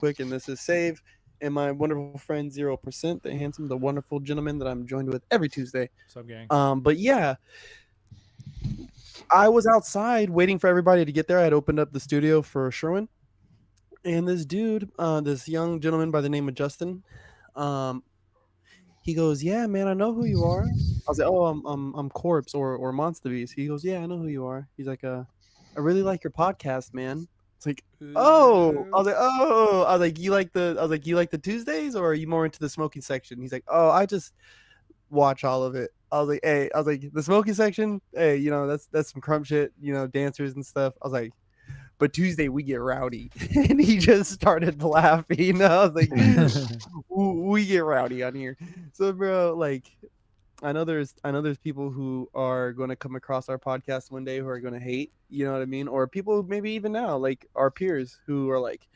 quick, and this is Save and my wonderful friend 0%, the handsome, the wonderful gentleman that I'm joined with every Tuesday. What's up, gang? But yeah, I was outside waiting for everybody to get there. I had opened up the studio for Sherwin, and this dude, this young gentleman by the name of Justin, um, he goes, "Yeah, man, I know who you are." I was like, "Oh, I'm Corpse or Monster Beast." He goes, "Yeah, I know who you are." He's like, "I really like your podcast, man." It's like, "Oh," I was like, "Oh," I was like, "You like the Tuesdays, or are you more into the smoking section?" He's like, "Oh, I just watch all of it." I was like, "Hey," I was like, "The smoking section, hey, that's some crump shit, dancers and stuff." I was like, "But Tuesday we get rowdy," and he just started laughing. I was like, "We get rowdy on here." So, bro, like, I know there's people who are going to come across our podcast one day who are going to hate, you know what I mean, or people maybe even now, like our peers who are like,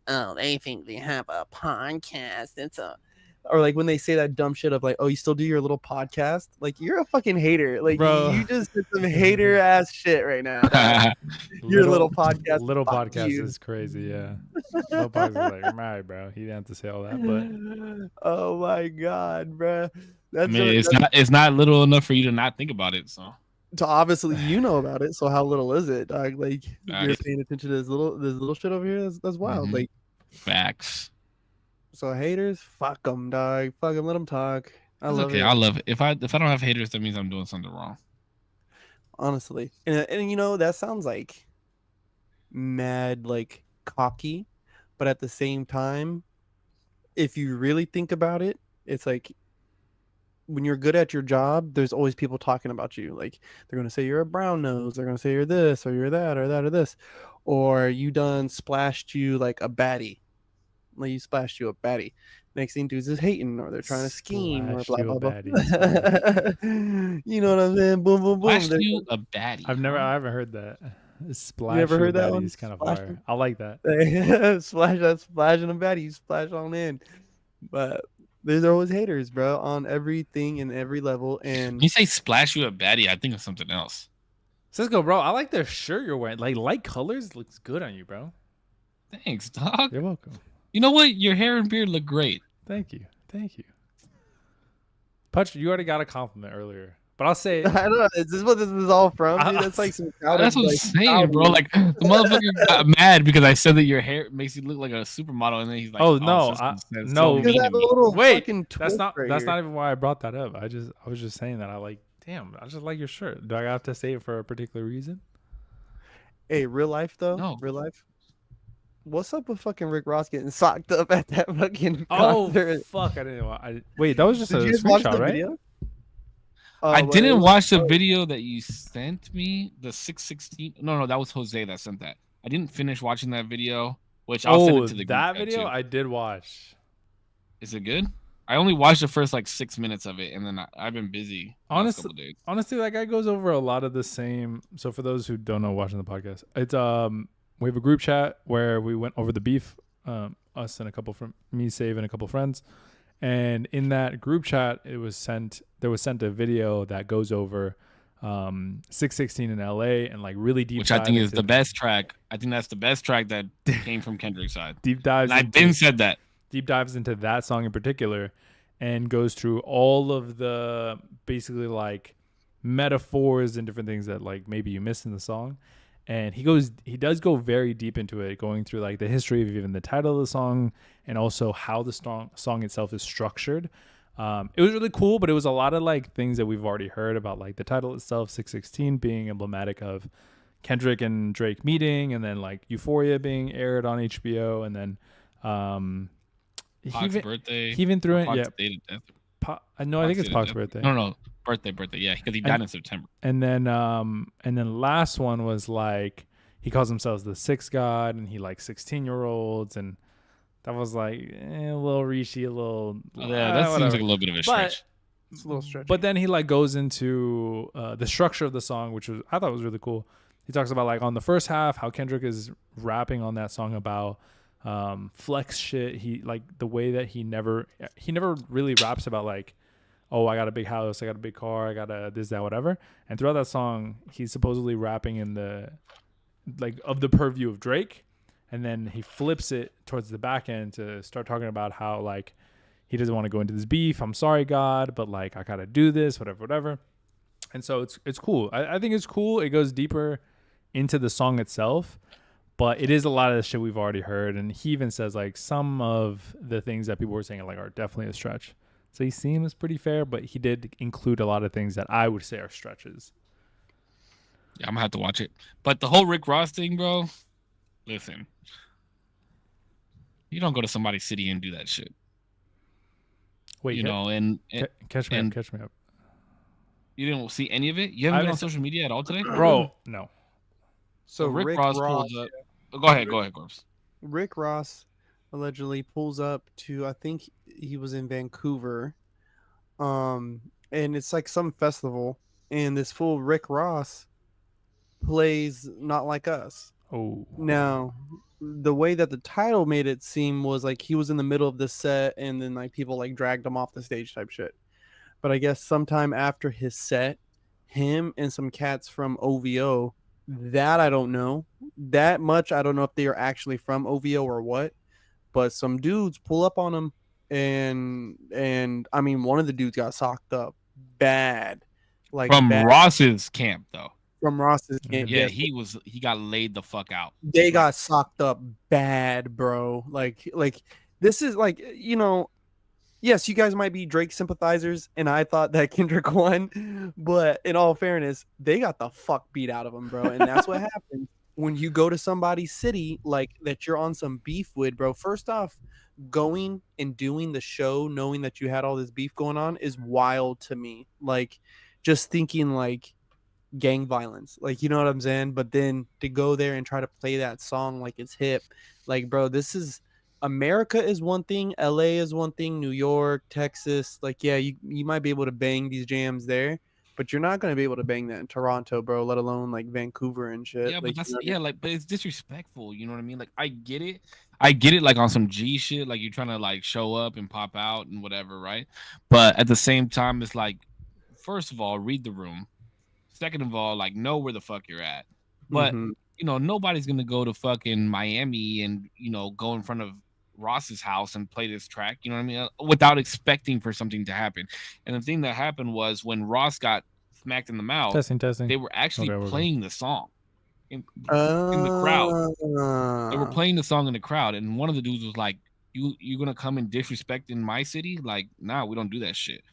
"Oh, they think they have a podcast. It's a," or like when they say that dumb shit of like, "Oh, you still do your little podcast?" Like, you're a fucking hater. Like, Bro. you just did some hater ass shit right now. Your little podcast. Little Fuck podcast you. is crazy, yeah. Little podcast is like, my bro. He didn't have to say all that, but Oh my god, bro. I mean, it's not little enough for you to not think about it. So obviously you know about it. So how little is it, dog? Like, Got you're it. paying attention to this little shit over here. That's wild. Mhm. Like, facts. so haters, fuck them, dog. Fuck them. Let them talk. I It's love okay. it. I love it. If I don't have haters, that means I'm doing something wrong. Honestly, and that sounds like mad, like cocky, but at the same time, if you really think about it, it's like, when you're good at your job, there's always people talking about you. Like, they're gonna say you're a brown nose, they're gonna say you're this or you're that or that or this, or you done splashed you like a baddie. Like, you splashed you a baddie. Next thing dudes is hating, or they're trying to scheme, or Splashed blah you blah a blah. baddie. You know what I'm saying? Boom boom boom. Flash There's- you a baddie. I haven't heard that. Splash never you a heard that baddie one? is kind of Splash fire. him? I like that. Splash that splashing a baddie, you splash on in. But there's always haters, bro, on everything and every level. And When you say splash you a baddie, I think of something else. Cisco, bro, I like the shirt you're wearing. Like light colors looks good on you, bro. Thanks, dog. You're welcome. You know what? Your hair and beard look great. Thank you. Punch, you already got a compliment earlier, but I'll say I don't know. Is this what this is all from, dude? That's like some crowded, That's what I'm like, saying, bro. Like, the motherfucker got mad because I said that your hair makes you look like a supermodel, and then he's like, Oh, no, Cisco said no. so because mean I to have a me. little Wait, fucking that's twist not right that's here. not even why I brought that up. I was just saying that I just like your shirt. Do I have to say it for a particular reason? Hey, real life though. No. Real life. What's up with fucking Rick Ross getting socked up at that fucking Oh concert? fuck! I didn't. Wait, that was just Did a you guys watch screenshot, the right? video? I Well, didn't it- watch the video that you sent me. The 616. No, that was Jose that sent that. I didn't finish watching that video, which I'll send it to the group that chat, video too. I did watch. Is it good? I only watched the first like 6 minutes of it, and then I've been busy the last Honestly, couple days. honestly, that guy goes over a lot of the same. So for those who don't know watching the podcast, it's we have a group chat where we went over the beef, us and a couple from me, Save, and a couple friends. And in that group chat, there was sent a video that goes over 616 in LA and like really deep. Which I dive think is into the best track. I think that's the best track that came from Kendrick's side. deep dives. And I've been said that. Deep dives into that song in particular and goes through all of the basically like metaphors and different things that like maybe you missed in the song. And he does go very deep into it, going through like the history of even the title of the song and also how the song itself is structured. It was really cool, but it was a lot of like things that we've already heard about, like the title itself, 616 being emblematic of Kendrick and Drake meeting, and then like Euphoria being aired on HBO, and then Pac's birthday. He even threw in, Pac's yeah. date of death. I think it's date of Pac's death. birthday. No, birthday. Yeah, because he died in September. And then last one was like he calls himself the sixth god, and he likes 16-year-olds, and that was like a little reachy, a little. Yeah, that seems like a little bit of a stretch. It's a little stretchy. But then he like goes into the structure of the song, which I thought was really cool. He talks about like on the first half how Kendrick is rapping on that song about flex shit. He like the way that he never really raps about like, oh, I got a big house, I got a big car, I got a this, that, whatever. And throughout that song, he's supposedly rapping in the like of the purview of Drake. and then he flips it towards the back end to start talking about how like he doesn't want to go into this beef. I'm sorry, God, but like I gotta do this, whatever. And so it's cool. I think it's cool. It goes deeper into the song itself, but it is a lot of the shit we've already heard. And he even says like some of the things that people were saying like are definitely a stretch. So he seems pretty fair, but he did include a lot of things that I would say are stretches. Yeah, I'm gonna have to watch it. But the whole Rick Ross thing, bro. Listen, you don't go to somebody's city and do that shit. Wait, You know, and catch me up. You didn't see any of it? You haven't been on social media at all today? Bro, no. So Rick Ross pulls up. Go ahead, Corpse. Rick Ross allegedly pulls up to, I think he was in Vancouver. And it's like some festival, and this fool Rick Ross plays Not Like Us. Oh. Now, the way that the title made it seem was like he was in the middle of the set and then like people like dragged him off the stage type shit. But I guess sometime after his set, him and some cats from OVO, that I don't know. That much I don't know if they are actually from OVO or what. But some dudes pull up on him, and I mean one of the dudes got socked up bad. Like from bad. Ross's camp though. From Ross's camp. Yeah, yes. he got laid the fuck out. They got socked up bad, bro. Like this is like, you know, yes, you guys might be Drake sympathizers, and I thought that Kendrick won, but in all fairness, they got the fuck beat out of them, bro. And that's what happens when you go to somebody's city like that you're on some beef with, bro. First off, going and doing the show knowing that you had all this beef going on is wild to me. Like, just thinking like gang violence, like, you know what I'm saying? But then to go there and try to play that song like it's hip, like, bro, this is America is one thing, LA is one thing, New York, Texas, like, yeah, you might be able to bang these jams there, but you're not going to be able to bang that in Toronto, bro, let alone like Vancouver and shit. Yeah, like, but that's you know yeah, like, but it's disrespectful. You know what I mean? Like, I get it, like on some G shit, like you're trying to like show up and pop out and whatever, right? But at the same time, it's like, first of all, read the room. Second of all, like, know where the fuck you're at. But you know, nobody's gonna go to fucking Miami and, you know, go in front of Ross's house and play this track, you know what I mean, without expecting for something to happen. And the thing that happened was when Ross got smacked in the mouth, testing, they were actually playing the song in in the crowd. They were playing the song in the crowd, and one of the dudes was like, "You gonna come and disrespect in my city? Like, nah, we don't do that shit."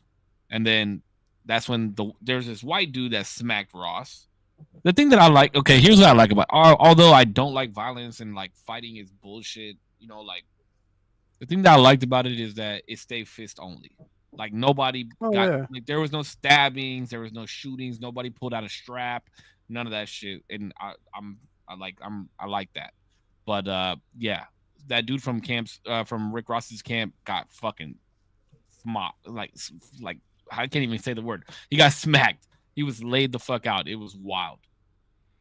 And then that's when there's this white dude that smacked Ross. The thing that I like, okay, here's what I like about, although I don't like violence and like fighting is bullshit, you know, like, the thing that I liked about it is that it stayed fist only. Like, nobody like, there was no stabbings, there was no shootings, nobody pulled out a strap, none of that shit. And I like that. But yeah, that dude from Rick Ross's camp got fucking like I can't even say the word. He got smacked. He was laid the fuck out. It was wild.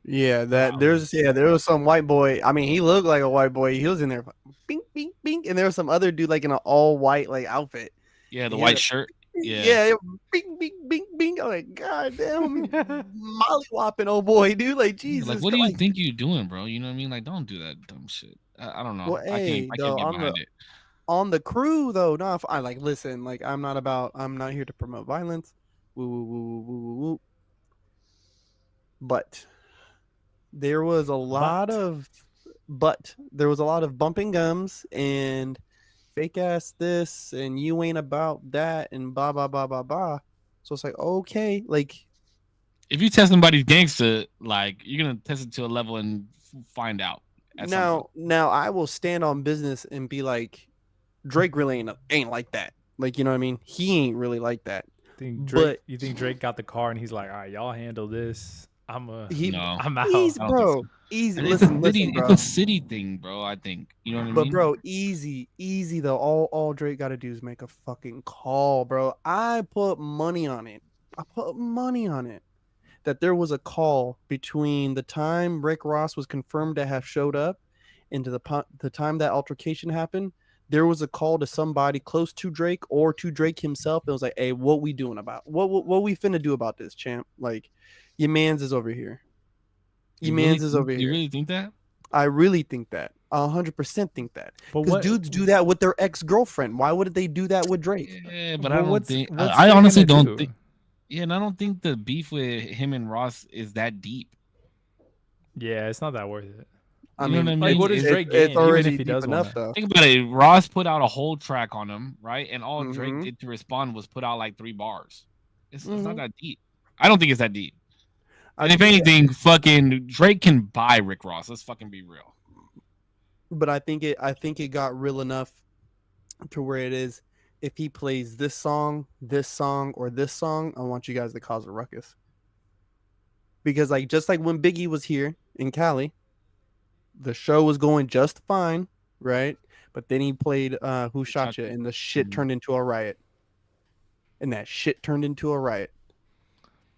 Yeah, there was some white boy. I mean, he looked like a white boy. He was in there, bing, bing, bing, and there was some other dude like in an all white like outfit. Yeah, the white shirt. Yeah, bing, bing, bing, bing. I'm like, God damn, molly whopping old boy, dude. Like, Jesus. Like, what do you think you're doing, bro? You know what I mean? Like, don't do that dumb shit. I don't know. Well, I can't get behind it. On the crew though, no, I like, listen, like, I'm not here to promote violence. Woo, woo, woo, woo, woo, woo. But there was a lot of bumping gums and fake ass this and you ain't about that and blah blah blah blah blah. So it's like, okay, like, if you test somebody's gangster, like, you're gonna test it to a level and find out. Now I will stand on business and be like, Drake really ain't like that. Like, you know what I mean? He ain't really like that. You think Drake got the car and he's like, all right, y'all handle this. I'm out. Easy, bro. Easy. Listen, bro. It's a city thing, bro. I think, you know what I mean. But bro, easy though. All Drake got to do is make a fucking call, bro. I put money on it. That there was a call between the time Rick Ross was confirmed to have showed up into the time that altercation happened. There was a call to somebody close to Drake or to Drake himself. It was like, hey, what we doing about what we finna do about this, champ? Like, your man's is over here. You really think that? I really think that. 100% think that. But Because what? dudes do that with their ex-girlfriend. Why would they do that with Drake? Yeah, but Well, I don't what's think. what's I Jay honestly gonna don't do? think. Yeah, and I don't think the beef with him and Ross is that deep. Yeah, it's not that worth it. I You know what I mean, Like, mean? what does Drake it's gain, even already if he deep does want enough to? though. Think about it. Ross put out a whole track on him, right? And all Drake Mm-hmm. did to respond was put out like 3 bars. It's not Mm-hmm. that deep. I don't think it's that deep. I And if think, anything, fucking Drake can buy Rick Ross. Let's fucking be real. but I think it got real enough to where it is. If he plays this song, or this song, I want you guys to cause a ruckus. Because like just like when Biggie was here in Cali, the show was going just fine, right? But then he played Who Shot You, and the shit turned into a riot. And that shit turned into a riot.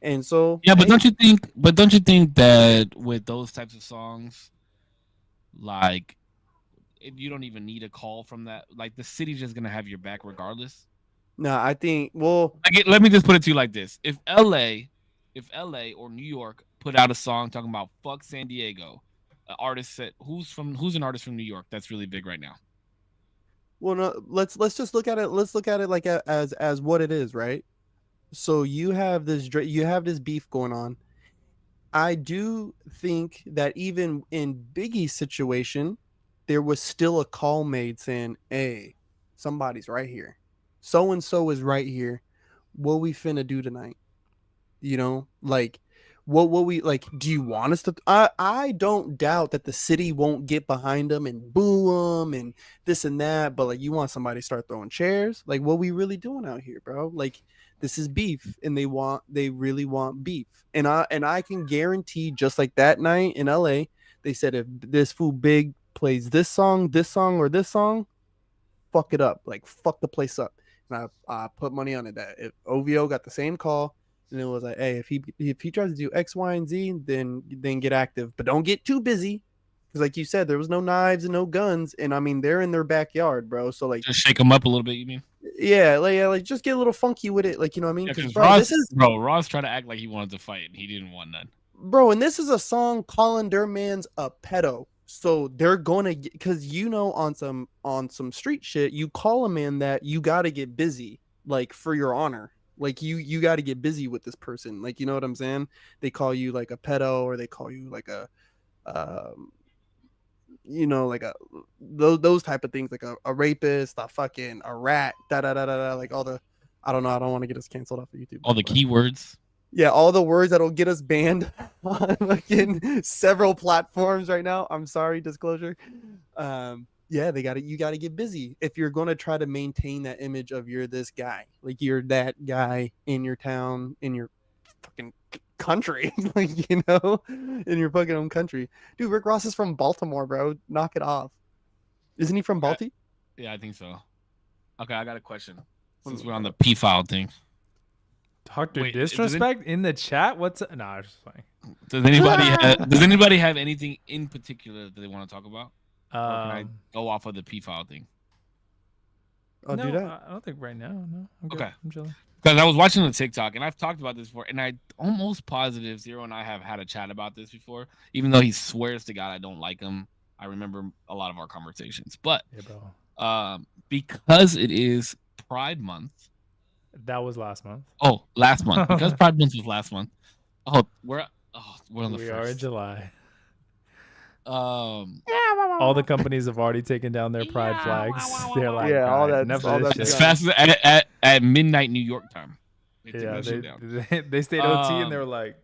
And so Yeah, but hey, don't you think? But don't you think that with those types of songs, like you don't even need a call from that. Like the city's just gonna have your back regardless. no, I think Let me just put it to you like this: if LA or New York put out a song talking about fuck San Diego, an artist said who's an artist from New York that's really big right now. well no, let's just look at it. Let's look at it like as what it is, right? So you have this beef going on. I do think that even in Biggie's situation, there was still a call made saying, "Hey, somebody's right here. So and so is right here. What we finna do tonight?" You know, like what we like. Do you want us to? I don't doubt that the city won't get behind them and boo them and this and that. But like, you want somebody to start throwing chairs? Like, what we really doing out here, bro? Like, this is beef, and they really want beef. And I can guarantee, just like that night in LA, they said if this fool Big plays this song, or this song, fuck it up, like fuck the place up. And I put money on it that if OVO got the same call, and it was like, hey, if he tries to do X, Y, and Z, then get active, but don't get too busy, because like you said, there was no knives and no guns, and I mean they're in their backyard, bro. So like, Just shake them up a little bit. You mean? yeah, like just get a little funky with it, like you know what I mean? Yeah, Because because Ross tried to act like he wanted to fight and he didn't want none. bro, and this is a song calling their man's a pedo. So they're gonna get, because on some street shit, you call a man that, you gotta get busy, like for your honor. Like you gotta get busy with this person. Like, you know what I'm saying? They call you like a pedo, or they call you like a like a those type of things, like a rapist, a fucking a rat, da da da da da, like all the, I don't know, I don't want to get us canceled off of YouTube. All the keywords. Yeah, all the words that'll get us banned on fucking several platforms right now. I'm sorry, disclosure. Yeah, you gotta get busy if you're gonna try to maintain that image of you're this guy, like you're that guy in your town, in your fucking country, like in your fucking own country. Dude, Rick Ross is from Baltimore, bro. Knock it off. Isn't he from Balti? Yeah, I think so. Okay, I got a question. Since we're on the P file thing. Dr. Disrespect in the chat? What's nah, I'm just playing. Does anybody have anything in particular that they want to talk about? Or can I go off of the P file thing? Oh, no, do that. I don't think right now. No. I'm good. Okay. I'm chilling. Because I was watching the TikTok and I've talked about this before, and I almost positive Zero and I have had a chat about this before, even though he swears to God I don't like him. I remember a lot of our conversations, but Yeah, bro. Because it is Pride Month. That was last month. Oh, last month. Because Pride Month was last month. We're on the we first. are in July. All the companies have already taken down their pride flags. They're like, Yeah, all that- enough all of this that shit. as fast as at midnight New York time. They took that shit down. they stayed OT and they were like,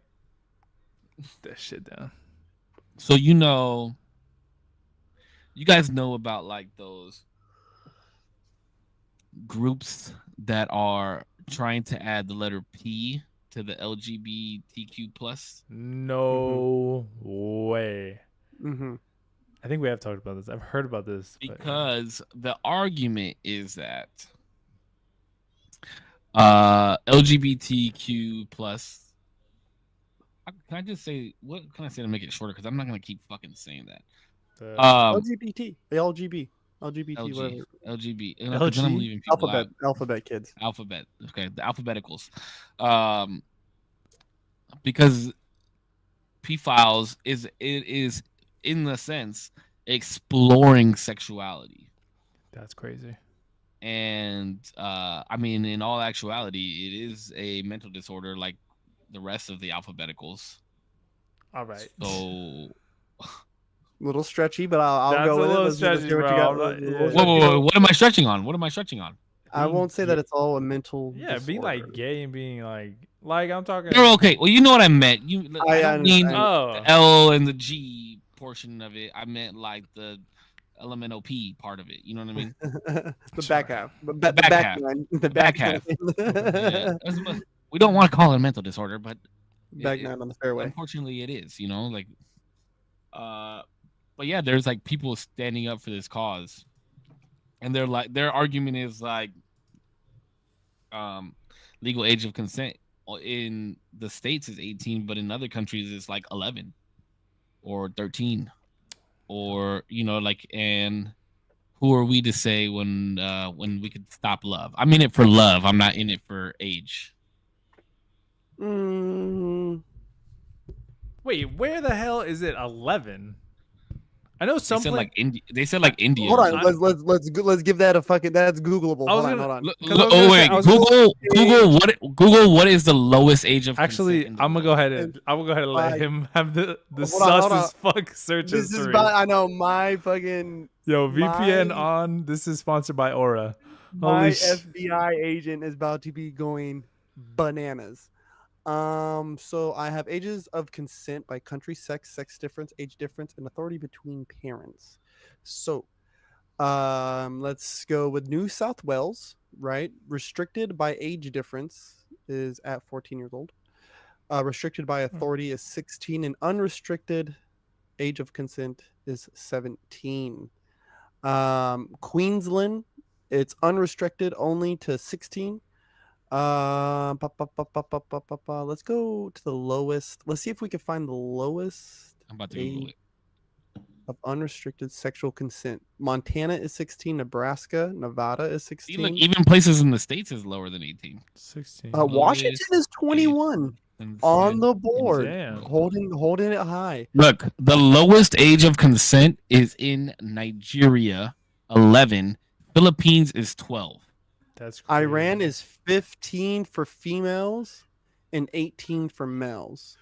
that shit down. So you guys know about like those groups that are trying to add the letter P to the LGBTQ plus? No way. Mm-hmm. I think we have talked about this. I've heard about this. Because the argument is that LGBTQ plus. Can I just say, what can I say to make it shorter? Because I'm not gonna keep fucking saying that. LGBT, LGB, whatever. LGB. LG? I'm leaving people Alphabet kids. Alphabet. Okay, the alphabeticals. Because P files is in the sense exploring sexuality. That's crazy. And I mean, in all actuality, it is a mental disorder like the rest of the alphabeticals. All right. So, Little stretchy, but I'll That's go a with it. little Let's stretchy, hear what you bro. got. I'm not, Little yeah. stretchy. what am I stretching on? What am I stretching on? I won't say that it's all a mental Yeah, being disorder. like gay and being like I'm talking. No, okay. Well, you know what I meant. I don't mean understand. Oh, the L and the G portion of it. I meant like the elemental P part of it. You know what I mean? The back half, The the back back half. nine, The back half. Yeah, we don't want to call it a mental disorder, but back nine on the fairway. unfortunately, it is. You know, like, but yeah, there's like people standing up for this cause, and they're like, their argument is like, legal age of consent in the states is 18, but in other countries it's like 11 or 13, or like, and who are we to say when we could stop love? I'm in it for love. I'm not in it for age. wait, where the hell is it 11? I know some like India. They said like India. Hold on, let's give that a fucking. That's Googleable. Hold on. Google what is the lowest age of actually? I'm gonna go ahead and let him have the sus as fuck search This history. is I know my fucking VPN on. This is sponsored by Aura. My FBI agent is about to be going bananas. So I have ages of consent by country, sex difference, age difference, and authority between parents. So, let's go with New South Wales, right? Restricted by age difference is at 14 years old. Restricted by authority is 16, and unrestricted age of consent is 17. Queensland, it's unrestricted only to 16. Let's go to the lowest. Let's see if we can find the lowest I'm about to Google it. Of unrestricted sexual consent. Montana is 16. Nebraska, Nevada is 16. Look, even places in the states is lower than 18. 16. Washington is 21 on the board. Damn. Holding it high. Look, the lowest age of consent is in Nigeria, 11. Philippines is 12. That's crazy. Iran is 15 for females and 18 for males.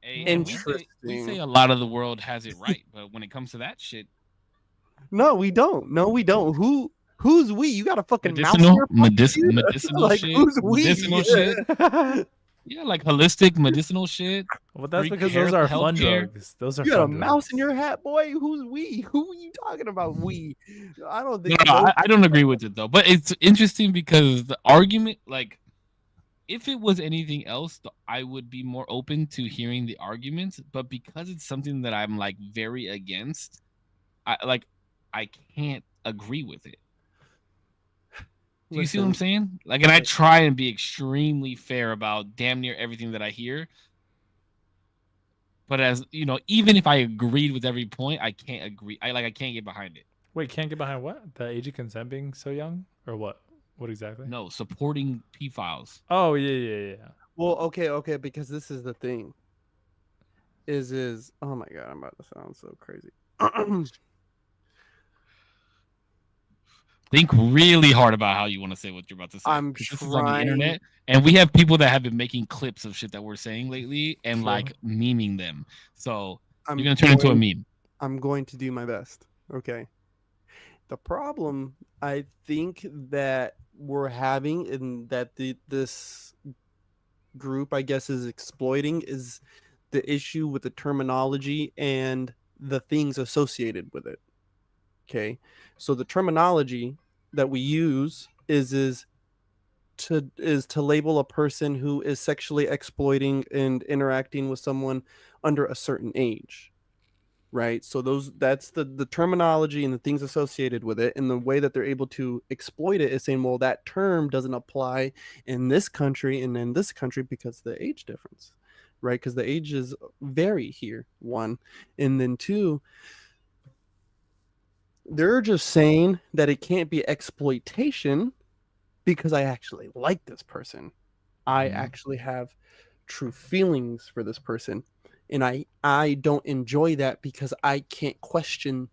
Interesting. We say a lot of the world has it right, but when it comes to that shit, no, we don't. Who's we? You got a fucking medicinal like, shit. Who's we? Medicinal shit. Yeah, like holistic medicinal shit. Well, that's because those are fun drugs. Those are. You got a mouse in your hat, boy. Who's we? Who are you talking about? We? I don't think. I don't agree with it though. But it's interesting because the argument, like, if it was anything else, I would be more open to hearing the arguments. But because it's something that I'm like very against, I can't agree with it. Do you see what I'm saying? Like, and I try and be extremely fair about damn near everything that I hear. But as you know, even if I agreed with every point, I can't agree. I can't get behind it. Wait, can't get behind what? The age of consent being so young, or what? What exactly? No, supporting pedophiles. Oh yeah. Well, okay, because this is the thing. Is oh my god, I'm about to sound so crazy. Think really hard about how you want to say what you're about to say. I'm trying. This is on the internet, and we have people that have been making clips of shit that we're saying lately and like memeing them. So you're gonna turn into a meme. I'm going to do my best. Okay. The problem I think that we're having and that this group, I guess, is exploiting is the issue with the terminology and the things associated with it. Okay, so the terminology that we use is to label a person who is sexually exploiting and interacting with someone under a certain age, right? So that's the terminology and the things associated with it, and the way that they're able to exploit it is saying, well, that term doesn't apply in this country and in this country because of the age difference, right? Because the ages vary here, one, and then two, they're just saying that it can't be exploitation because I actually like this person. I actually have true feelings for this person. and I don't enjoy that because I can't question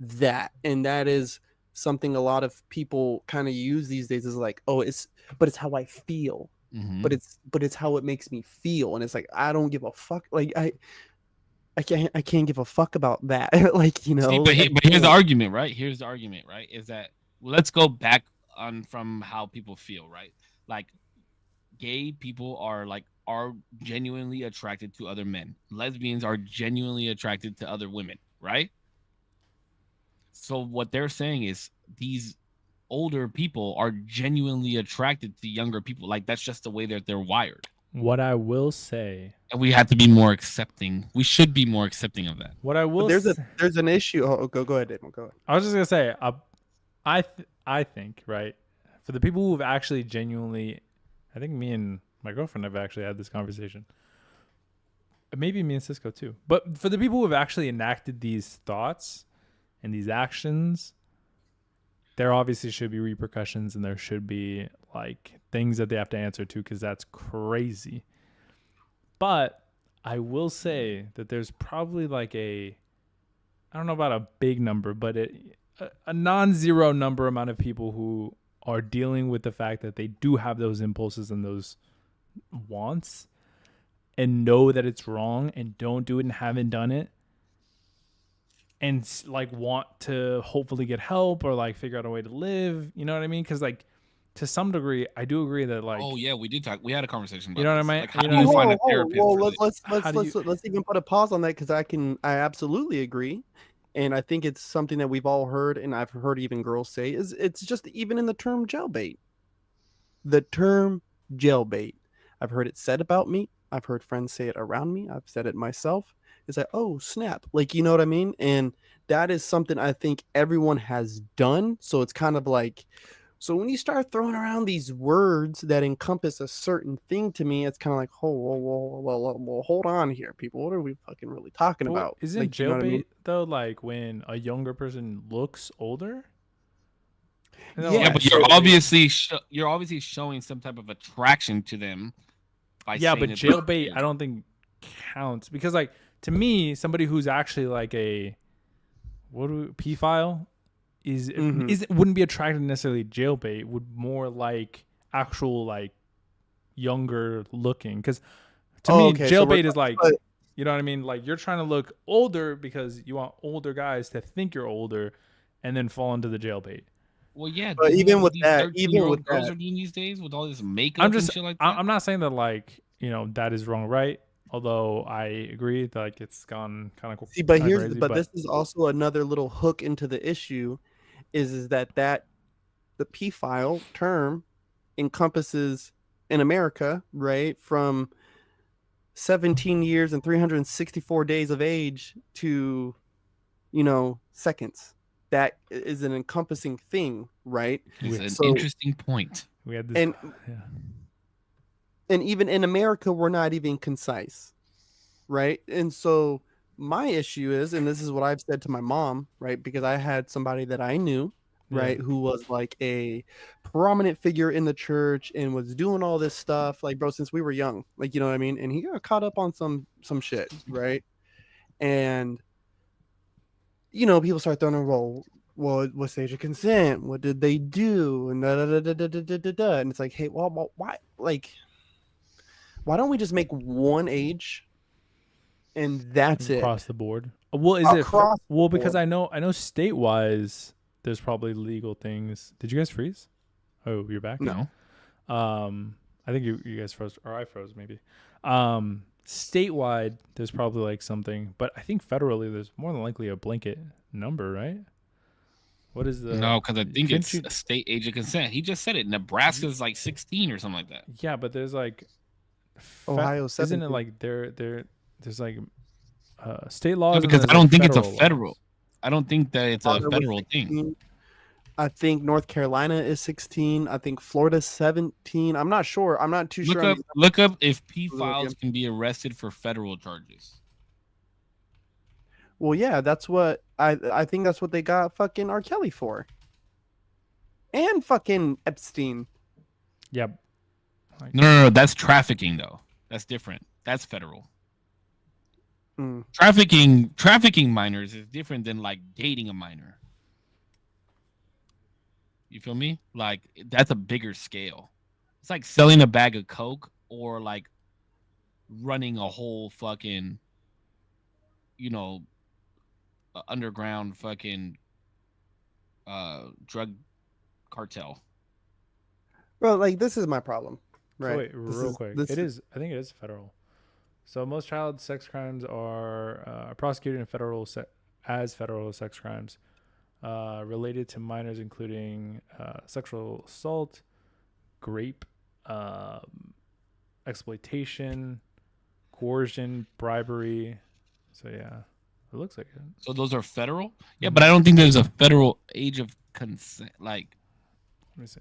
that, and that is something a lot of people kind of use these days, is like, oh, it's how I feel, Mm-hmm. but it's how it makes me feel, and it's like, I don't give a fuck, like I can't give a fuck about that. Like, you know, See, like, but here's the argument, right? Here's the argument, right? Is that, let's go back on from how people feel, right? Like, gay people are genuinely attracted to other men. Lesbians are genuinely attracted to other women, right? So what they're saying is these older people are genuinely attracted to younger people. Like, that's just the way that they're wired. What I will say, And we have to be more accepting. We should be more accepting of that. what I will but say, there's an issue. Oh, go ahead, Damon, go ahead. I was just gonna say, I think, right, for the people who've actually genuinely, I think me and my girlfriend have actually had this conversation. Maybe me and Cisco too. But for the people who have actually enacted these thoughts and these actions, there obviously should be repercussions, and there should be like things that they have to answer to, because that's crazy. But I will say that there's probably like I don't know about a big number, but a non-zero number amount of people who are dealing with the fact that they do have those impulses and those wants, and know that it's wrong and don't do it and haven't done it, and like want to hopefully get help or like figure out a way to live. You know what I mean? Because like, to some degree, I do agree that like, Oh yeah, we did talk. We had a conversation about you know what I this. mean? Like, how You do know you what I find mean? a therapist? Well, for this? let's even put a pause on that, because I absolutely agree, and I think it's something that we've all heard, and I've heard even girls say, is it's just even in the term jailbait. The term jailbait. I've heard it said about me. I've heard friends say it around me. I've said it myself. It's like, oh, snap. Like, you know what I mean? And that is something I think everyone has done. So it's kind of like, so when you start throwing around these words that encompass a certain thing, to me, it's kind of like, oh, well, hold on here, people. What are we fucking really talking Well, about? isn't Like, you know what I mean? jailbait though like when a younger person looks older? No, Yeah, Yeah. but So you're obviously showing some type of attraction to them by yeah, saying but that they're jailbait, I don't think counts, because like, to me, somebody who's actually like a P file is wouldn't be attracted to necessarily jailbait. Would more like actual like younger looking, because to me okay. So jailbait is like, you know what I mean? Like, you're trying to look older because you want older guys to think you're older, and then fall into the jailbait. Well, yeah. but Even with that, 13-year-old girls are doing these days with all this makeup I'm just, and shit like that. I'm not saying that like, you know, that is wrong, right? Although I agree that like it's gone kind of see, but crazy. but this is also another little hook into the issue, is that the P file term encompasses in America, right, from 17 years and 364 days of age to, you know, seconds. That is an encompassing thing, right? It's an interesting point. We had this, and even in America, we're not even concise, right? And so my issue is, and this is what I've said to my mom, right, because I had somebody that I knew, right, who was like a prominent figure in the church and was doing all this stuff, like, bro, since we were young, like, you know what I mean? And he got caught up on some shit, right? And, you know, people start throwing, well, what's the age of consent? What did they do? And and it's like, hey, well, why, like, why don't we just make one age and that's it across the board? Well, is across it well, because I know state-wise there's probably legal things. Did you guys freeze? Oh, you're back? No. I think you guys froze, or I froze maybe. Statewide there's probably like something, but I think federally there's more than likely a blanket number, right? What is the No, because I think it's a state age of consent. He just said it. Nebraska's like 16 or something like that. Yeah, but there's like Ohio 17. Isn't it like there's like state laws? No, because I don't think it's a federal. Laws. I don't think that it's a federal thing. I think North Carolina is 16. I think Florida's 17. I'm not sure. I'm not too sure. Look up if P files can be arrested for federal charges. Well, yeah, that's what I think that's what they got fucking R. Kelly for. And fucking Epstein. Yep. No, that's trafficking though. That's different. That's federal. Trafficking minors is different than like dating a minor. You feel me? Like that's a bigger scale. It's like selling a bag of coke or like running a whole fucking, you know, underground fucking drug cartel. Bro, like this is my problem, So right? wait, real quick. It is. I think it is federal. So most child sex crimes are prosecuted in as federal sex crimes related to minors, including sexual assault, rape, exploitation, coercion, bribery. So yeah, it looks like it. So those are federal? Yeah, but I don't think there's a federal age of consent. Like, let me see.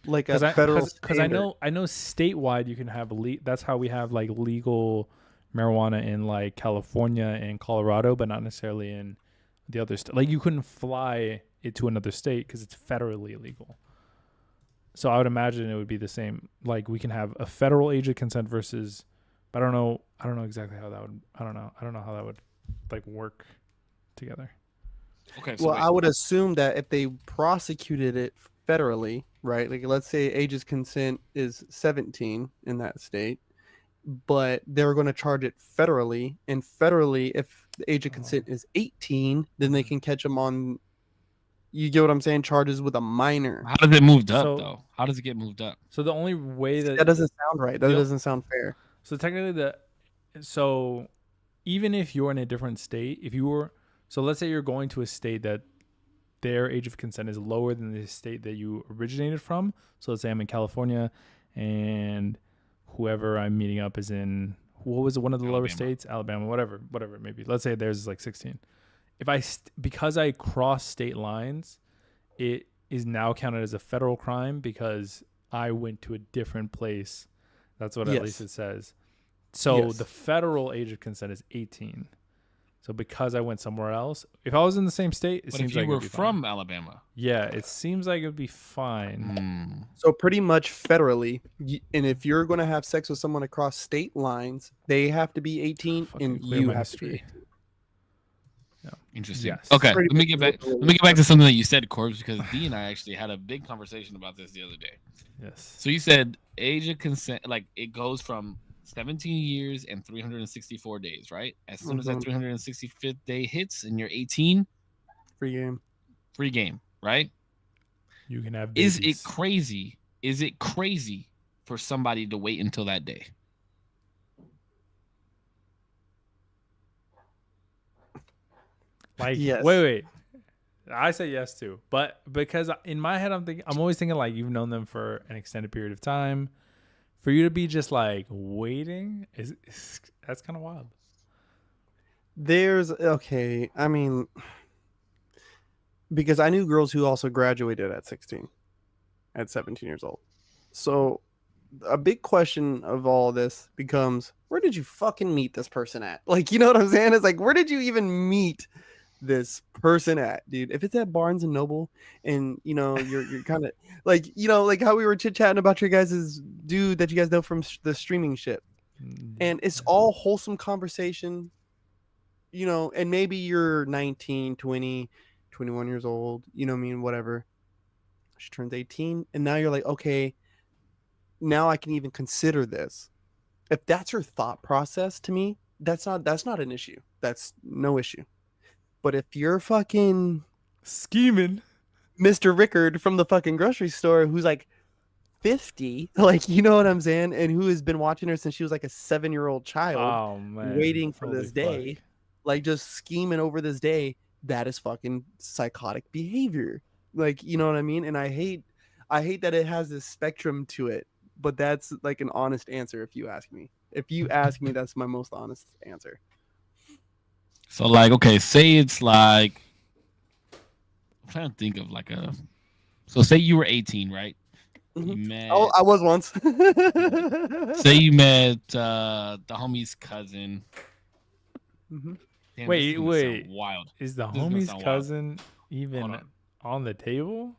Like a federal because I know statewide you can have that's how we have like legal marijuana in like California and Colorado, but not necessarily in the other state. Like you couldn't fly it to another state because it's federally illegal. So I would imagine it would be the same. Like we can have a federal age of consent versus, but I don't know exactly how that would. I don't know how that would like work together. Okay. So I would assume that if they prosecuted it federally, right? Like let's say age of consent is 17 in that state, but they're going to charge it federally, and federally, if the age of consent is 18, then they can catch them on. You get what I'm saying? Charges with a minor. How does it move up though? How does it get moved up? So the only way that doesn't sound right. That doesn't sound fair. So technically, so even if you're in a different state, so let's say you're going to a state that their age of consent is lower than the state that you originated from. So let's say I'm in California, and whoever I'm meeting up is in what was one of the lower states, Alabama, whatever it may be. Let's say theirs is like 16. Because I cross state lines, it is now counted as a federal crime because I went to a different place. That's what at least it says. So the federal age of consent is 18. So because I went somewhere else, if I was in the same state, it seems like you were from Alabama. Yeah, it seems like it would be fine. So pretty much federally, and if you're going to have sex with someone across state lines, they have to be 18 and you have to be 18. Yeah. Interesting. Yes. Okay, let me get back to something that you said, Corbs, because Dee and I actually had a big conversation about this the other day. Yes. So you said age of consent, like it goes from 17 years and 364 days, right? As soon as that 365th day hits and you're 18, free game, right? You can have babies. Is it crazy for somebody to wait until that day? Like, yes. Wait. I say yes too, but because in my head I'm always thinking like you've known them for an extended period of time. For you to be just like waiting that's kind of wild. I mean, because I knew girls who also graduated at 16, at 17 years old. So a big question of all this becomes, where did you fucking meet this person at? Like, you know what I'm saying? It's like, where did you even meet this person at, dude? If it's at Barnes and Noble and you're kind of like, like how we were chit-chatting about your guys' dude that you guys know from the streaming shit, and it's all wholesome conversation, and maybe you're 19, 20, 21 years old, whatever. She turns 18 and now you're like, okay, now I can even consider this. If that's her thought process, to me, that's not an issue. That's no issue. But if you're fucking scheming Mr. Rickard from the fucking grocery store who's like 50, like, you know what I'm saying, and who has been watching her since she was like a 7-year-old child, waiting for this day, like just scheming over this day, that is fucking psychotic behavior. Like, you know what I mean? And I hate that it has this spectrum to it, but that's like an honest answer if you ask me. If you ask me, that's my most honest answer. So, like, okay, say it's like, I'm trying to think of like so say you were 18, right? Mm-hmm. You met, I was once. Say you met the homie's cousin. Mm-hmm. Damn, wait. Wild. Is the homie's cousin even on the table?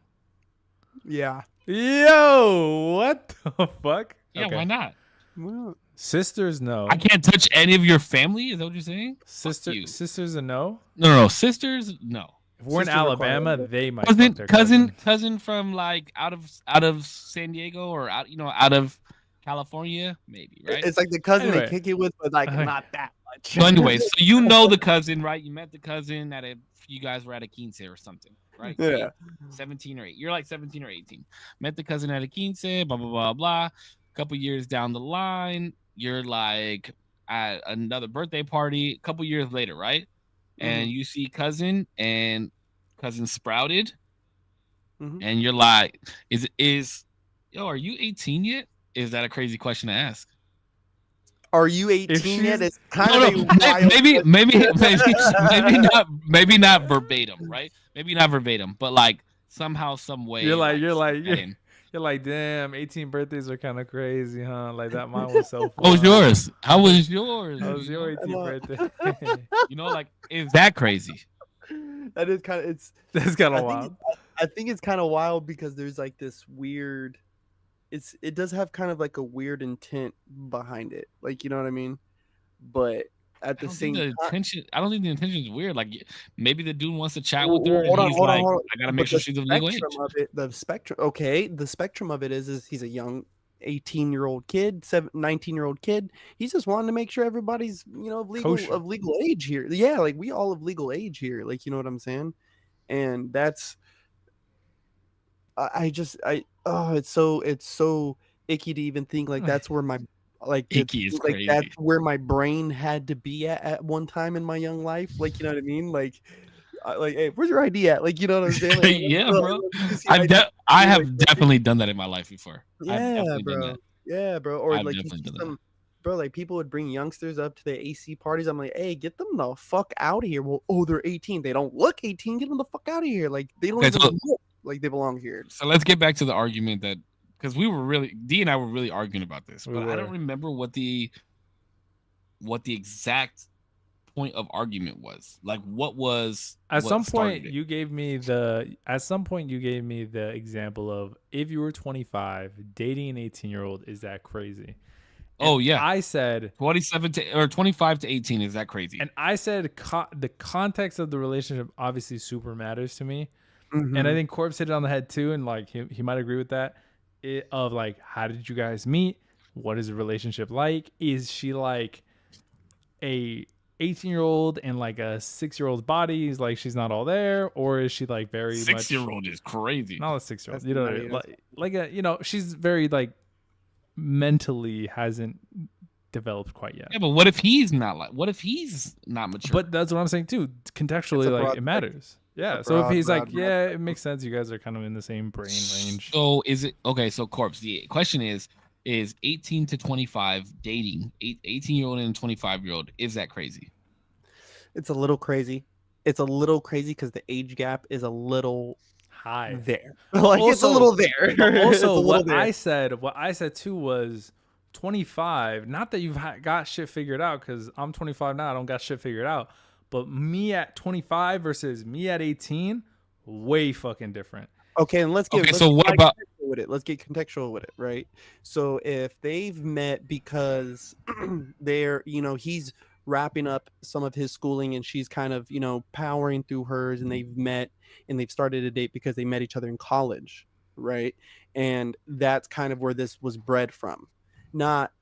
Yeah. Yo, what the fuck? Yeah, okay. Why not? Well, Sisters, no. I can't touch any of your family. Is that what you're saying? Sisters, a no. No. Sisters, no. If we're in Alabama, they might. Cousin from like out of San Diego or out of California, maybe, right? It's like the cousin they kick it with, but like not that much. So anyway, so you know the cousin, right? You met the cousin you guys were at a quince or something, right? Yeah. 17 or 8. You're like 17 or 18. Met the cousin at a quince, blah blah blah blah. A couple years down the line, you're like at another birthday party. A couple years later, right? And you see cousin and cousin sprouted, and you're like, are you 18 yet? Is that a crazy question to ask? Are you 18 yet? It's kind of wild. maybe not verbatim, right? Maybe not verbatim, but like somehow, some way. You're like, damn, 18 birthdays are kind of crazy, huh? Like that mine was so fun. How was yours? How was your 18th birthday? Like, is that crazy? That is kind of that's kind of wild. I think it's kind of wild because there's like this weird. It does have kind of like a weird intent behind it, like, you know what I mean? But at the same time, I don't think the intention is weird. Like maybe the dude wants to chat with her, and he's like, I gotta make sure she's of legal age. The spectrum of it is he's a young 18-year-old kid, 19-year-old kid. He's just wanting to make sure everybody's, of legal age here. Yeah, like we all of legal age here, like, you know what I'm saying? And that's it's so icky to even think like that's where my icky is crazy. That's where my brain had to be at one time in my young life. Like, you know what I mean? Like, hey, where's your ID at? Like, you know what I'm saying? Like, yeah, bro. I have definitely done that in my life before. Yeah, bro. Yeah, bro. Or like bro, like people would bring youngsters up to the AC parties. I'm like, hey, get them the fuck out of here. Well, they're 18. They don't look 18. Get them the fuck out of here. Like they don't even look like they belong here. So let's get back to the argument that, because D and I were really arguing about this, but I don't remember what the exact point of argument was. Like, what was at some point you gave me the example of if you were 25 dating an 18-year-old, is that crazy? And I said 27 or 25 to 18, is that crazy? And I said the context of the relationship obviously super matters to me. And I think Corpse hit it on the head too, and like he might agree with that. Of like, how did you guys meet? What is the relationship like? Is she like a 18-year-old and like a 6-year-old's body? Is like she's not all there, or is she like very 6-year-old is crazy? Not a 6-year-old, you know, like she's very like mentally hasn't developed quite yet. Yeah, but what if he's not mature? But that's what I'm saying too. Contextually, like it matters. Yeah. So if he's like, yeah, it makes sense. You guys are kind of in the same brain range. So is it okay? So Corpse, the question is 18 to 25 dating 18-year-old and 25-year-old, is that crazy? It's a little crazy. It's a little crazy because the age gap is a little high there. Like also, it's a little there. Also, what I said too was 25. Not that you've got shit figured out, because I'm 25 now. I don't got shit figured out. But me at 25 versus me at 18, way fucking different. Okay, and let's get contextual with it, right? So if they've met because they're, he's wrapping up some of his schooling and she's kind of, powering through hers, and they've met and they've started a date because they met each other in college, right? And that's kind of where this was bred from. Not,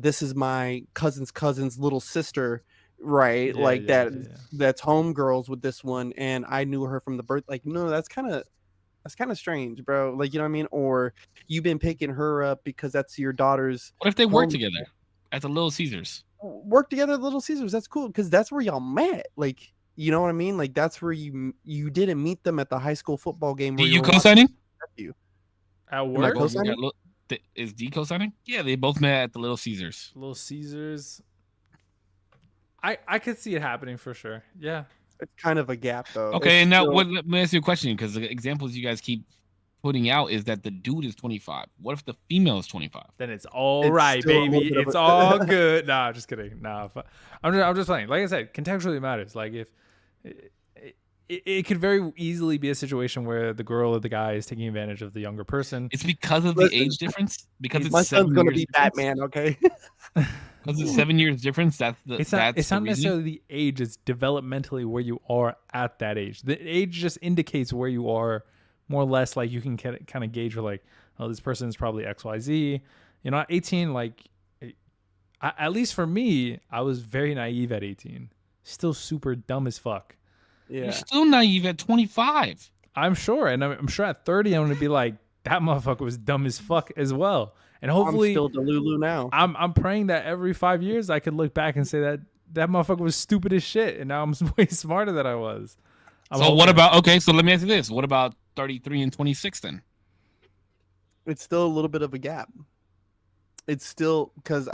this is my cousin's little sister. Right, that's homegirls with this one, and I knew her from the birth. Like, no, that's kind of strange, bro. Like, you know what I mean? Or you've been picking her up because that's your daughter's. What if they work together at the Little Caesars? Work together at Little Caesars. That's cool because that's where y'all met. Like, you know what I mean? Like, that's where you didn't meet them at the high school football game. Were you co-signing? At work? Is D co-signing? Yeah, they both met at the Little Caesars. Little Caesars. I could see it happening for sure. Yeah. It's kind of a gap, though. Okay, and now let me ask you a question, because the examples you guys keep putting out is that the dude is 25. What if the female is 25? Then it's all right, baby. It's all good. Nah, just kidding. Nah, I'm just playing. Like I said, contextually it matters. Like if it could very easily be a situation where the girl or the guy is taking advantage of the younger person. It's because of the age difference. Because my son's gonna be Batman. Okay. Because it's 7 years difference. That's It's not the reasoning? necessarily the age. It's developmentally where you are at that age. The age just indicates where you are, more or less. Like you can kind of gauge, like, oh, this person is probably XYZ. You know, at 18, like, at least for me, I was very naive at 18. Still super dumb as fuck. Yeah. You're still naive at 25. I'm sure, and I'm sure at 30, I'm gonna be like, that motherfucker was dumb as fuck as well. And hopefully, I'm still Delulu now. I'm praying that every 5 years I could look back and say that motherfucker was stupid as shit, and now I'm way smarter than I was. So what about, okay, so let me ask you this. What about 33 and 26 then? It's still a little bit of a gap. It's still because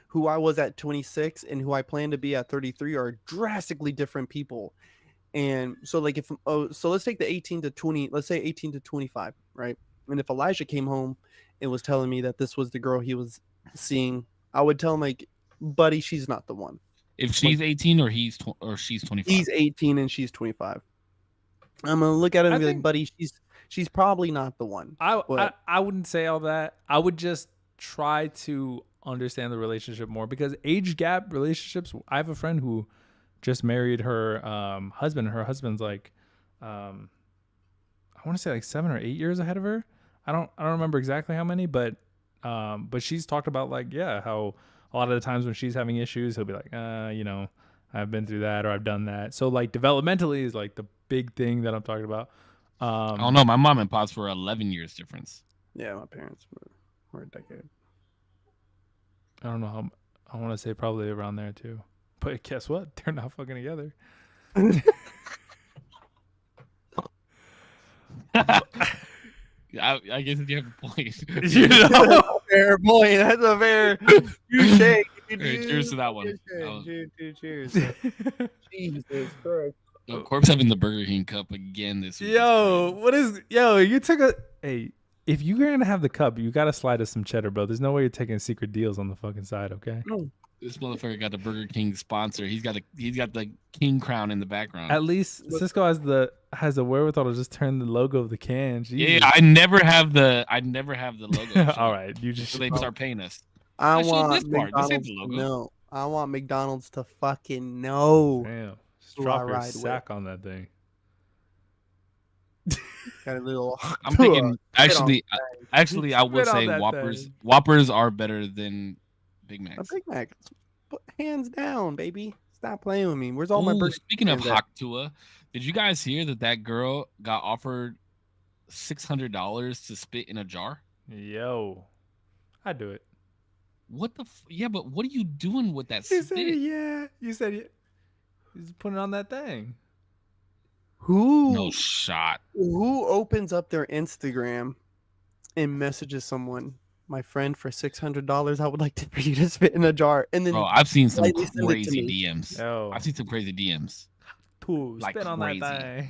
who I was at 26 and who I plan to be at 33 are drastically different people. And so like so let's take the 18 to 20, let's say 18 to 25, right? And if Elijah came home and was telling me that this was the girl he was seeing, I would tell him like, buddy, she's not the one. If she's 18 or she's 25. He's 18 and she's 25. I'm gonna look at him and be like, buddy, she's probably not the one. I wouldn't say all that. I would just try to understand the relationship more, because age gap relationships, I have a friend who just married her husband. Her husband's like I want to say like 7 or 8 years ahead of her. I don't remember exactly how many, but she's talked about like, yeah, how a lot of the times when she's having issues, he'll be like, you know, I've been through that or I've done that. So like developmentally is like the big thing that I'm talking about. I don't know. My mom and pops were 11 years difference. Yeah, my parents were a decade. I don't know how. I want to say probably around there too. But guess what? They're not fucking together. I guess you have a point. You know? Fair point. That's a fair. Touche. Cheers to that one. Cheers. Jesus Christ. Corpse having the Burger King cup again this week. You took a. Hey, if you're going to have the cup, you got to slide us some cheddar, bro. There's no way you're taking secret deals on the fucking side, okay? No. This motherfucker got the Burger King sponsor. He's got the king crown in the background. At least Cisco has the wherewithal to just turn the logo of the can. Jesus. Yeah, I never have the logo. All right, you just so they start paying us. I This want part. This ain't McDonald's the to logo. know. I want McDonald's to fucking know. Damn. Just who drop I your ride sack on that thing. Got a little. I'm thinking actually I would Spit on say that Whoppers thing. Whoppers are better than Big A Macs. Big Mac, hands down, baby. Stop playing with me. Where's all my Ooh, burger? speaking of cans at? Haktua, did you guys hear that girl got offered $600 to spit in a jar? Yo, I'd do it. What the? Yeah, but what are you doing with that You spit? said yeah. You said yeah. He's putting it on that thing. Who? No shot. Who opens up their Instagram and messages someone, my friend, for $600? I would like for you to spit in a jar, and then Bro, I've seen some lightly send it to crazy me. DMs. Yo, I've seen some crazy DMs. Pooh, like spit on that crazy.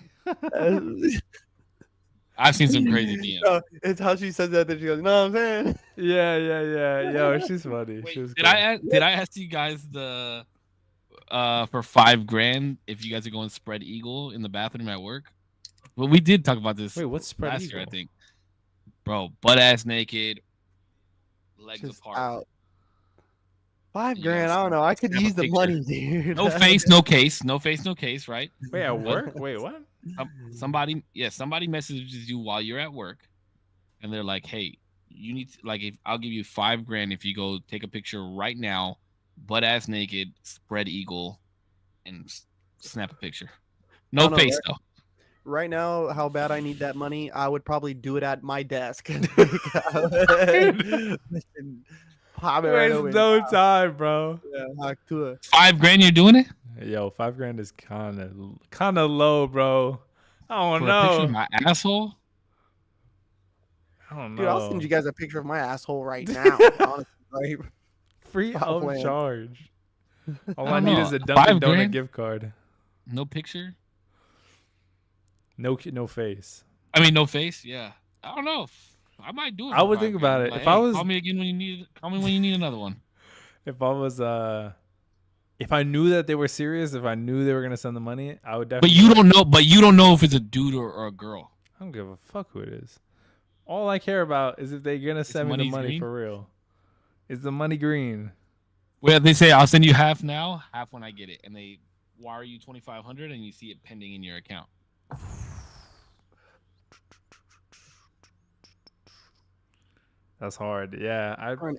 thing. I've seen some crazy DMs. No, it's how she says that she goes, "You know what I'm saying?" Yeah. Yo, she's funny. Wait, She was did cool. I ask you guys for $5,000 if you guys are going spread eagle in the bathroom at work? Well, we did talk about this. Wait, what's spread last eagle? year, I think. Bro, butt ass naked, legs Just apart. out. $5 You grand. know, I don't know. I could snap a use the picture. money, dude. No face, no case. No face, no case, right? Wait, at work? Wait, what? Somebody messages you while you're at work, and they're like, "Hey, you need to, like, if I'll give you $5,000 if you go take a picture right now, butt ass naked, spread eagle, and snap a picture. No No, face though." Right now, how bad I need that money, I would probably do it at my desk. Pop it right There's over. no time, bro. Yeah, hack to it. $5,000, you're doing it Yo, $5,000 is kind of low, bro. I don't for a picture know. of my asshole. I don't know. Dude, I'll send you guys a picture of my asshole right now. Honestly, like, Free Stop of playing. charge. All I I don't need know. is a Dunkin' Donut $5,000? gift card. No picture. No face. I mean, no face. Yeah, I don't know. I might do it. I for would think $5,000. about it. Like, If I hey, was- call me again when you need. Call me when you need another one. If I was if I knew that they were serious, if I knew they were gonna send the money, I would But definitely. you don't know. But you don't know if it's a dude or a girl. I don't give a fuck who it is. All I care about is if they're gonna send me the money's money green? for real. Is the money green? Well, they say I'll send you half now, half when I get it, and they wire you $2,500, and you see it pending in your account. That's hard. Yeah, For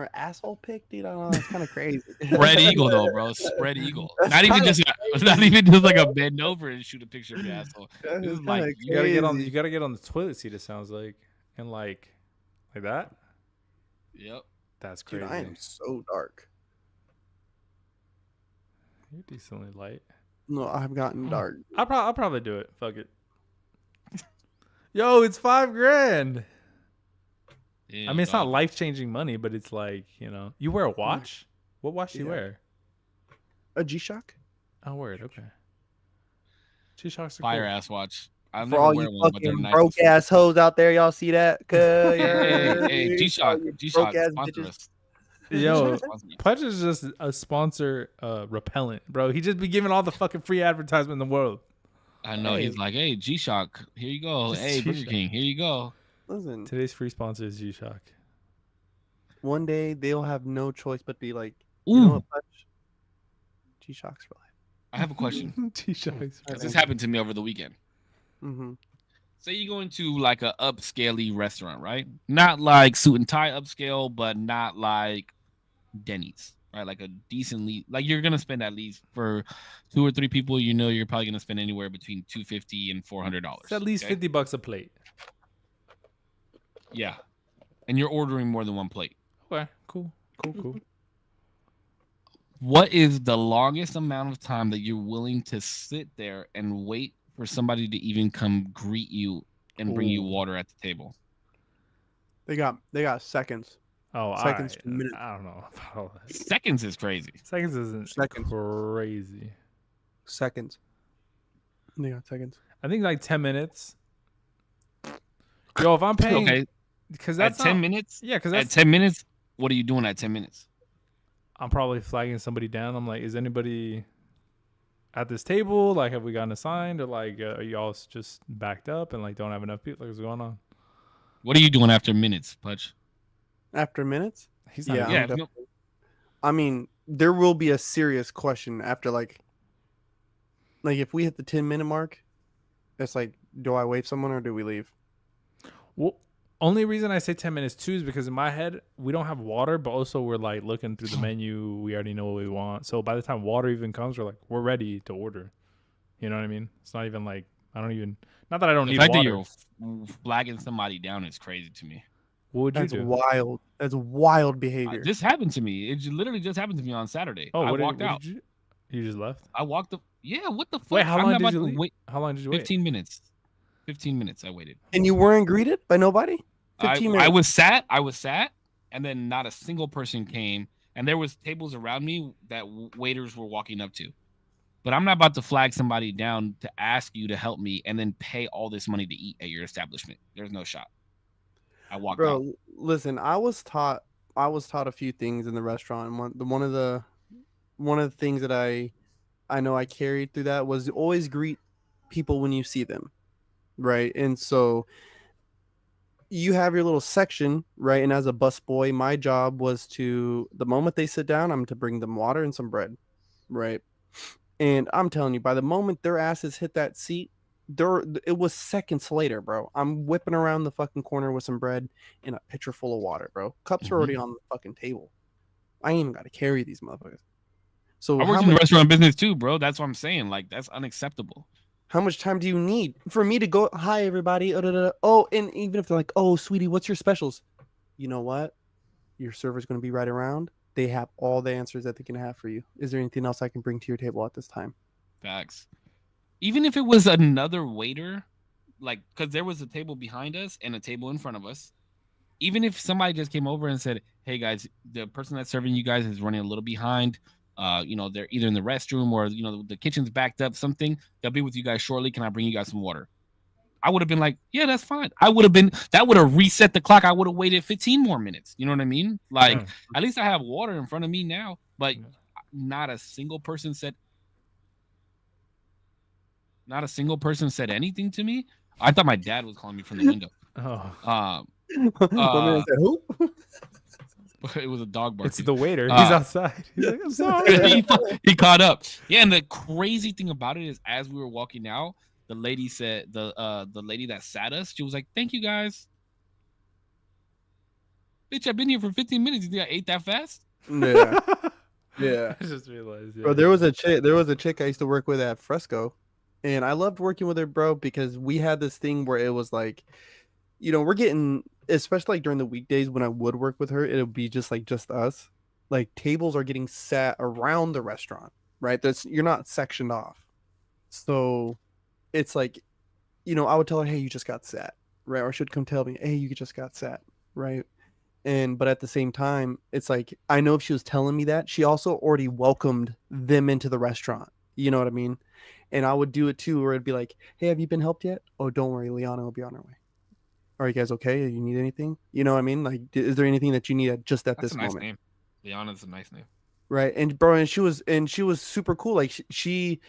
an asshole pick, dude. I don't know. That's kind of crazy. Spread eagle though, bro. Spread eagle. That's Not even kinda just like a bend over and shoot a picture of your asshole. That This is is like kinda you gotta get on. crazy. You gotta get on the toilet seat. It sounds like, and like that. yep. That's Dude, crazy. I am so dark. You're decently light. No, I've gotten dark. I'll probably do it. Fuck it. Yo, it's $5,000. Yeah, I mean, it's not dog. life changing money, but it's like, you wear a watch. What watch do you Yeah. wear? A G-Shock? Oh, word. Okay. G-Shocks are Fire cool. ass watch. I've For never all wear you one, but they're fucking nice. broke ass hoes out there, y'all see that? Hey, G-Shock, broke ass sponsor bitches. us. Yo, Sponsor us. Pudge is just a sponsor repellent, bro. He just be giving all the fucking free advertisement in the world. I know. Hey. He's like, hey, G-Shock, here you go. Just Hey, Burger G-Shock. King, here you go. Listen, Today's free sponsor is G-Shock. one day they'll have no choice but be like, you know Ooh, what, Pudge? G-Shocks for life. I have a question. G-Shocks. Because this happened to me over the weekend. Mm-hmm. Say you go into like a upscale restaurant, right? Not like suit and tie upscale, but not like Denny's, right? Like a decently, like you're gonna spend at least for 2 or 3 people. You're probably gonna spend anywhere between $250 and $400. It's at least $50 a plate. Yeah, and you're ordering more than one plate. Okay, cool. What is the longest amount of time that you're willing to sit there and wait for somebody to even come greet you and bring you Ooh. water at the table? They got seconds. Oh, Seconds alright. to minutes. I don't know about all that. Seconds is crazy. Seconds isn't Seconds. crazy. Seconds. They got seconds. I think like 10 minutes. Yo, if I'm paying, Okay, because at that's 10 not, minutes. yeah, because At that's 10 minutes, what are you doing at 10 minutes? I'm probably flagging somebody down. I'm like, is anybody at this table? Like, have we gotten assigned, or like, are y'all just backed up and like don't have enough people? Like, what's going on? What are you doing after minutes, Pudge? After minutes? He's not. Yeah. Yeah, I'm if you- definitely- I mean, there will be a serious question after like if we hit the 10-minute mark, it's like, do I wave someone or do we leave? Well, only reason I say 10 minutes too is because in my head we don't have water, but also we're like looking through the menu. We already know what we want. So by the time water even comes, we're ready to order. You know what I mean? It's not even like not that I don't The need fact that water. you're flagging somebody down is crazy to me. What would you That's do? wild. That's wild behavior. This happened to me. It literally just happened to me on Saturday. I walked out. You just left? I walked up. Yeah, what the fuck? Wait, how I'm long not did about you to leave? wait. How long did you wait? 15 minutes. 15 minutes I waited. And you weren't greeted by nobody? 15 minutes. I was sat, and then not a single person came. And there was tables around me that waiters were walking up to. But I'm not about to flag somebody down to ask you to help me and then pay all this money to eat at your establishment. There's no shot. I walked out. Bro, listen, I was taught a few things in the restaurant. And one of the things that I know I carried through that was always greet people when you see them, right? And so you have your little section, right? And as a busboy, my job was to, the moment they sit down, I'm to bring them water and some bread, right? And I'm telling you, by the moment their asses hit that seat, it was seconds later, bro. I'm whipping around the fucking corner with some bread and a pitcher full of water, bro. Cups are already on the fucking table. I ain't even got to carry these motherfuckers. So I worked in the restaurant business too, bro. That's what I'm saying. Like, that's unacceptable. How much time do you need for me to go, hi, everybody? Oh, and even if they're like, oh, sweetie, what's your specials? You know what? Your server's going to be right around. They have all the answers that they can have for you. Is there anything else I can bring to your table at this time? Facts. Even if it was another waiter, like, because there was a table behind us and a table in front of us. Even if somebody just came over and said, hey, guys, the person that's serving you guys is running a little behind. They're either in the restroom or, the kitchen's backed up, something. They'll be with you guys shortly. Can I bring you guys some water? I would have been like, yeah, that's fine. That would have reset the clock. I would have waited 15 more minutes. You know what I mean? Like, at least I have water in front of me now. But not a single person said anything to me. I thought my dad was calling me from the window. My man said, who? It was a dog barking. It's the waiter. He's outside. He's like, I'm sorry. he caught up. Yeah, and the crazy thing about it is, as we were walking out, the lady said the lady that sat us, she was like, "Thank you guys." Bitch, I've been here for 15 minutes. You think I ate that fast? Yeah. Yeah. I just realized. Yeah, bro, there was a chick I used to work with at Fresco, and I loved working with her, bro, because we had this thing where it was like, we're getting, especially like during the weekdays when I would work with her, it would be just us. Like tables are getting sat around the restaurant, right? You're not sectioned off. So it's like, I would tell her, hey, you just got sat, right? Or she'd come tell me, hey, you just got sat, right? But at the same time, it's like, I know if she was telling me that, she also already welcomed them into the restaurant. You know what I mean? And I would do it too, where it'd be like, hey, have you been helped yet? Oh, don't worry, Liana will be on her way. Are you guys okay? Do you need anything? You know what I mean? Like, is there anything that you need at this a nice moment? Name. Liana's a nice name. Right. And bro, and she was super cool. Like she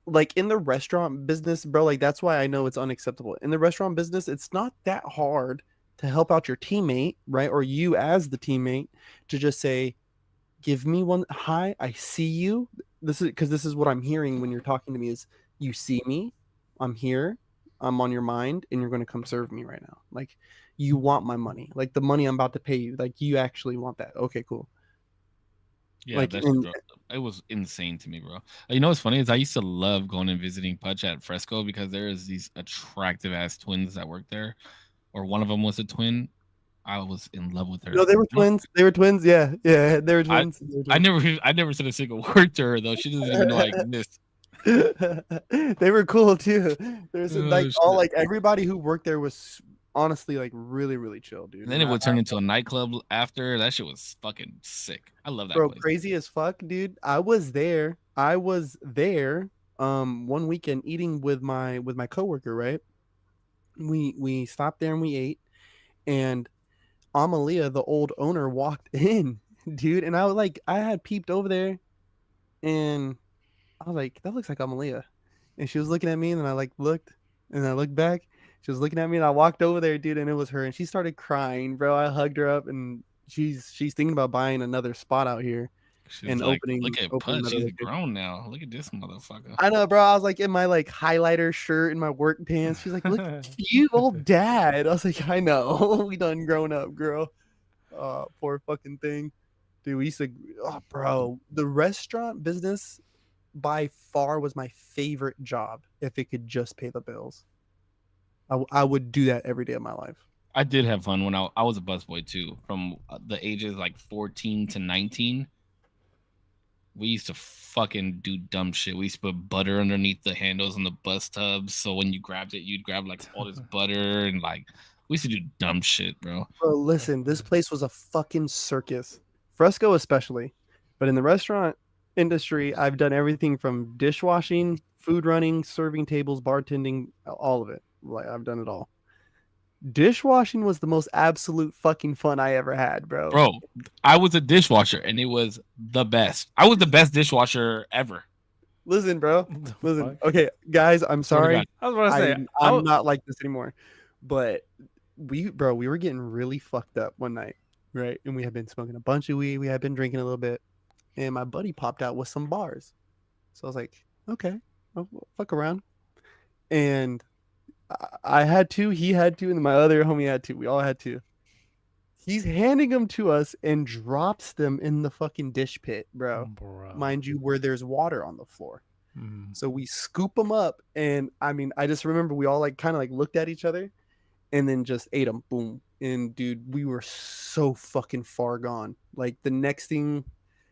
like in the restaurant business, bro, like that's why I know it's unacceptable. In the restaurant business, it's not that hard to help out your teammate, right? Or you as the teammate to just say, give me one. Hi, I see you. This is what I'm hearing when you're talking to me is you see me. I'm here. I'm on your mind and you're going to come serve me right now. Like you want my money, like the money I'm about to pay you. Like you actually want that. Okay, cool. Yeah, like it was insane to me, bro. You know what's funny is I used to love going and visiting Putch at Fresco because there is these attractive ass twins that work there, or one of them was a twin. I was in love with her. No, they were twins. They were twins. Yeah, they were twins. I never said a single word to her though. She doesn't even know I exist. They were cool too. There's like everybody who worked there was honestly like really, really chill, dude. And then it would turn into a nightclub after. That shit was fucking sick. I love that bro, place. crazy as fuck, dude. I was there one weekend eating with my coworker, right? We stopped there and we ate, and Amalia, the old owner, walked in, dude, and I had peeped over there, and I was like, that looks like Amalia. And she was looking at me, and then I looked, and I looked back. She was looking at me, and I walked over there, dude, and it was her. And she started crying, bro. I hugged her up, and she's thinking about buying another spot out here. And like, opening. Look at Punch, she's grown now. Look at this motherfucker. I know, bro. I was like in my highlighter shirt and my work pants. She's like, look at you, old dad. I was like, I know. We done grown up, girl. Poor fucking thing. Dude, we used to, bro, the restaurant business by far was my favorite job if it could just pay the bills. I would do that every day of my life. I did have fun when I was a busboy too, from the ages like 14 to 19. We used to fucking do dumb shit. We used to put butter underneath the handles on the bus tubs, so when you grabbed it, you'd grab like all this butter, and like we used to do dumb shit, bro. Bro, listen, this place was a fucking circus. Fresco especially. But in the restaurant industry, I've done everything from dishwashing, food running, serving tables, bartending, all of it. Like I've done it all. Dishwashing was the most absolute fucking fun I ever had, bro. Bro, I was a dishwasher and it was the best. I was the best dishwasher ever. Listen, bro. Listen. Okay, guys, I'm sorry. I was about to say I'm not like this anymore. But we were getting really fucked up one night, right? And we had been smoking a bunch of weed. We had been drinking a little bit. And my buddy popped out with some bars. So I was like, okay, I'll fuck around. And I had to, he had to, and my other homie had to. We all had to. He's handing them to us and drops them in the fucking dish pit, bro. Mind you, where there's water on the floor. So we scoop them up, and I mean, I just remember we all kind of looked at each other and then just ate them. Boom. And dude, we were so fucking far gone. Like the next thing, it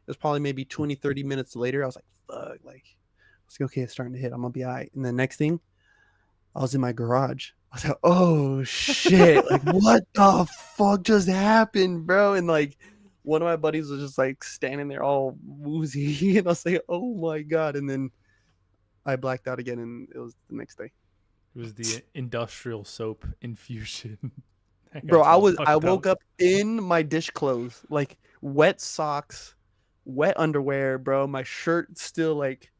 was probably maybe 20, 30 minutes later. I was like, fuck, I was like, okay, it's starting to hit. I'm gonna be all right. And the next thing, I was in my garage. I was like, oh shit, what the fuck just happened, bro? And one of my buddies was just standing there all woozy, and I was like, oh my god. And then I blacked out again, and it was the next day. It was the industrial soap infusion. Bro, I woke up in my dish clothes, wet socks, wet underwear, bro. My shirt still like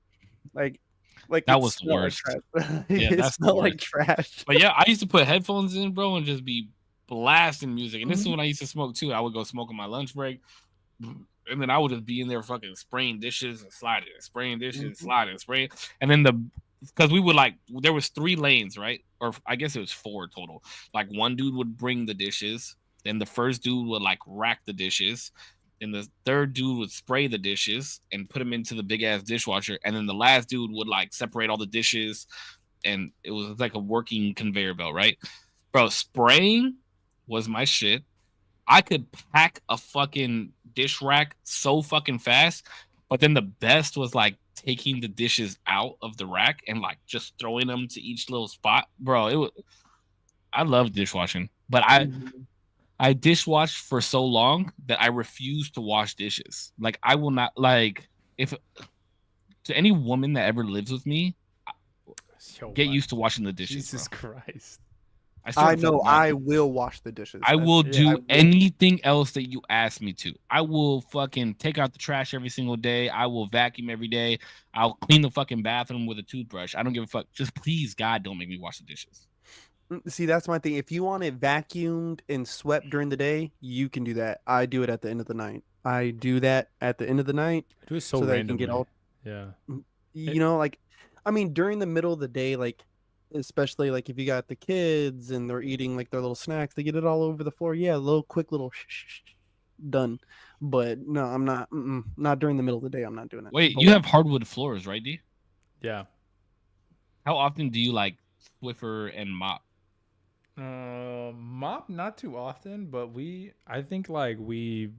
that was the worst. Yeah, it smelled like trash. But yeah, I used to put headphones in, bro, and just be blasting music. And this is when I used to smoke too. I would go smoke on my lunch break. And then I would just be in there fucking spraying dishes and sliding, spraying dishes, sliding, spraying. And then because we would there was 3 lanes, right? Or I guess it was 4 total. Like one dude would bring the dishes. Then the first dude would like rack the dishes. And the third dude would spray the dishes and put them into the big ass dishwasher. And then the last dude would like separate all the dishes. And it was like a working conveyor belt, right? Bro, spraying was my shit. I could pack a fucking dish rack so fucking fast. But then the best was like taking the dishes out of the rack and like just throwing them to each little spot. Bro, I love dishwashing. But I dishwashed for so long that I refuse to wash dishes. Like I will not if to any woman that ever lives with me, get used to washing the dishes. Jesus bro. Christ. I know I will wash the dishes. I will do anything else that you ask me to. I will fucking take out the trash every single day. I will vacuum every day. I'll clean the fucking bathroom with a toothbrush. I don't give a fuck. Just please, God, don't make me wash the dishes. See, that's my thing. If you want it vacuumed and swept during the day, you can do that. I do it at the end of the night. I do that at the end of the night. Do it so that randomly. I can get all, you know, like, I mean, during the middle of the day, like, especially like if you got the kids and they're eating like their little snacks, they get it all over the floor. Yeah, a little quick little done. But no, I'm not during the middle of the day. I'm not doing it. Wait, you have hardwood floors, right, D? Yeah. How often do you like Swiffer and mop? Mop not too often, but I think like we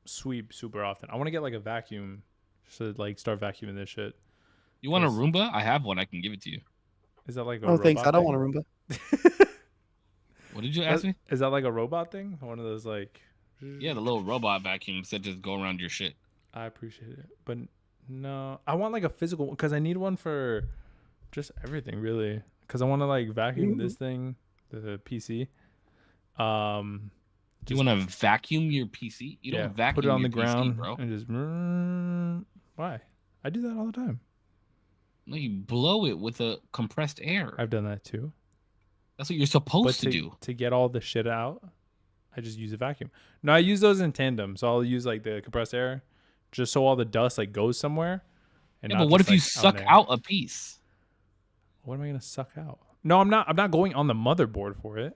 sweep super often. I want to get like a vacuum to like start vacuuming this shit. You want a Roomba? I have one. I can give it to you. Is that like a robot thanks. I don't want a Roomba. What did you ask me? Is that like a robot thing? One of those like... Yeah, the little robot vacuums that just go around your shit. I appreciate it. But no, I want like a physical one because I need one for just everything really. Because I want to like vacuum this thing, the PC. Do you want to vacuum your PC? You don't vacuum put it on the PC, ground, bro. And just... Why? I do that all the time. No, you blow it with a compressed air. I've done that too. That's what you're supposed to do. To get all the shit out, I just use a vacuum. No, I use those in tandem. So I'll use like the compressed air just so all the dust like goes somewhere. And but what if you suck out a piece? What am I going to suck out? No, I'm not going on the motherboard for it.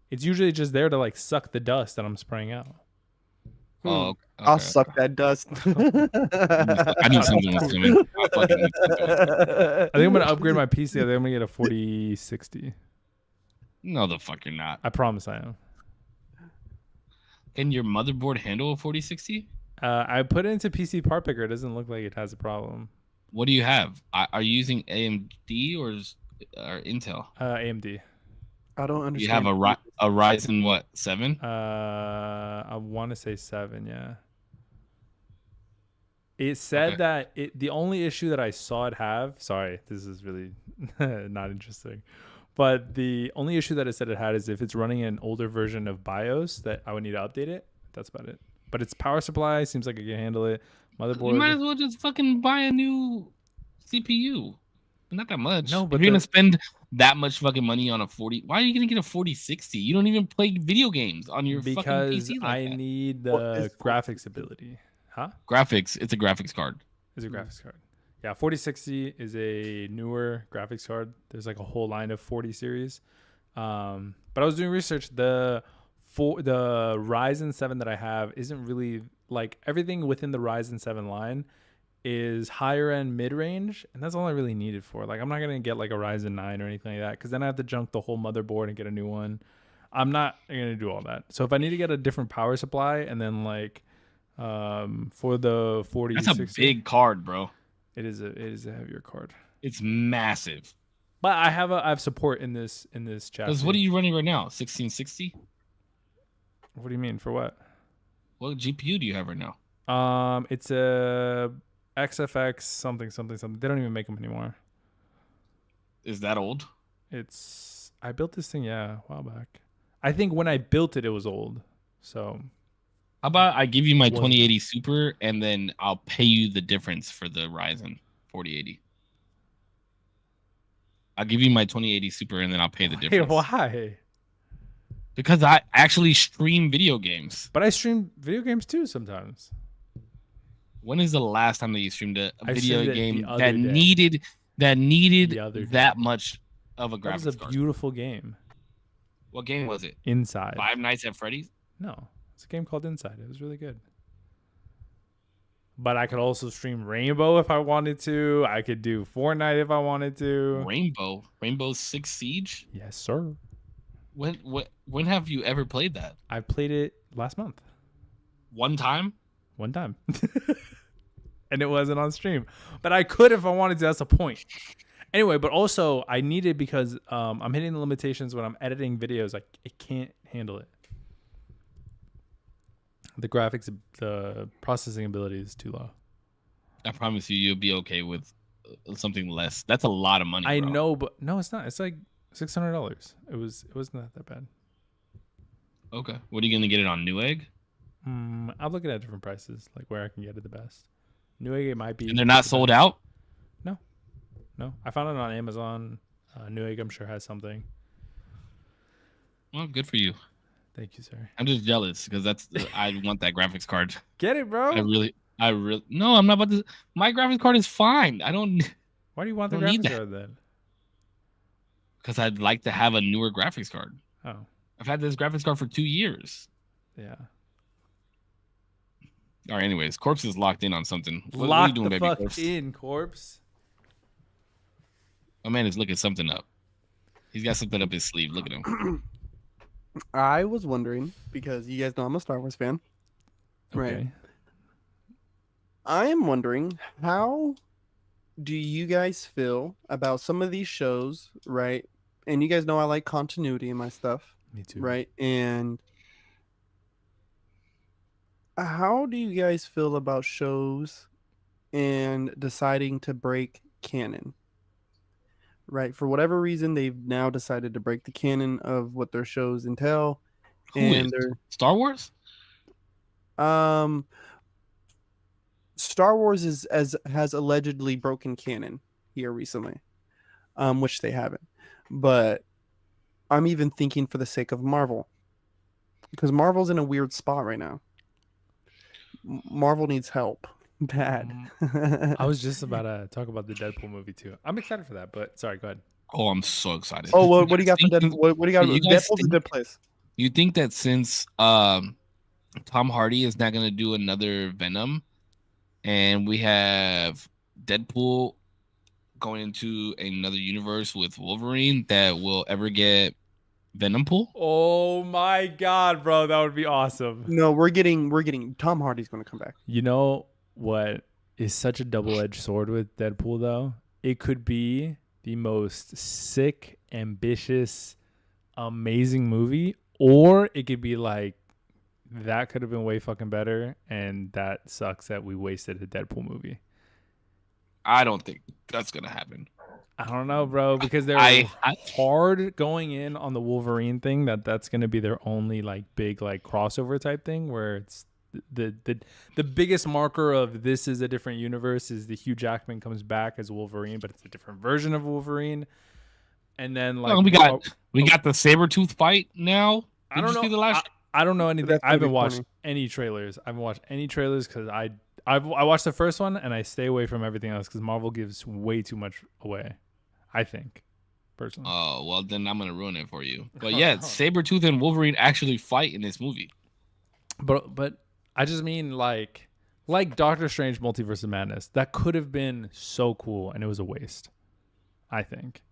It's usually just there to like suck the dust that I'm spraying out. Oh, okay. I'll suck that dust. I need something that's coming. I think I'm gonna upgrade my PC. I think I'm gonna get a 4060. No, the fuck you're not. I promise I am. Can your motherboard handle a 4060? I put it into PC part picker. It doesn't look like it has a problem. What do you have? Are you using AMD or Intel? AMD. I don't understand. You have a Ryzen what, 7? I want to say 7, yeah. It said that the only issue that I saw it have, sorry, this is really not interesting, but the only issue that it said it had is if it's running an older version of BIOS that I would need to update it. That's about it. But its power supply seems like it can handle it. Motherboard. You might as well just fucking buy a new CPU. Not that much. No, but if you're gonna spend that much fucking money on a 40, why are you gonna get a 4060? You don't even play video games on your fucking PC like I need the graphics ability. Huh? Graphics. It's a graphics card. It's a graphics card. Yeah, 4060 is a newer graphics card. There's like a whole line of 40 series. But I was doing research. The Ryzen 7 that I have isn't really like everything within the Ryzen 7 line is higher end mid range, and that's all I really need it for. Like I'm not gonna get like a Ryzen 9 or anything like that because then I have to junk the whole motherboard and get a new one. I'm not gonna do all that. So if I need to get a different power supply and then like for the 40, that's a big card, bro. It is a heavier card. It's massive. But I have support in this chassis. Because what are you running right now? 1660? What do you mean for what? What GPU do you have right now? It's a XFX something. They don't even make them anymore. Is that old? I built this thing a while back. I think when I built it, it was old. So how about I give you my 2080 Super and then I'll pay you the difference for the Ryzen 4080. I'll give you my 2080 Super and then I'll pay the difference. Why? Because I actually stream video games. But I stream video games too sometimes. When is the last time that you streamed a I video streamed it game the other that day. needed The other that day. much of a That was graphics a card? beautiful game. What game was it? Inside. Five Nights at Freddy's? No, it's a game called Inside. It was really good. But I could also stream Rainbow if I wanted to. I could do Fortnite if I wanted to. Rainbow Six Siege? Yes, sir. When have you ever played that? I played it last month. One time? One time. And it wasn't on stream. But I could if I wanted to. That's the point. Anyway, but also I need it because I'm hitting the limitations when I'm editing videos. It can't handle it. The graphics, the processing ability is too low. I promise you'll be okay with something less. That's a lot of money. I bro. know, but no, it's not. It's like $600. It wasn't that bad. Okay. What are you gonna get it on Newegg? I'm looking at different prices, like where I can get it the best. Newegg, it might be. And they're not sold out? No, I found it on Amazon. Newegg, I'm sure, has something. Well, good for you. Thank you, sir. I'm just jealous because I want that graphics card. Get it, bro. I really no. I'm not about to. My graphics card is fine. I don't. Why do you want the don't need graphics that. card then? Because I'd like to have a newer graphics card. Oh, I've had this graphics card for 2 years. yeah. All right. Anyways, Corpse is locked in on something. What are Lock you doing, the baby fuck Corpse? in, corpse. My man is looking something up. He's got something up his sleeve. Look at him. I was wondering, because you guys know I'm a Star Wars fan. Right. Okay. I am wondering, how do you guys feel about some of these shows, right? And you guys know I like continuity in my stuff, Me too. right? And how do you guys feel about shows and deciding to break canon? Right, for whatever reason, they've now decided to break the canon of what their shows entail, Who and is? they're Star Wars? Star Wars has allegedly broken canon here recently, which they haven't. But I'm even thinking for the sake of Marvel, because Marvel's in a weird spot right now. Marvel needs help bad. I was just about to talk about the Deadpool movie too. I'm excited for that, but sorry, go ahead. Oh, I'm so excited. Oh, what do you got for Deadpool? What do you got? you guys Deadpool's a good place. You think that since Tom Hardy is not going to do another Venom, and we have Deadpool going into another universe with Wolverine, that we'll ever get Venom Pool? Oh my god, bro, that would be awesome. No, we're getting Tom Hardy's going to come back. You know what is such a double-edged sword with Deadpool though? It could be the most sick, ambitious, amazing movie, or it could be like that could have been way fucking better, and that sucks that we wasted a Deadpool movie. I don't think that's gonna happen. I don't know, bro, because they're hard going in on the Wolverine thing. That's gonna be their only like big like crossover type thing, where it's the biggest marker of this is a different universe is the Hugh Jackman comes back as Wolverine, but it's a different version of Wolverine. And then like we got the Sabretooth fight now. I don't know. I don't know anything. I haven't watched any trailers. I haven't watched any trailers because I watched the first one and I stay away from everything else because Marvel gives way too much away, I think, personally. Oh, well, then I'm going to ruin it for you. But yeah, Sabretooth and Wolverine actually fight in this movie. But I just mean like Doctor Strange Multiverse of Madness. That could have been so cool and it was a waste, I think.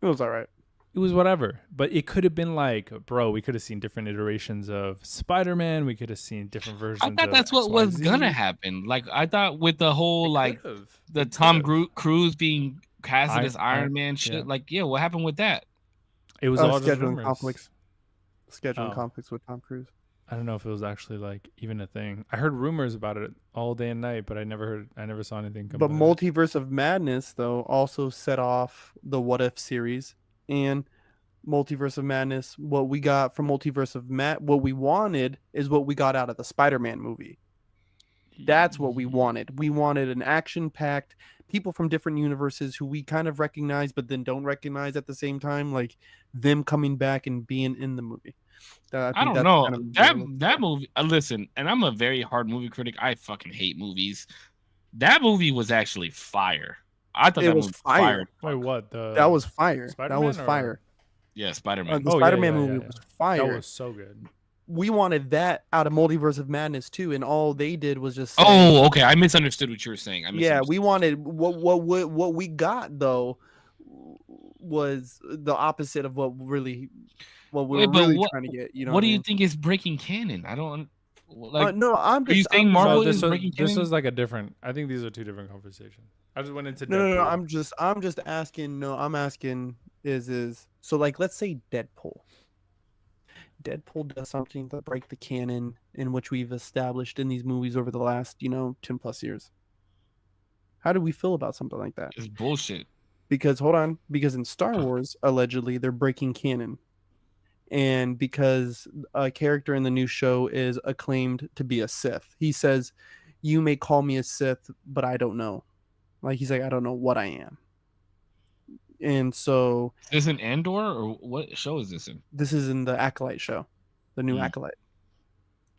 It was all right. It was whatever, but it could have been like, bro, we could have seen different iterations of Spider-Man. We could have seen different versions. I thought that's what was gonna happen. Like I thought with the whole the Tom Cruise being casted as Iron Man shit. Yeah. Like, yeah, what happened with that? It was all scheduling conflicts. Scheduling conflicts with Tom Cruise. I don't know if it was actually like even a thing. I heard rumors about it all day and night, but I never saw anything come. But Multiverse of Madness though also set off the What If series. And Multiverse of Madness, what we got from Multiverse of what we wanted is what we got out of the Spider-Man movie. That's what we wanted. We wanted an action-packed people from different universes who we kind of recognize but then don't recognize at the same time, like them coming back and being in the movie. I I think don't that's know kind of what that we're looking that for. movie. Listen, and I'm a very hard movie critic. I fucking hate movies. That movie was actually fire. I thought It that was movie was fire. fire. Wait, what? That The was fire. That was Spider-Man or? fire. Yeah, Spider Man. The Oh yeah, Spider-Man yeah, movie yeah, was yeah. That fire. was so good. We wanted that out of Multiverse of Madness too, and all they did was just say, Oh, okay. I misunderstood what you were saying. yeah, we wanted what we got though was the opposite of what we Wait, were but really what? trying to get. You know What what I do you mean? think is breaking canon? I don't like. No, Are you saying No, Marvel this is was breaking this canon? was like a different. I think these are two different conversations. I just went into No. Deadpool. I'm just asking. No, I'm asking is so like let's say Deadpool. Deadpool does something to break the canon in which we've established in these movies over the last 10 plus years. How do we feel about something like that? It's bullshit. Because hold on, because in Star Wars, allegedly they're breaking canon, and because a character in the new show is acclaimed to be a Sith, he says, "You may call me a Sith, but I don't know." Like he's like, "I don't know what I am." And so Is this an Andor or what show is this in? this is in the Acolyte show, the new Acolyte.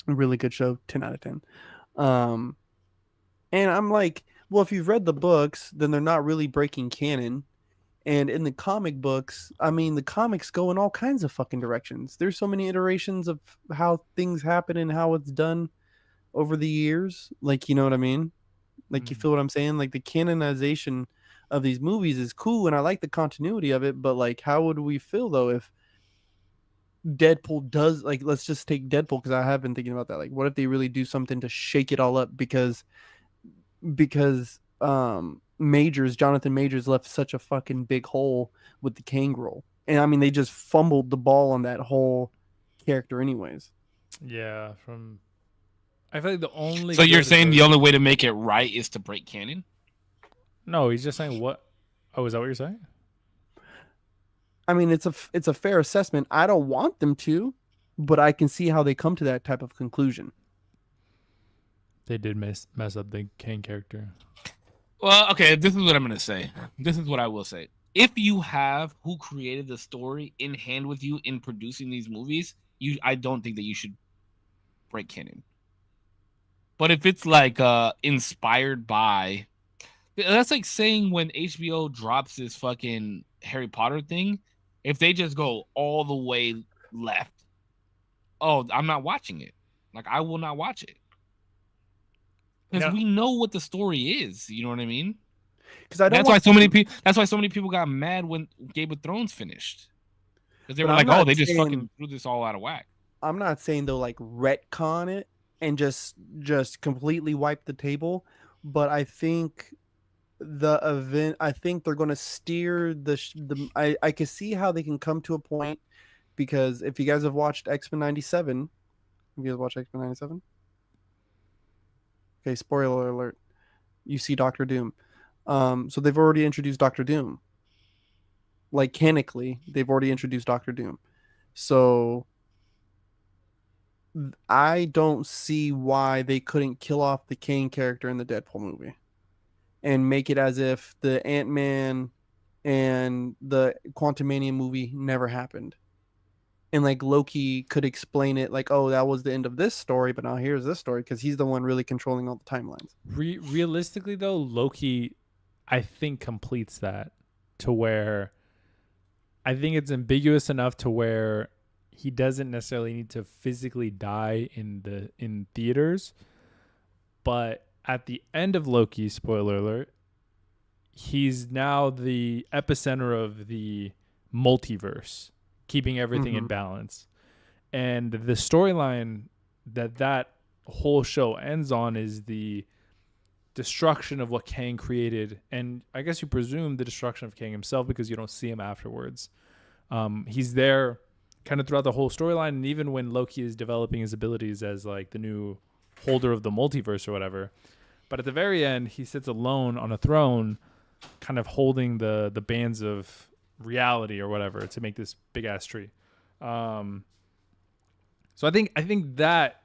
A really good show, 10 out of 10. And I'm like, well, if you've read the books, then they're not really breaking canon. And in the comic books, I mean, the comics go in all kinds of fucking directions. There's so many iterations of how things happen and how it's done over the years. Like, you know what I mean? Like, you feel what I'm saying? Like, the canonization of these movies is cool, and I like the continuity of it. But like, how would we feel though if Deadpool does, like, let's just take Deadpool because I have been thinking about that. Like, what if they really do something to shake it all up because Jonathan Majors left such a fucking big hole with the Kang role. And I mean they just fumbled the ball on that whole character anyways. Yeah, I feel like the only. So you're good saying the version- only way to make it right is to break canon? No, he's just saying what. Oh, is that what you're saying? I mean it's a fair assessment. I don't want them to, but I can see how they come to that type of conclusion. They did mess up the Kane character. Well, okay, this is what I'm going to say. This is what I will say. If you have who created the story in hand with you in producing these movies, I don't think that you should break canon. But if it's like inspired by, that's like saying when HBO drops this fucking Harry Potter thing, if they just go all the way left, oh, I'm not watching it. Like, I will not watch it. Because we know what the story is. You know what I mean? Because I don't. That's why so many people. That's why so many people got mad when Game of Thrones finished. Because they were like, "Oh, they just fucking threw this all out of whack." I'm not saying they'll like retcon it and just completely wipe the table, but I think the event. I think they're going to steer the. I can see how they can come to a point because if you guys have watched X-Men '97, have you guys watched X-Men '97? Okay, spoiler alert. You see Doctor Doom. So they've already introduced Doctor Doom. Like canonically, they've already introduced Doctor Doom. So I don't see why they couldn't kill off the Kane character in the Deadpool movie and make it as if the Ant-Man and the Quantumania movie never happened. And like Loki could explain it like, oh, that was the end of this story, but now here's this story because he's the one really controlling all the timelines. Realistically, though, Loki, I think, completes that to where I think it's ambiguous enough to where he doesn't necessarily need to physically die in theaters. But at the end of Loki, spoiler alert, he's now the epicenter of the multiverse, keeping everything in balance. And the storyline that whole show ends on is the destruction of what Kang created. And I guess you presume the destruction of Kang himself because you don't see him afterwards. He's there kind of throughout the whole storyline. And even when Loki is developing his abilities as like the new holder of the multiverse or whatever. But at the very end, he sits alone on a throne, kind of holding the bands of reality or whatever to make this big ass tree. So I think that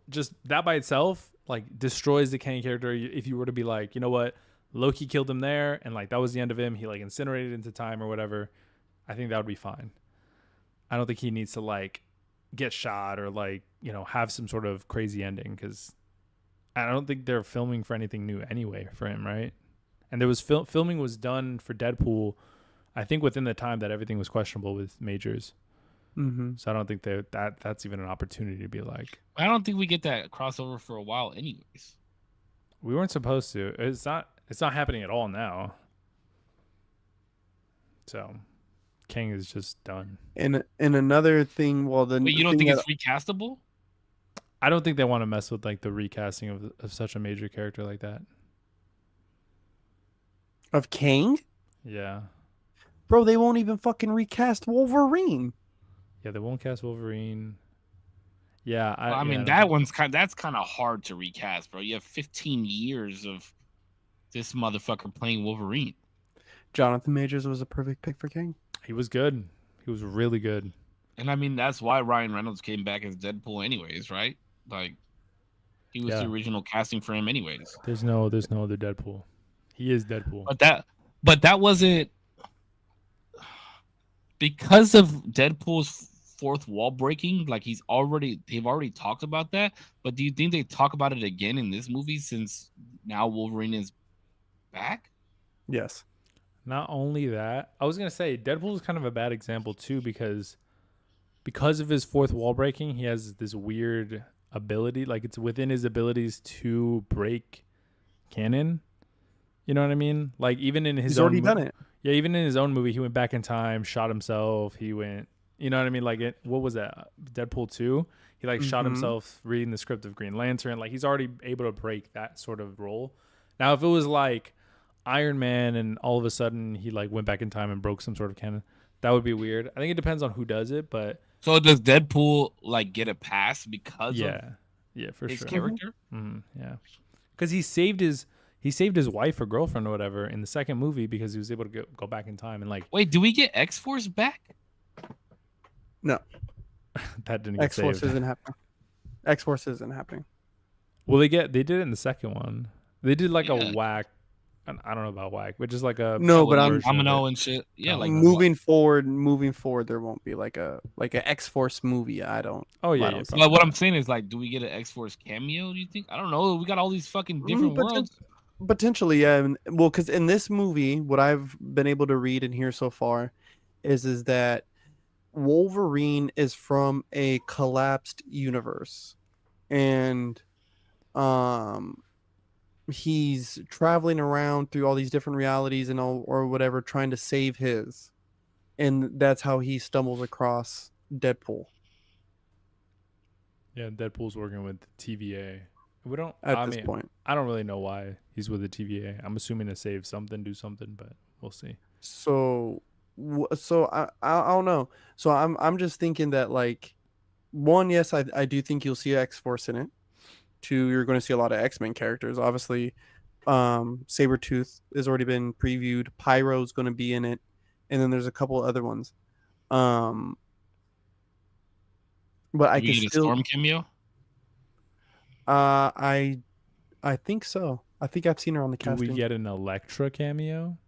just that by itself like destroys the Kang character. If you were to be like, you know what, Loki killed him there, and like that was the end of him. He like incinerated into time or whatever. I think that would be fine. I don't think he needs to like get shot or like have some sort of crazy ending because I don't think they're filming for anything new anyway for him, right? And there was filming was done for Deadpool, I think within the time that everything was questionable with Majors. Mm-hmm. So I don't think that's even an opportunity to be like. I don't think we get that crossover for a while, anyways. We weren't supposed to. It's not happening at all now. So, Kang is just done. And another thing, well, Wait, you don't think it's recastable? I don't think they want to mess with like the recasting of such a major character like that. Of Kang? Yeah. Bro, they won't even fucking recast Wolverine. Yeah, they won't cast Wolverine. Yeah, I mean that's kind of hard to recast, bro. You have 15 years of this motherfucker playing Wolverine. Jonathan Majors was a perfect pick for Kang. He was good. He was really good. And I mean that's why Ryan Reynolds came back as Deadpool, anyways, right? Like he was the original casting for him, anyways. There's no other Deadpool. He is Deadpool. But that wasn't because of Deadpool's fourth wall breaking. Like they've already talked about that. But do you think they talk about it again in this movie since now Wolverine is back? Yes. Not only that, I was gonna say Deadpool is kind of a bad example too because of his fourth wall breaking, he has this weird ability. Like it's within his abilities to break canon. You know what I mean? Like even in his He's already done it. Yeah, even in his own movie, he went back in time, shot himself. He went, you know what I mean? Like what was that? Deadpool 2? He like shot himself reading the script of Green Lantern. Like he's already able to break that sort of role. Now, if it was like Iron Man and all of a sudden he like went back in time and broke some sort of canon, that would be weird. I think it depends on who does it, but so does Deadpool like get a pass because of for his sure character? Yeah, because he saved his wife or girlfriend or whatever in the second movie because he was able to go back in time and like. Wait, do we get X-Force back? No, that didn't get X-Force saved. isn't happening. X-Force isn't happening. Well, they did it in the second one. They did like a whack. I don't know about whack, but just like a but I'm domino and shit. Yeah, like moving forward, there won't be like a X-Force movie. I don't. Oh yeah. But what I'm saying is like, do we get an X-Force cameo? Do you think? I don't know. We got all these fucking different worlds. Potentially, yeah. Well, because in this movie, what I've been able to read and hear so far is that Wolverine is from a collapsed universe, and he's traveling around through all these different realities and all or whatever, trying to save his, and that's how he stumbles across Deadpool. Yeah, Deadpool's working with TVA. We don't at this point. I don't really know why he's with the TVA. I'm assuming to save something, do something, but we'll see. So I don't know. So I'm just thinking that like, one, yes, I do think you'll see X-Force in it. 2, you're going to see a lot of X-Men characters. Obviously, Sabretooth has already been previewed. Pyro's going to be in it, and then there's a couple other ones. But I can still Storm cameo. I think so. I think I've seen her on the casting. Do we get an Elektra cameo?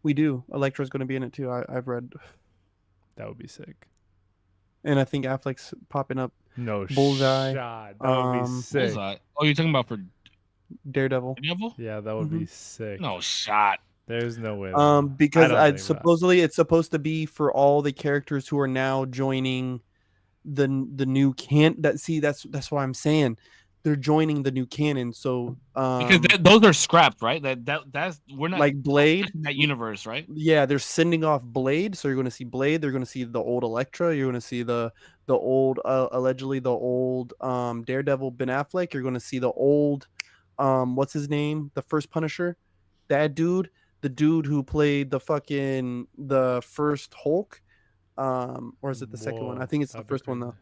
We do. Elektra's going to be in it too. I've read. That would be sick. And I think Affleck's popping up. No Bullseye. shot. That would be sick. Bullseye. Oh, you're talking about for Daredevil? Yeah, that would be sick. No shot. There's no way. Because supposedly it's supposed to be for all the characters who are now joining the new that's what I'm saying. They're joining the new canon. So because those are scrapped, right? That's we're not like Blade in that universe, right? Yeah, they're sending off Blade, so you're going to see Blade. They're going to see the old Elektra. You're going to see the old allegedly the old Daredevil Ben Affleck. You're going to see the old what's his name? The first Punisher, that dude, the dude who played the first Hulk. Or is it the second one? I think it's the first one though.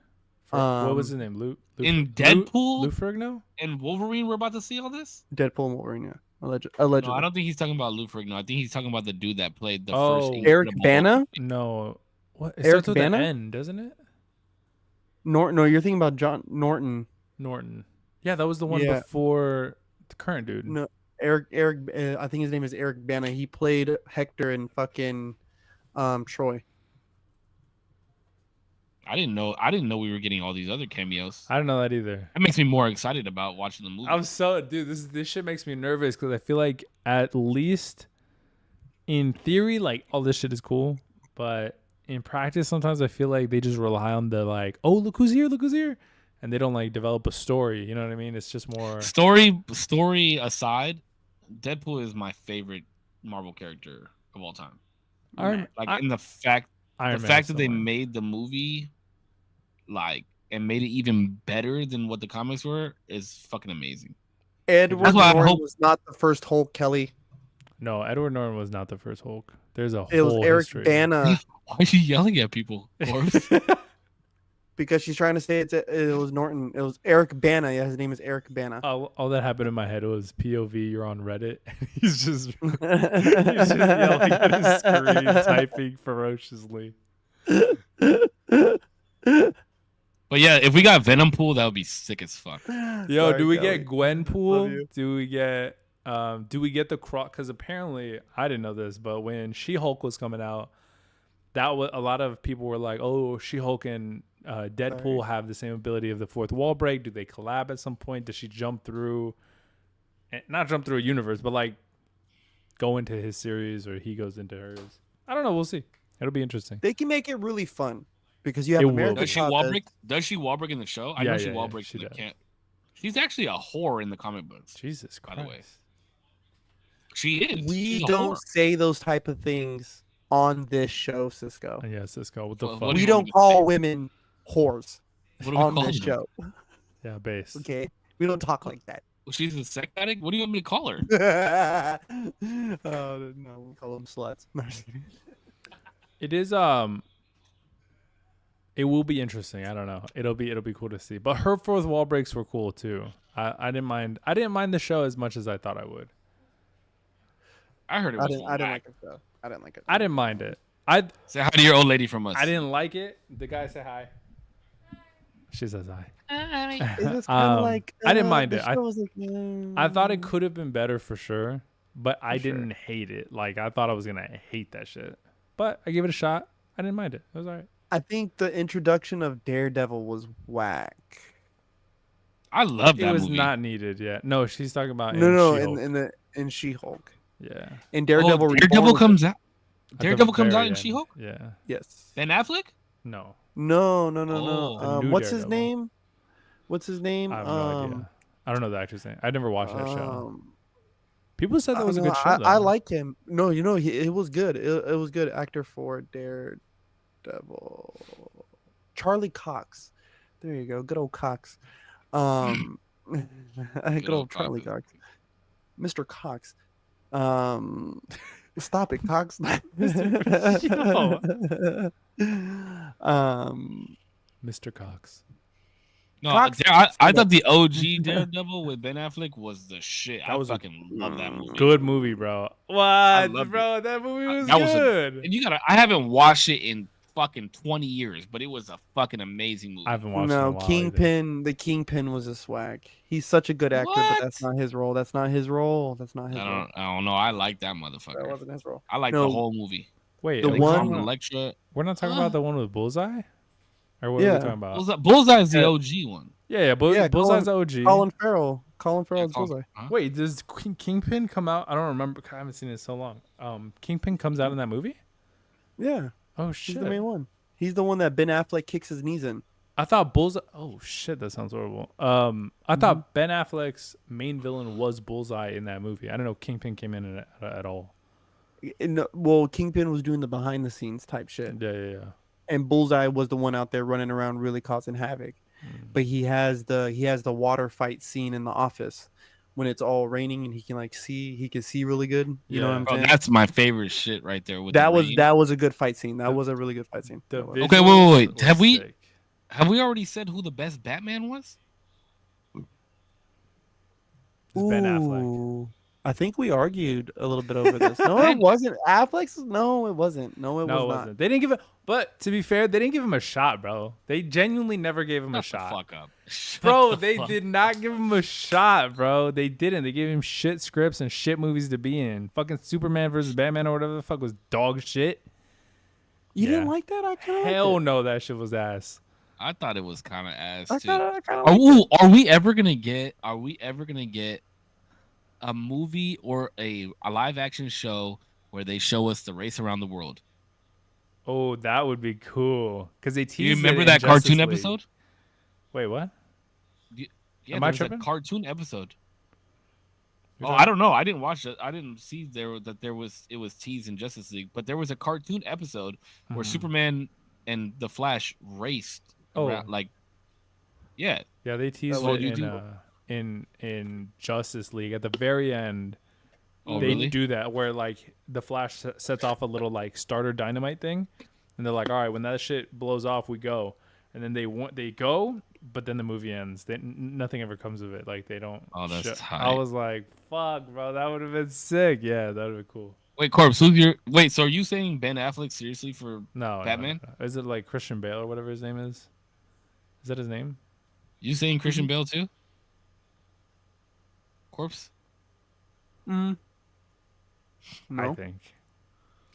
What was his name? In Deadpool? Lou Ferrigno? And Wolverine, we're about to see all this? Deadpool and Wolverine, yeah. Allegedly. No, I don't think he's talking about Lou Ferrigno. I think he's talking about the dude that played the first. Eric Bana? No. What? It Eric starts with Bana? an N, doesn't it? No, you're thinking about John Norton. Norton. Yeah, that was the one Yeah. before the current dude. No, Eric. I think his name is Eric Bana. He played Hector in fucking Troy. I didn't know we were getting all these other cameos. I don't know that either. That makes me more excited about watching the movie. I'm so dude. This shit makes me nervous because I feel like at least in theory, like all this shit is cool, but in practice, sometimes I feel like they just rely on the like, oh look who's here, and they don't like develop a story. You know what I mean? It's just more Story aside, Deadpool is my favorite Marvel character of all time. In the fact that they made the movie, like, and made it even better than what the comics were is fucking amazing. Edward Norton was not the first Hulk, Kelly. No, Edward Norton was not the first Hulk. There's a It was whole Eric history. Bana. Why is she yelling at people? Because she's trying to say it was Norton. It was Eric Bana. Yeah, his name is Eric Bana. All that happened in my head was POV. You're on Reddit. He's just yelling at his screen, typing ferociously. But yeah, if we got Venom Pool, that would be sick as fuck. Yo, do we get Gwen Pool? Do we get the cross? Because apparently I didn't know this, but when She-Hulk was coming out, that was a lot of people were like, "Oh, She-Hulk and Deadpool have the same ability of the fourth wall break. Do they collab at some point? Does she jump through, not jump through a universe, but like go into his series or he goes into hers? I don't know. We'll see. It'll be interesting. They can make it really fun because you have America. Does she wall break in the show? I know she wall breaks in the camp. She's actually a whore in the comic books. Jesus Christ. By the way, she is. We don't say those type of things on this show, Cisco. Yeah, Cisco. What the fuck? We don't call women whores on this show. Yeah, base. Okay, we don't talk like that. Well, she's a sex addict. What do you want me to call her? No, we call them sluts. It is it will be interesting. I don't know. It'll be cool to see. But her fourth wall breaks were cool too. I didn't mind the show as much as I thought I would. I heard it. I didn't like it though. I didn't like it. I didn't mind it. Say hi to your old lady from us. I didn't like it. The guy said hi. She says hi. It was kind of like I didn't mind it. I thought it could have been better for sure, but I didn't hate it. Like I thought I was gonna hate that shit, but I gave it a shot. I didn't mind it. It was alright. I think the introduction of Daredevil was whack. I love that movie. It was not needed yet. No, she's talking about in She-Hulk. Yeah. And Daredevil. Daredevil comes out. Daredevil comes out in She-Hulk. Yeah. Yes. Ben Affleck? No. No. Daredevil. What's his name? I have no idea. I don't know the actor's name. I never watched that show. People said that was a good show. I like him. No, it was good. It was good. Actor for Daredevil. Charlie Cox. There you go. Good old Cox. Good old Charlie Cox. Mr. Cox. Stop it, Cox. Mr. Cox. No, I thought the OG Daredevil with Ben Affleck was the shit. I fucking love that movie. Good movie, bro. What, bro? That movie was good. And I haven't watched it in fucking 20 years, but it was a fucking amazing movie. I haven't watched it in a while Kingpin. The Kingpin was a swag. He's such a good actor, but that's not his role. I don't know. I like that motherfucker. That wasn't his role. I like the whole movie. Wait, the one Electra. We're not talking about the one with Bullseye? Or what are we talking about? Bullseye's the OG one. Yeah, Bullseye's the OG. Colin Farrell's Bullseye. Wait, does Kingpin come out? I don't remember. I haven't seen it in so long. Kingpin comes out in that movie? Yeah. Oh, shit. He's the main one. He's the one that Ben Affleck kicks his knees in. I thought Bullseye... Oh, shit, that sounds horrible. I thought Ben Affleck's main villain was Bullseye in that movie. I don't know Kingpin came in it at all. Well, Kingpin was doing the behind-the-scenes type shit. Yeah. And Bullseye was the one out there running around really causing havoc. But he has the water fight scene in the office when it's all raining and he can see really good. You know what I'm saying? That's my favorite shit right there. That was a good fight scene. That was a really good fight scene. Okay, wait. Have we already said who the best Batman was? Ben Affleck. I think we argued a little bit over this. No, I it wasn't. Affleck's. No, it wasn't. No, it No, was it not. wasn't. They didn't give it. But to be fair, they didn't give him a shot, bro. They genuinely never gave him a Shut the shot. fuck up. Shut Bro, the they fuck did not give him a shot, bro. They didn't. They gave him shit scripts and shit movies to be in. Fucking Superman versus Batman or whatever the fuck was dog shit. You Yeah. didn't like that? I kind of Hell liked it. no, that shit was ass. I thought it was kind of ass I too. kind of liked it. Are we ever gonna get? Are we ever gonna get a movie or a live action show where they show us the race around the world? Oh, that would be cool. Because they Do you teased remember it in that Justice cartoon League. episode? Wait, what? Yeah, Am there I was a tripping? cartoon episode. You're Oh, talking- I don't know. I didn't watch it. I didn't see there was it was teased in Justice League, but there was a cartoon episode where Mhm. Superman and the Flash raced Oh. around, like, yeah. Yeah, they teased well, it you in Justice League at the very end. Oh, They really? do that where like the Flash sets off a little like starter dynamite thing, and they're like, all right, when that shit blows off, we go. And then they go, but then the movie ends. Nothing ever comes of it. Like they don't. Oh, that's I tight. was like, fuck, bro, that would have been sick. Yeah, that would have been cool. Wait, Corpse, who's your wait? So are you saying Ben Affleck seriously for No, Batman? no. Is it like Christian Bale or whatever his name is? Is that his name? You saying Christian Bale too? Corpse? Mm. I No. think.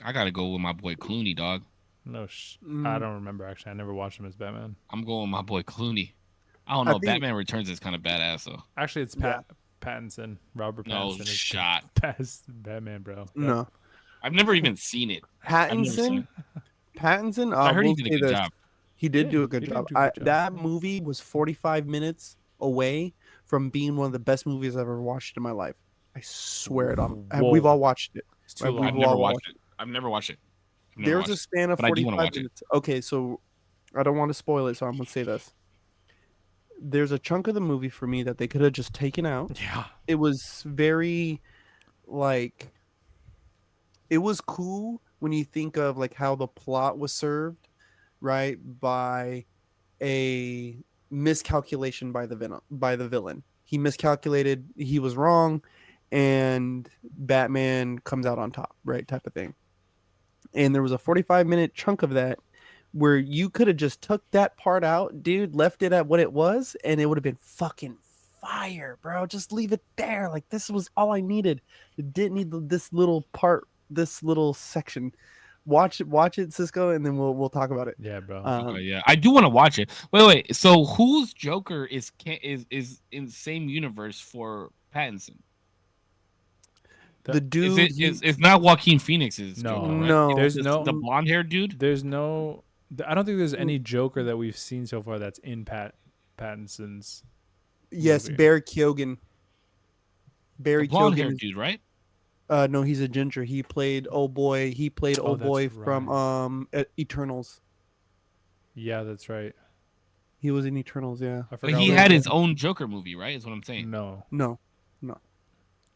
I gotta go with my boy Clooney, dog. No, I Mm. don't remember actually. I never watched him as Batman. I'm going with my boy Clooney. I don't I know. think- Batman Returns is kind of badass though. Actually, it's Pattinson. Robert No Pattinson is shot. best Batman, bro. No. I've never even seen it. I've never seen Pattinson. I heard he will did a say good this. job. He did Yeah, do a he good did job. do a good job. That movie was 45 minutes away from being one of the best movies I've ever watched in my life. I swear it on. Whoa. We've all watched it. It's too Right, long. we've I've never all watched it. I've never watched it. I've never There was watched a span of but I do wanna 45 watch it. minutes. Okay, so I don't want to spoil it, so I'm gonna say this. There's a chunk of the movie for me that they could have just taken out. Yeah. It was very, like, it was cool when you think of like how the plot was served, right, by a miscalculation by the villain. He miscalculated. He was wrong, and Batman comes out on top, right, type of thing. And there was a 45-minute chunk of that where you could have just took that part out, dude, left it at what it was, and it would have been fucking fire, bro. Just leave it there. Like, this was all I needed. It didn't need this little part, this little section. Watch it, Cisco, and then we'll talk about it. Yeah, bro. Okay, yeah, I do want to watch it. Wait. So whose Joker is in the same universe for Pattinson? The dude, It's not Joaquin Phoenix's No. Joker, right? No. There's It's no. the blonde haired dude. There's no. I don't think there's any Joker that we've seen so far that's in Pattinson's. yes, movie. Barry Keoghan. Barry The blonde Keoghan. haired dude, right? No, he's a ginger. He played old boy. He played Oh, old that's boy from right. Eternals. Yeah, that's right. He was in Eternals. Yeah. I But forgot he what had it his was. own Joker movie, right? Is what I'm saying. No. No.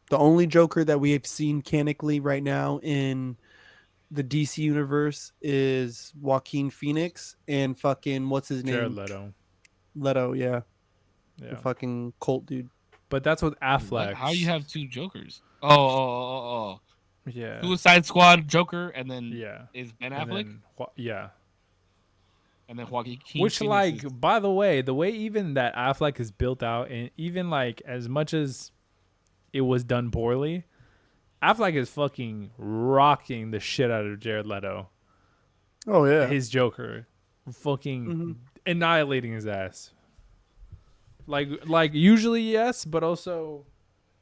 The only Joker that we have seen canonically right now in the DC universe is Joaquin Phoenix and fucking what's his name? Jared Leto. Leto, yeah. Yeah. The fucking cult dude. But that's with Affleck. What? How you have two Jokers? Oh. Yeah. Suicide Squad Joker, and then Yeah. is Ben And Affleck, then yeah. and then Joaquin. Which, Phoenix like, is- by the way even that Affleck is built out, and even like as much as it was done poorly, Affleck is fucking rocking the shit out of Jared Leto. Oh yeah. His Joker, fucking Mhm. annihilating his ass. Like usually yes, but also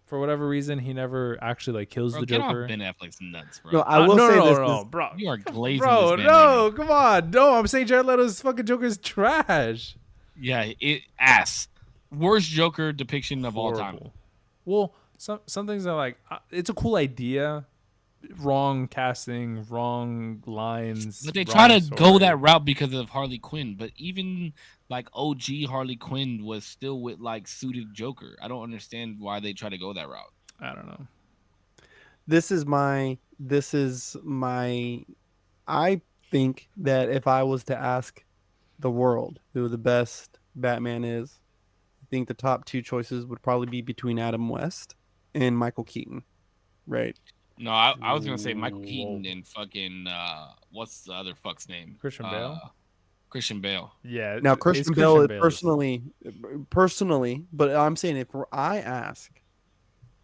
for whatever reason he never actually like kills Bro, the get off Joker. Ben Affleck's nuts, bro. No, I will no, say no, this. no, bro. You are glazing Bro, this man no, right come on, no. I'm saying Jared Leto's fucking Joker is trash. now. Yeah, it ass. Worst Joker depiction of all time. Horrible. Well, some things are like it's a cool idea, wrong casting, wrong lines. But they wrong try to go story. that route because of Harley Quinn. But even like OG Harley Quinn was still with like suited Joker. I don't understand why they try to go that route. I don't know. This is my I think that if I was to ask the world who the best Batman is, I think the top two choices would probably be between Adam West and Michael Keaton. right? No, I was gonna say Michael Keaton Whoa. and fucking what's the other fuck's name? Christian Bale. Christian Bale. Yeah, Now it's Christian Christian Bale Bale's. personally, but I'm saying if I ask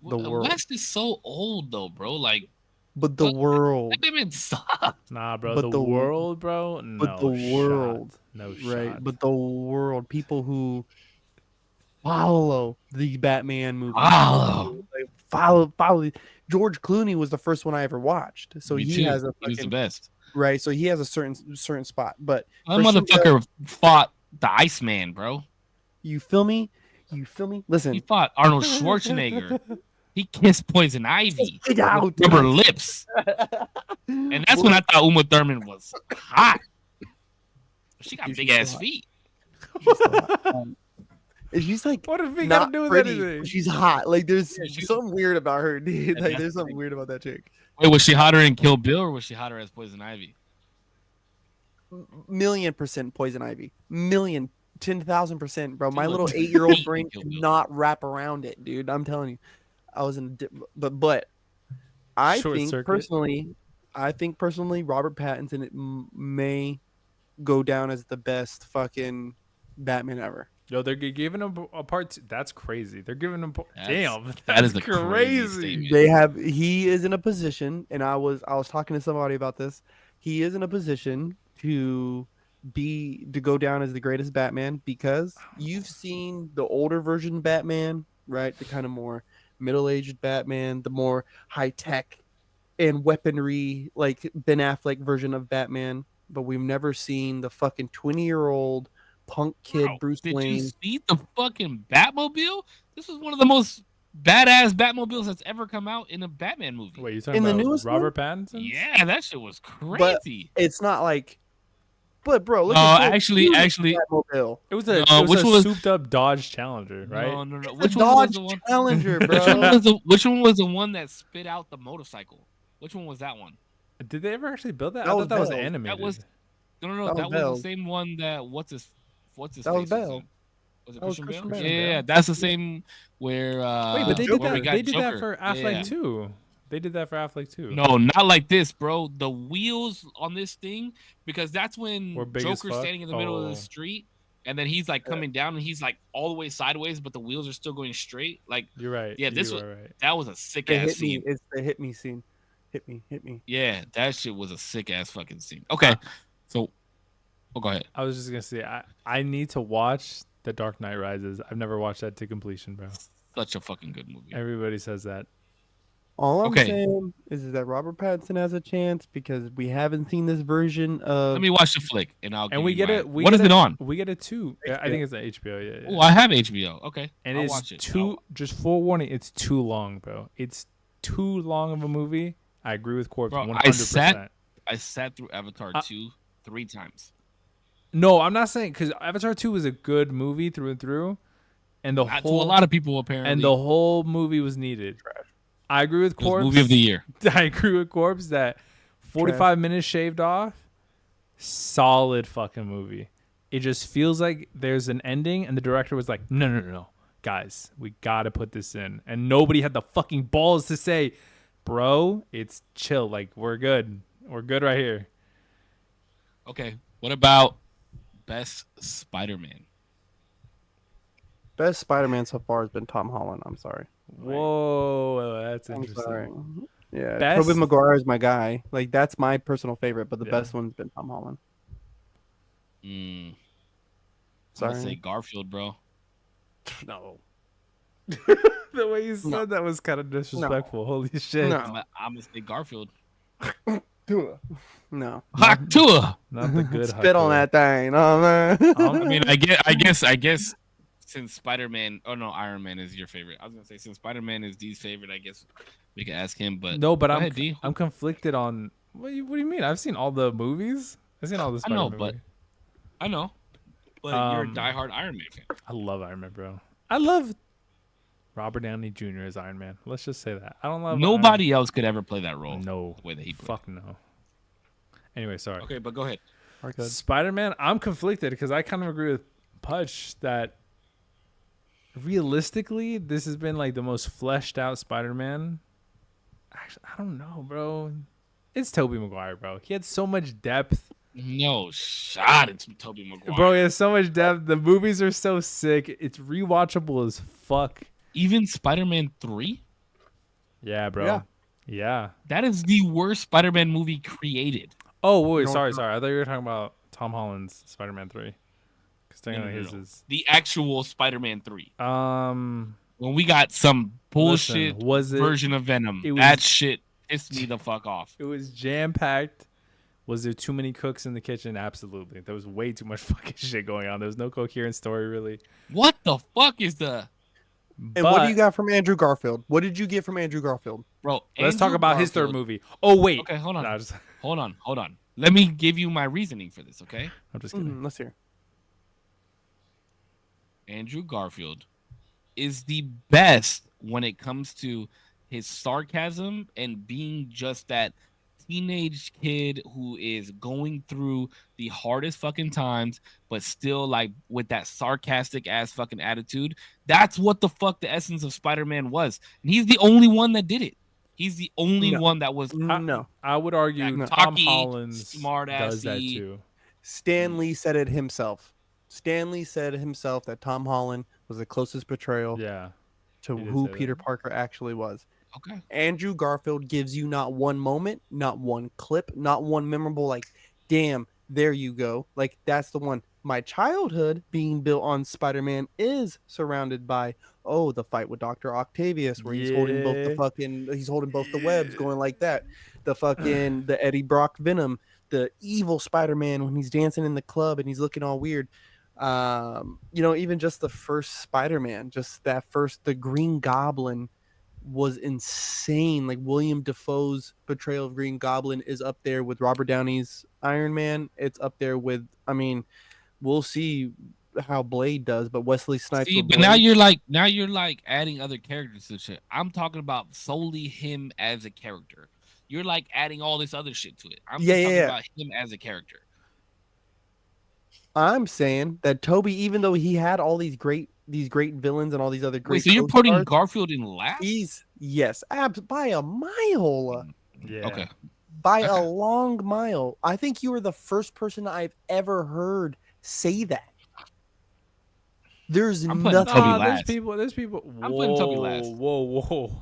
the world, West is so old though, bro. Like, but the world, that man sucked. Nah, bro. but The world, bro. but the No world, shot. No right? shot. But the world, people who follow the Batman movies, Follow. like follow. George Clooney was the first one I ever watched, so Me he too. has a He was the fucking, best. right. So he has a certain spot, but That Christian Bale, motherfucker fought the Iceman, bro. you feel me? You feel me? He Listen, fought Arnold Schwarzenegger. He kissed Poison Ivy Get out, with rubber lips. And that's when I thought Uma Thurman was hot. She got Dude, big she's ass so hot. feet. She's like What if he not got to do with pretty. anything? She's hot. Like there's Yeah, she's- something weird about her, dude. Yeah, Like that's there's the something thing. weird about that chick. Wait, was she hotter in Kill Bill or was she hotter as Poison Ivy? 1,000,000% Poison Ivy. 10,000%, bro. She My little looked 8-year-old great brain in Kill could Bill. not wrap around it, dude. I'm telling you, I was in, but I Short think circuit. personally, Robert Pattinson may go down as the best fucking Batman ever. Yo, they're giving him a part two. That's crazy. They're giving him. Damn, That that's is a crazy statement. They have. He is in a position, and I was talking to somebody about this. He is in a position to go down as the greatest Batman because you've seen the older version Batman, right? The kind of more middle-aged Batman, the more high-tech and weaponry, like Ben Affleck version of Batman. But we've never seen the fucking 20-year-old punk kid Bro, Bruce did Wayne. you see the fucking Batmobile? This was one of the most badass Batmobiles that's ever come out in a Batman movie. Wait, you talking In the about newest Robert Pattinson? Yeah, that shit was crazy. It's not like, but bro, look No, at this actually, huge actually, Batmobile. It was a, No, it was which a one was- souped up Dodge Challenger, right? no. It's Which a one was Dodge the one? Challenger, Which one bro. was the Which one was the one that spit out the motorcycle? Which one was that one? Did they ever actually build that? That I was thought that was Bell's. That animated. was- No. That That was was Bell's. the same one that what's his That was face Bell. in? Was it That was Christian Bale? Christian Bale. Yeah, that's the same where. Wait, but they Joker. did where we that. got They did that Joker. for Affleck Yeah. too. They did that for Affleck too. No, not like this, bro. The wheels on this thing, because that's when Were big as Joker's fuck? standing in the middle of Oh. the street, and then he's like coming down, and he's like all the way sideways, but the wheels are still going straight. Like You're right. Yeah, this you was- are right. that was a sick It ass hit me. scene. It's the hit me scene. Hit me. Yeah, that shit was a sick ass fucking scene. Okay, so go ahead. I was just gonna say I need to watch The Dark Knight Rises. I've never watched that to completion, bro. Such a fucking good movie. Everybody says that. All I'm Okay. saying is that Robert Pattinson has a chance because we haven't seen this version of. Let me watch the flick, and I'll. And give we you get my- it. We What get is it on? We get it too. I HBO. think it's on HBO. Yeah. Oh, I have HBO. Okay, And I'll it's watch it. too. Just forewarning, it's too long, bro. It's too long of a movie. I agree with Corpse. Bro, 100%. I sat through Avatar 2 3 times. No, I'm not saying because Avatar 2 was a good movie through and through, and the Not to whole a lot of people apparently. and the whole movie was needed. I agree with It was Corpse. movie of the year. I agree with Corpse that 45 minutes shaved off, solid fucking movie. It just feels like there's an ending, and the director was like, no, guys, we gotta put this in, and nobody had the fucking balls to say, bro, it's chill, like we're good right here. Okay, what about best Spider-Man? Best Spider-Man so far has been Tom Holland. I'm sorry. Whoa, that's I'm interesting. sorry. Yeah, Best- Tobey Maguire is my guy. Like that's my personal favorite, but the Yeah. best one's been Tom Holland. I'm Sorry. gonna say Garfield, bro. No. The way you said No. that was kind of disrespectful. Holy shit. No. I'm gonna say Garfield. No. Haktua. Not the good Spit on that thing. Oh, man. I mean, I guess since Spider-Man, oh no, Iron Man is your favorite. I was gonna say since Spider-Man is D's favorite, I guess we could ask him. But No, but go I'm ahead, D. I'm conflicted on what do you mean? I've seen all the movies. I've seen all the I know, Spider-Man but movies. I know, but you're a Um, diehard Iron Man fan. I love Iron Man, bro. I love Robert Downey Jr. as Iron Man. Let's just say that. I don't love Nobody else could ever play that role. Iron... No. the way that he played. Fuck no. Anyway, sorry. Okay, but go ahead. Spider-Man, I'm conflicted because I kind of agree with Pudge that realistically, this has been like the most fleshed out Spider-Man Actually, I don't know, bro. It's Tobey Maguire, bro. He had so much depth. No shot. It's Tobey Maguire. Bro, he has so much depth. The movies are so sick. It's rewatchable as fuck. Even Spider-Man 3? Yeah, bro. Yeah. Yeah. That is the worst Spider-Man movie created. Oh, wait, You know sorry. what? I thought you were talking about Tom Holland's Spider-Man 3. Because No, technically no, his no. is... The actual Spider-Man 3. Um, When we got some bullshit Listen, was it- version of Venom. it was- That shit pissed me the fuck off. it was jam-packed. Was there too many cooks in the kitchen? Absolutely. There was way too much fucking shit going on. There was no coherent story, really. What the fuck is the... And what do you got from Andrew Garfield? What did you get from Andrew Garfield? Bro, Let's talk Andrew about his third Garfield- movie. Oh, wait. Okay, hold on. Nah, just, Hold on. Let me give you my reasoning for this, okay? I'm just kidding. Let's hear. Andrew Garfield is the best when it comes to his sarcasm and being just that teenage kid who is going through the hardest fucking times, but still like with that sarcastic ass fucking attitude. That's what the fuck the essence of Spider-Man was. And he's the only one that did it. He's the only one that was No. I would argue That Tom cocky, Holland's smart-assy- does that too. Stan Lee said it himself. Stan Lee said himself that Tom Holland was the closest portrayal Yeah. to he did who say Peter that. Parker actually was. okay. Andrew Garfield gives you not one moment, not one clip, not one memorable, like, damn, there you go. Like, that's the one. My childhood being built on Spider-Man is surrounded by, the fight with Dr. Octavius, where he's holding both the Yeah. fucking, he's holding both the webs going like that. The Eddie Brock Venom, the evil Spider-Man when he's dancing in the club and he's looking all weird. Even just the first Spider-Man, the Green Goblin was insane. Like William Dafoe's portrayal of Green Goblin is up there with Robert Downey's Iron Man. It's up there with, we'll see how Blade does, but Wesley Snipes. See, with but Blade- now you're like adding other characters to shit. I'm talking about solely him as a character. You're like adding all this other shit to it. I'm just talking about him as a character. I'm saying that Toby, even though he had all these great villains and all these other great, Wait, so you're putting co-stars, Garfield in last? by a mile. Yeah. Okay. By a long mile. I think you were the first person I've ever heard say that. There's I'm putting nothing. Toby Nah, last. there's people. I'm putting Toby last. Whoa.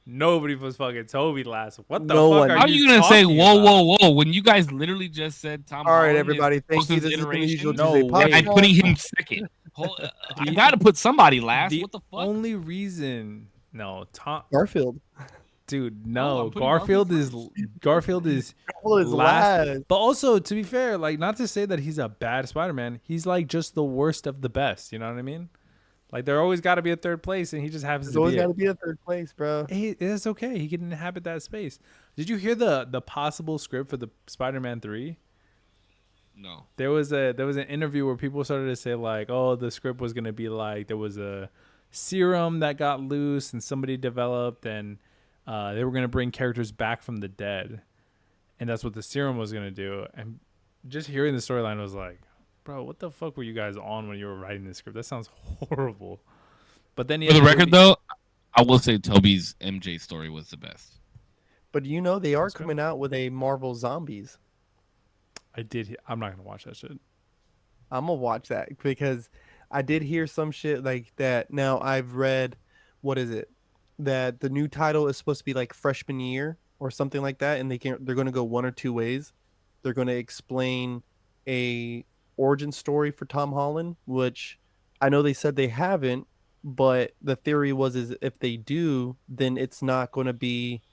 Nobody was fucking Toby last. What the No fuck one. are How are you gonna say talking whoa, about? when you guys literally just said Tom All right, Holland everybody. is Thank you. closest This has been the iteration? usual No Tuesday way. I'm podcast. putting him second. I gotta put somebody last. The What the fuck? only reason, Tom, Garfield. dude, No, no, I'm putting Garfield is Was last. But also, to be fair, like not to say that he's a bad Spider-Man, he's like just the worst of the best. You know what I mean? Like there always got to be a third place, and he just happens There's to always be got it. to be a third place, bro. Hey, it's okay. He can inhabit that space. Did you hear the possible script for the Spider-Man 3? No. There was an interview where people started to say like, oh, the script was gonna be like there was a serum that got loose and somebody developed, and they were gonna bring characters back from the dead, and that's what the serum was gonna do. And just hearing the storyline was like, bro, what the fuck were you guys on when you were writing this script? That sounds horrible. But then For the record, though, I will say Toby's MJ story was the best. But they are That's good. coming out with a Marvel Zombies. I'm not gonna watch that shit. I'm gonna watch that because I did hear some shit like that. Now I've read, what is it? That the new title is supposed to be like freshman year or something like that, and they're going to go one or two ways. They're going to explain a origin story for Tom Holland, which I know they said they haven't, but the theory is if they do, then it's not going to be.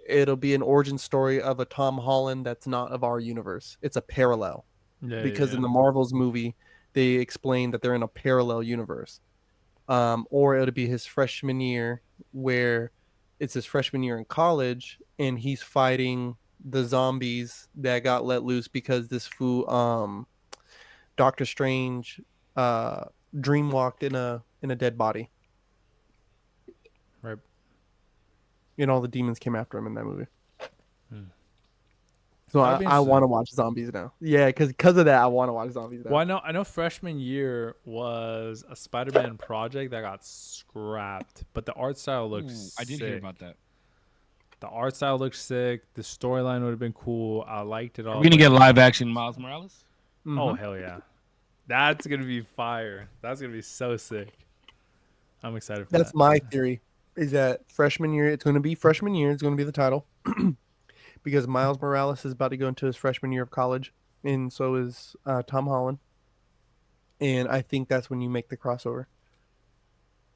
It'll be an origin story of a Tom Holland that's not of our universe. It's a parallel. Because in the Marvels movie, they explain that they're in a parallel universe. Or it'll be his freshman year, where it's his freshman year in college, and he's fighting the zombies that got let loose because this fool, Doctor Strange, dreamwalked in a dead body, Right. and all the demons came after him in that movie. So That'd be I want to interesting. watch zombies now. Yeah, because of that, I want to watch zombies now. Well, I know freshman year was a Spider-Man project that got scrapped, but the art style looks I did hear sick. about that. The art style looks sick. The storyline would have been cool. I liked it all. Are we gonna but- get live action Miles Morales? Oh hell yeah, that's gonna be fire. That's gonna be so sick. I'm excited for That's that. my theory. Is that freshman year? It's going to be freshman year. It's going to be the title because Miles Morales is about to go into his freshman year of college, and so is Tom Holland. And I think that's when you make the crossover.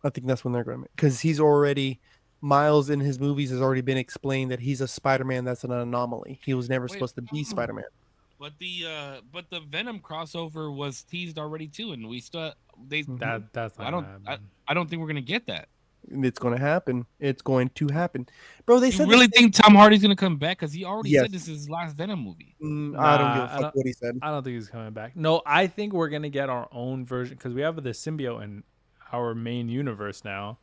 I think that's when they're going to make, because he's already Miles in his movies has already been explained that he's a Spider-Man that's an anomaly. He was never supposed to be Spider-Man. But the Venom crossover was teased already too, and we still That's not I don't think we're gonna get that. It's going to happen. It's going to happen, bro. They You said really think Tom Hardy's gonna come back? Because he already Yes. said this is his last Venom movie. I don't give a I fuck what he said. I don't think he's coming back. No, I think we're gonna get our own version because we have the symbiote in our main universe now.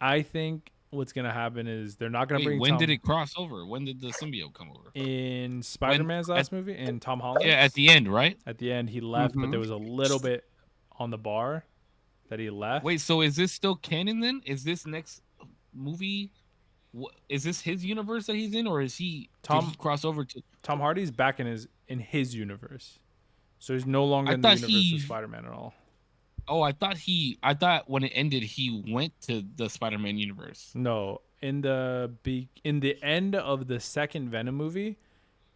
I think what's gonna happen is they're not gonna bring. When Tom did it cross over? When did the symbiote come over? in Spider-Man's last movie in Tom Holland? Yeah, at the end, right? At the end, he left, but there was a little bit on the bar that he left. Wait, so is this still canon then? Is this next movie? Is this his universe that he's in, or is he did he cross over to? Tom Hardy's back in his universe, so he's no longer in the universe of Spider-Man at all. Oh, I thought when it ended, he went to the Spider-Man universe. No, in the end of the second Venom movie,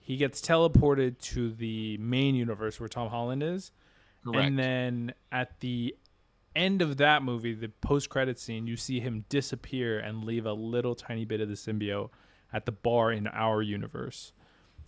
he gets teleported to the main universe where Tom Holland is. Correct. And then at the end of that movie, the post-credit scene, you see him disappear and leave a little tiny bit of the symbiote at the bar in our universe.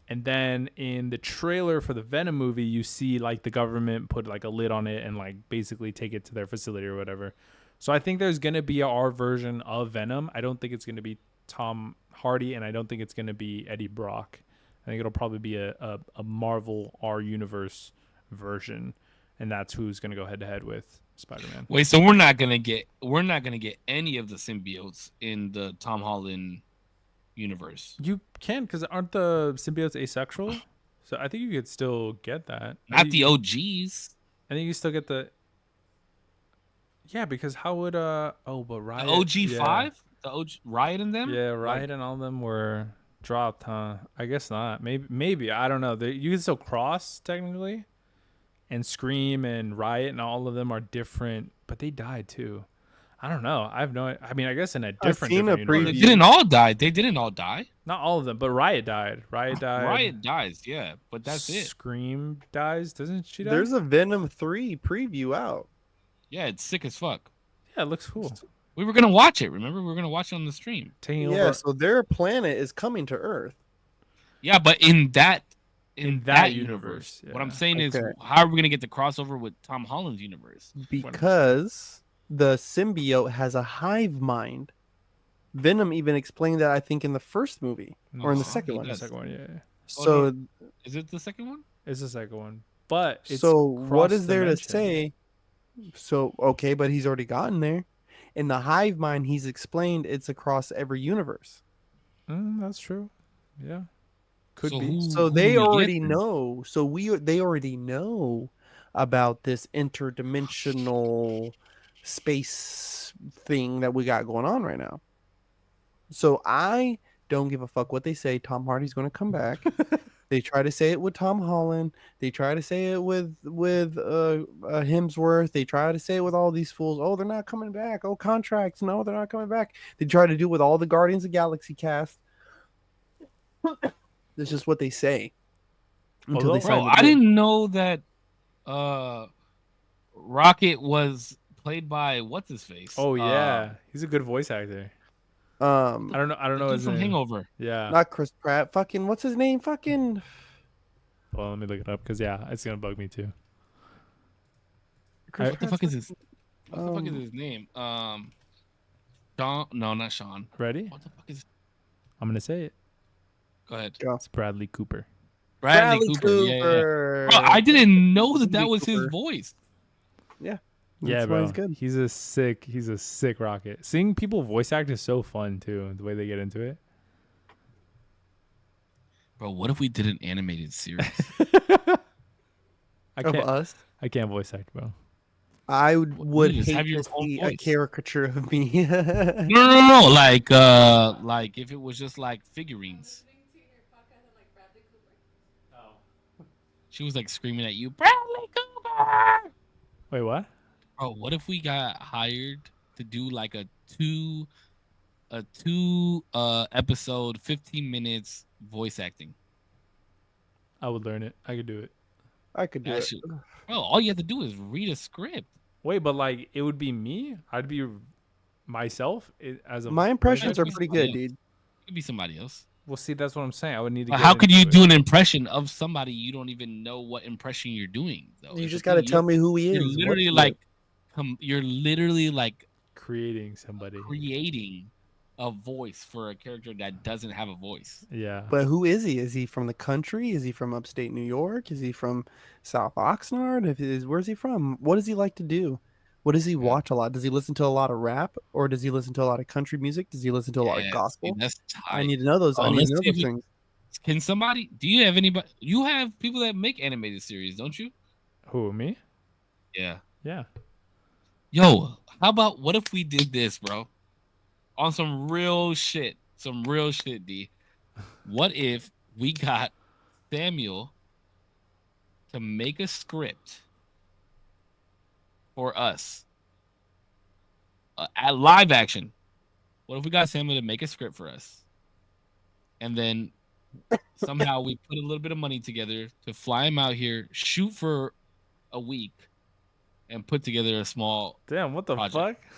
And then in the trailer for the Venom movie, you see like the government put like a lid on it and like basically take it to their facility or whatever. So I think there's going to be our version of Venom. I don't think it's going to be Tom Hardy, and I don't think it's going to be Eddie Brock. I think it'll probably be a Marvel R Universe version, and that's who's going to go head to head with Spider-Man. Wait, so we're not gonna get any of the symbiotes in the Tom Holland universe. You can, because aren't the symbiotes asexual? So I think you could still get that. Not the OGs. I think you still get the. Yeah, because how would but Riot, The OG5, the OG Riot and them. Yeah, Riot and all of them were dropped, huh? I guess not. Maybe I don't know. You can still cross technically, and Scream and Riot and all of them are different, but they died too. I don't know. I have no. I mean, I guess in a different. They didn't all die. They didn't all die. Not all of them, but Riot died. Riot died. Riot dies. Yeah, but that's it. Scream dies, doesn't she? Die? There's a Venom 3 preview out. Yeah, it's sick as fuck. Yeah, it looks cool. We were gonna watch it. Remember, we were gonna watch it on the stream. Yeah, so their planet is coming to Earth. Yeah, but in that universe. What I'm saying is, how are we gonna get the crossover with Tom Holland's universe? Because the symbiote has a hive mind. Venom even explained that, I think, in the first movie or in the second one. The second one, yeah. So, is it the second one? It's the second one, but it's so what is there to say? So okay, but he's already gotten there. In the hive mind, he's explained it's across every universe. That's true. Yeah, could be. So they already know. So they already know about this interdimensional space thing that we got going on right now. So I don't give a fuck what they say. Tom Hardy's going to come back. They try to say it with Tom Holland. They try to say it with Hemsworth. They try to say it with all these fools. Oh, they're not coming back. Oh, contracts. No, they're not coming back. They try to do it with all the Guardians of the Galaxy cast. That's just what they say. Bro, I didn't know that Rocket was played by what's his face. Oh yeah, he's a good voice actor. I don't know his from name. Hangover. Yeah, not Chris Pratt. Fucking what's his name? Fucking. Well, let me look it up because it's gonna bug me too. What the fuck is his? What the fuck is his name? Sean? No, not Sean. Ready? What the fuck is? I'm gonna say it. Go ahead. It's Bradley Cooper. Bradley Cooper. Yeah. Bro, I didn't know that was his voice. Yeah. Yeah, bro. He's a sick Rocket. Seeing people voice act is so fun too. The way they get into it. Bro, what if we did an animated series of us? I can't voice act, bro. I would Just hate have your to own see a voice. caricature of me. No. Like if it was just like figurines. She was like screaming at you, Bradley Cooper. Wait, what? Bro, what if we got hired to do like a two episode 15 minutes voice acting? I would learn it. I could do it. I could do That it. shit. Bro, all you have to do is read a script. Wait, but like it would be me. I'd be myself as a My voice impressions actor? are pretty good, dude. It could be somebody else. Well, see, that's what I'm saying. I would need to. But Get how could you into do it. an impression of somebody you don't even know what impression you're doing? Though You It's just the got to thing, tell me who he you're is. literally What's like, you're literally like creating somebody? creating a voice for a character that doesn't have a voice. Yeah. But who is he? Is he from the country? Is he from upstate New York? Is he from South Oxnard? Where's he from? What does he like to do? What does he watch a lot? Does he listen to a lot of rap, or does he listen to a lot of country music? Does he listen to a lot of gospel? That's I tight. need to know those. I need let's to know see those if things. Can somebody? Do you have anybody? You have people that make animated series, don't you? Who, me? Yeah. Yeah. Yo, how about what if we did this, bro? On some real shit. Some real shit, D. What if we got Samuel to make a script for us at live action? What if we got Samuel to make a script for us? And then somehow we put a little bit of money together to fly him out here, shoot for a week, and put together a small Damn, what the project. fuck?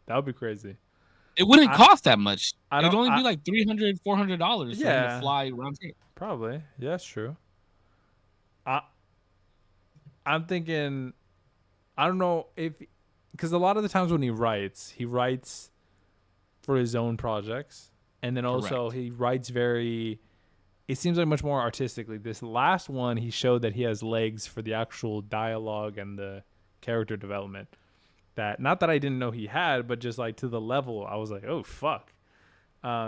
That would be crazy. It wouldn't cost that much. I It would don't- only I- be like $300, $400 for him Yeah. to fly round trip. Probably. Yeah, that's true. I'm thinking, I don't know if, because a lot of the times when he writes for his own projects, and then also he writes very, it seems like much more artistically. This last one, he showed that he has legs for the actual dialogue and the character development. That, not that I didn't know he had, but just like to the level, I was like, oh fuck.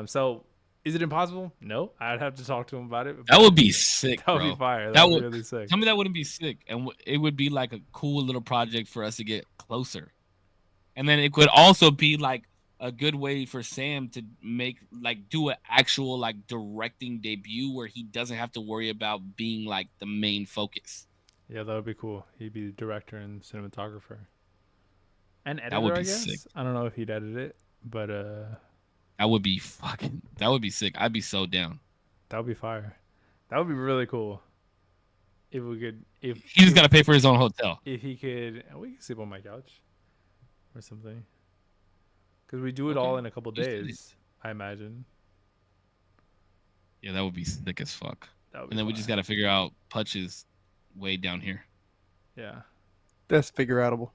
So is it impossible? No, I'd have to talk to him about it. That would be sick, That would bro. be fire. That That would would be really sick. Tell me that wouldn't be sick, and it would be like a cool little project for us to get closer. And then it could also be like a good way for Sam to do an actual like directing debut where he doesn't have to worry about being like the main focus. Yeah, that would be cool. He'd be the director and cinematographer. And editor, That would be I guess. sick. I don't know if he'd edit it, but that would be sick. I'd be so down. that would be fire. That would be really cool. If we could, he just got to pay for his own hotel. If he could, we could sleep on my couch or something. Because we do it all in a couple days, I imagine. Yeah, that would be sick as fuck. And then we just got to figure out Putch's way down here. Yeah. That's figure outable.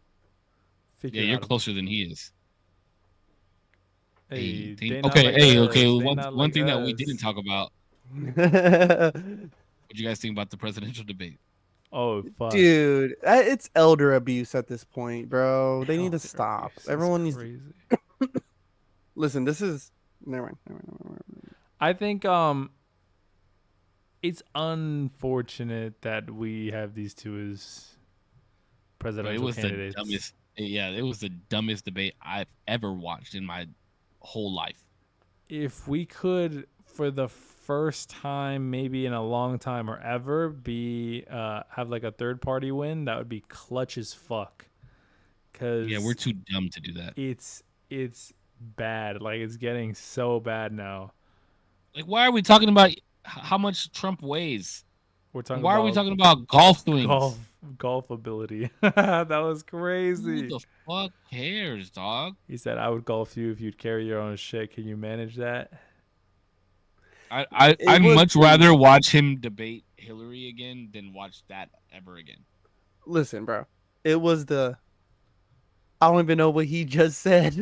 Yeah, you're closer than he is. Hey, okay. One thing that we didn't talk about. What do you guys think about the presidential debate? Oh, fuck. Dude, it's elder abuse at this point, bro. They need to stop. Everyone needs to... Listen, this is... Never mind. I think it's unfortunate that we have these two as presidential candidates. It was the dumbest debate I've ever watched in my whole life. If we could, for the first time, maybe in a long time or ever, have like a third party win, that would be clutch as fuck. Cause we're too dumb to do that. It's bad. Like, it's getting so bad now. Like, why are we talking about how much Trump weighs? Why are we talking about golf swings? Golf ability. That was crazy. Who the fuck cares, dog? He said, "I would golf you if you'd carry your own shit. Can you manage that?" I'd much rather watch him debate Hillary again than watch that ever again. Listen, bro. It was I don't even know what he just said.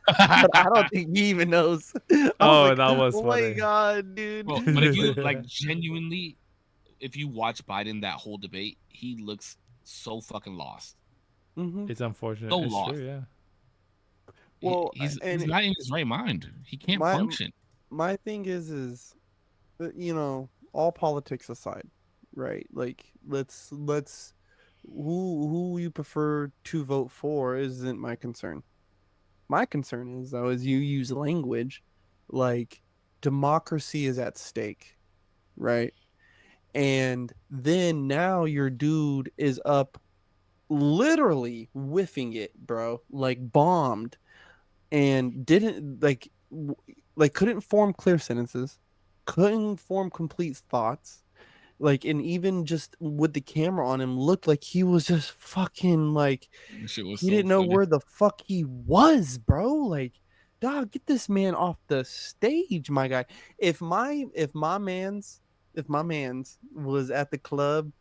But I don't think he even knows. That was funny. Oh my god, dude. Well, but if you genuinely, if you watch Biden that whole debate, he looks so fucking lost. Mm-hmm. It's unfortunate. So it's lost. true, yeah. Well, he's not in his right mind. He can't function. My thing is, all politics aside, right? Like, let's who you prefer to vote for isn't my concern. My concern is though is you use language like democracy is at stake, right? And then now your dude is up literally whiffing it, bro, like bombed, and didn't like couldn't form clear sentences, couldn't form complete thoughts, like, and even just with the camera on him looked like he was just fucking like This shit was he so didn't know funny. where the fuck he was, bro. Like, dog, get this man off the stage, my guy. If my man's was at the club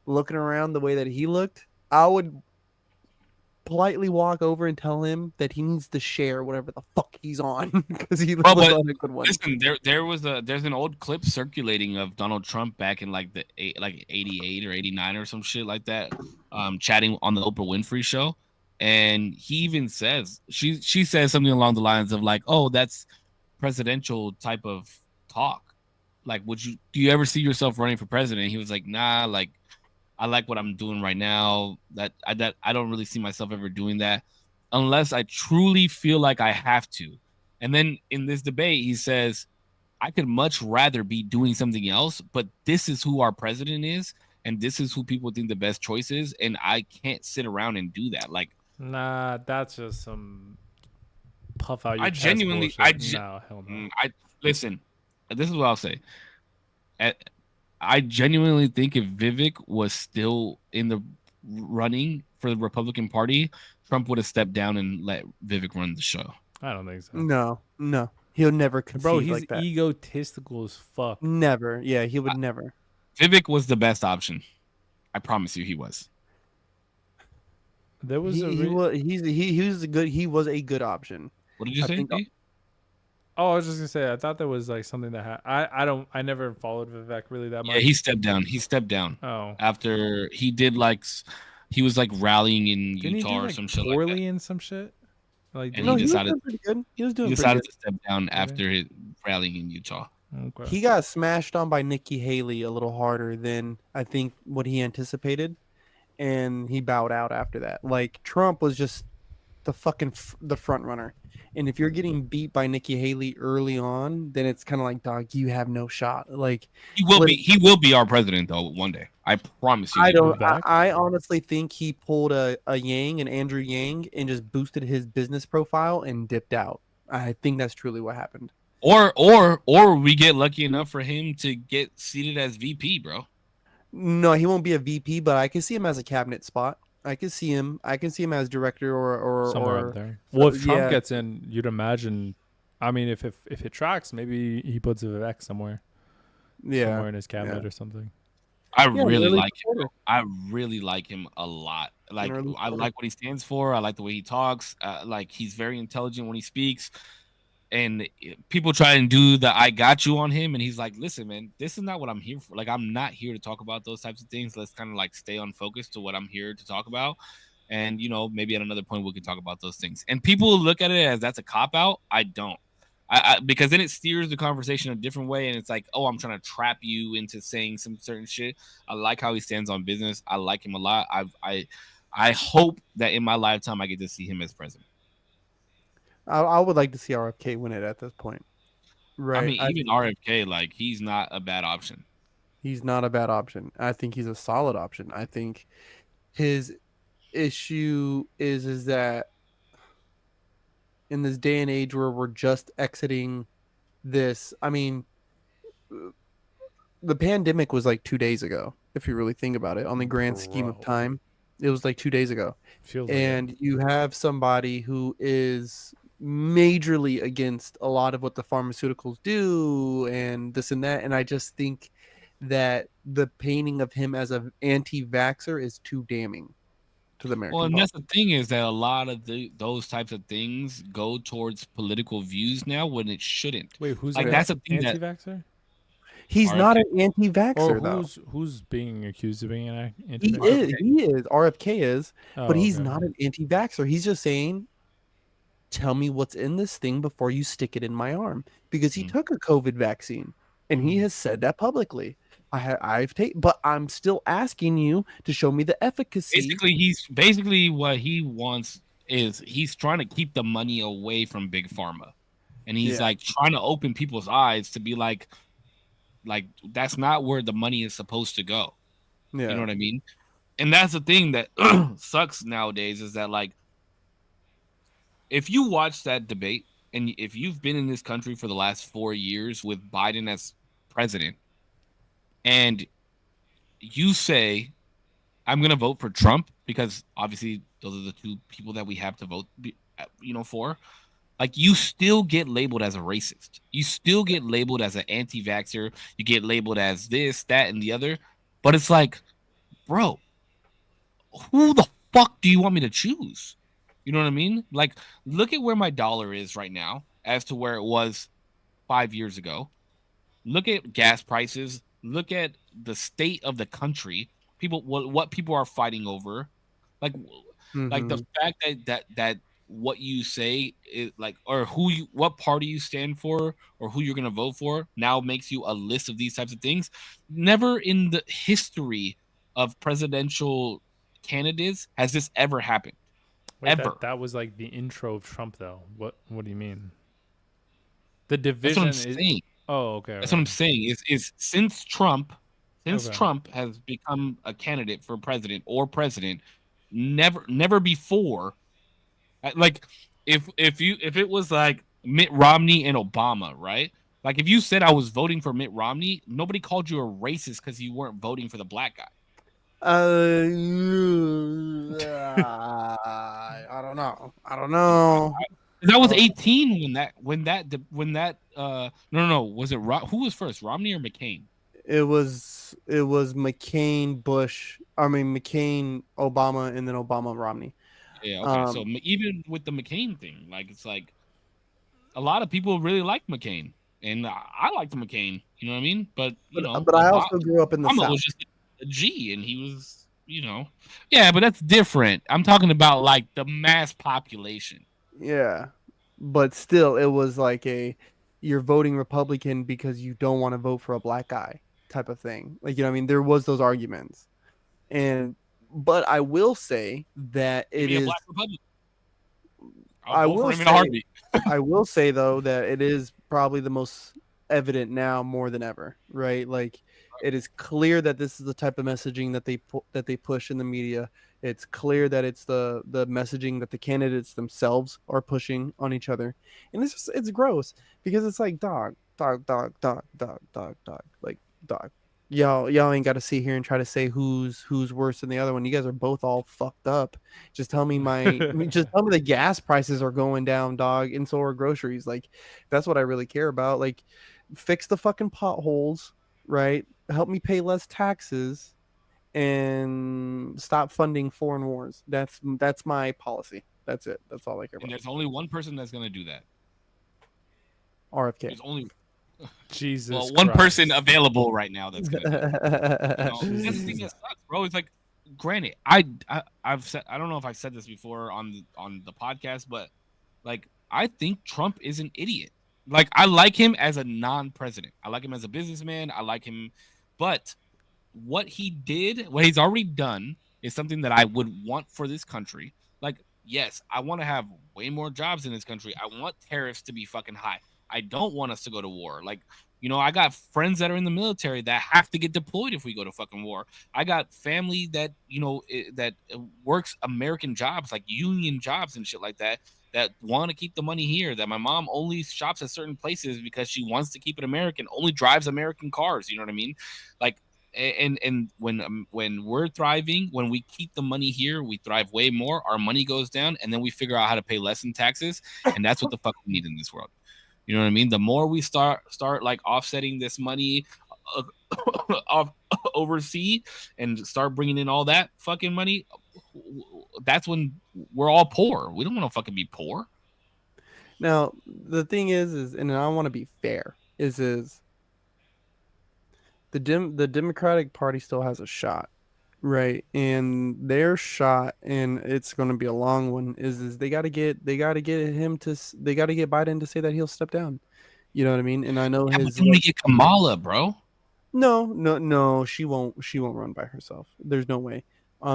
looking around the way that he looked, I would politely walk over and tell him that he needs to share whatever the fuck he's on because he Well, was but on a good one. listen, there's an old clip circulating of Donald Trump back in like like 88 or 89 or some shit like that, chatting on the Oprah Winfrey show, and he even says she says something along the lines of like, "Oh, that's presidential type of talk. Like, do you ever see yourself running for president?" He was like, "Nah, like I like what I'm doing right now. That I don't really see myself ever doing that unless I truly feel like I have to." And then in this debate, he says, "I could much rather be doing something else, but this is who our president is, and this is who people think the best choice is, and I can't sit around and do that." Like, Nah, that's just some puff out your I chest genuinely, bullshit. No, hell no. I listen. This is what I'll say. I genuinely think if Vivek was still in the running for the Republican Party, Trump would have stepped down and let Vivek run the show. I don't think so. No, he'll never concede Bro, he's like that. egotistical as fuck. Never. Yeah, he would never. Vivek was the best option. I promise you, he was. There was He was a good option. What did you I say? think D? Oh, I was just gonna say, I thought there was like something that I never followed Vivek really that much. Yeah, he stepped down. He stepped down. Oh, after he did like he was like rallying in didn't Utah he do or like some shit like poorly that. in some shit? Like, And No, he he was decided doing pretty good. He was he doing pretty decided good. to step down after his rallying in Utah. okay. He got smashed on by Nikki Haley a little harder than I think what he anticipated, and he bowed out after that. Like Trump was just the front runner, and if you're getting beat by Nikki Haley early on, then it's kind of like, dog, you have no shot. Like He will be our president though one day. I promise you. I he will. don't. I honestly think he pulled a Yang, an Andrew Yang, and just boosted his business profile and dipped out. I think that's truly what happened. Or we get lucky enough for him to get seated as VP, bro. No, he won't be a VP, but I can see him as a cabinet spot. I can see him. I can see him as director Somewhere or up there. Well, if Trump yeah. gets in, you'd imagine. I mean, if it tracks, maybe he puts Vivek somewhere in his cabinet or something. I really like him. I really like him a lot. Like I like what he stands for. I like the way he talks. Like he's very intelligent when he speaks. And people try and do the "I got you" on him, and he's like, "Listen, man, this is not what I'm here for. Like, I'm not here to talk about those types of things. Let's kind of like stay on focus to what I'm here to talk about. And maybe at another point we can talk about those things." And people look at it as that's a cop out. I don't. Because then it steers the conversation a different way, and it's like, oh, I'm trying to trap you into saying some certain shit. I like how he stands on business. I like him a lot. I hope that in my lifetime I get to see him as president. I would like to see RFK win it at this point. Right. I mean, even RFK, like, he's not a bad option. He's not a bad option. I think he's a solid option. I think his issue is that in this day and age where we're just exiting this, I mean, the pandemic was like 2 days ago, if you really think about it, on the grand scheme of time. It was like 2 days ago. And you have somebody who is majorly against a lot of what the pharmaceuticals do and this and that. And I just think that the painting of him as an anti-vaxxer is too damning to the American Well, and public. that's the thing is that a lot of those types of things go towards political views now when it shouldn't. Wait, who's like that's a thing anti-vaxxer? He's RFK. not an anti-vaxxer, though. Who's being accused of being an He anti-vaxxer? is. RFK is, but he's okay. not an anti-vaxxer. He's just saying, tell me what's in this thing before you stick it in my arm. Because he took a COVID vaccine, and he has said that publicly. I've taken, but I'm still asking you to show me the efficacy. Basically what he wants is he's trying to keep the money away from big pharma, and he's Yeah, like trying to open people's eyes to be like that's not where the money is supposed to go. You know yeah. what I mean? And that's the thing that sucks nowadays is that like if you watch that debate and if you've been in this country for the last 4 years with Biden as president and you say I'm going to vote for Trump because obviously those are the two people that we have to vote for, like you still get labeled as a racist. You still get labeled as an anti-vaxxer. You get labeled as this, that, and the other. But it's like, bro, who the fuck do you want me to choose? You know what I mean? Like, look at where my dollar is right now as to where it was 5 years ago. Look at gas prices. Look at the state of the country. People, what people are fighting over, like, like the Mm-hmm. fact that what you say is like, or what party you stand for, or who you're gonna vote for, now makes you a list of these types of things. Never in the history of presidential candidates has this ever happened. Wait, Ever. that was like the intro of Trump, though. What do you mean? The That's what I'm division is. saying. Oh, okay, That's what I'm okay, saying. Is since okay. Trump has become a candidate for president, never before, like if it was like Mitt Romney and Obama, right? Like if you said I was voting for Mitt Romney, nobody called you a racist because you weren't voting for the black guy. Uh, I don't know. I don't know. 'Cause I I was don't. 18 no, was it who was first, Romney or McCain? It was McCain, Bush. I mean McCain, Obama, and then Obama, Romney. Yeah, okay. So Um, even with the McCain thing, like it's like a lot of people really like McCain, and I liked McCain. You know what I mean? But but I also grew up in the Obama South. was just a G, and he was, yeah. But that's different. I'm talking about like the mass population. Yeah, but still, it was like you're voting Republican because you don't want to vote for a black guy type of thing. Like what I mean, there was those arguments, and but I will say that Give it me a is. black Republican. I'll I vote for will him in a say heartbeat. I will say though that it is probably the most evident now more than ever, right? Like it is clear that this is the type of messaging that they push in the media. It's clear that it's the messaging that the candidates themselves are pushing on each other, and it's gross because it's like dog, like dog. Y'all ain't got to sit here and try to say who's worse than the other one. You guys are both all fucked up. Just tell me just tell me the gas prices are going down, dog, and so are groceries. Like that's what I really care about. Like fix the fucking potholes, right? Help me pay less taxes and stop funding foreign wars. That's my policy. That's it. That's all I care And about. there's only one person that's gonna do that. RFK. There's only Jesus one person Christ. available right now that's gonna do it. And that's the thing that sucks, bro. It's like, granted, I've said, I don't know if I've said this before on the podcast, but like I think Trump is an idiot. Like I like him as a non-president. I like him as a businessman. I like him, but what he's already done is something that I would want for this country. Like, yes, I want to have way more jobs in this country. I want tariffs to be fucking high. I don't want us to go to war. Like, I got friends that are in the military that have to get deployed if we go to fucking war. I got family that, that works American jobs, like union jobs and shit like that want to keep the money here. That my mom only shops at certain places because she wants to keep it American, only drives American cars. You know what I mean? Like, and when we're thriving, when we keep the money here, we thrive way more. Our money goes down, and then we figure out how to pay less in taxes, and that's what the fuck we need in this world. You know what I mean? The more we start like offsetting this money uh, off overseas and start bringing in all that fucking money, that's when we're all poor. We don't want to fucking be poor. Now the thing is, and I want to be fair, is the Democratic Party still has a shot, right? And their shot, and it's going to be a long one. Is they got to get they got to get Biden to say that he'll step down. You know what I mean? And I know Yeah, but his then they get Kamala, bro. No. She won't. She won't run by herself. There's no way.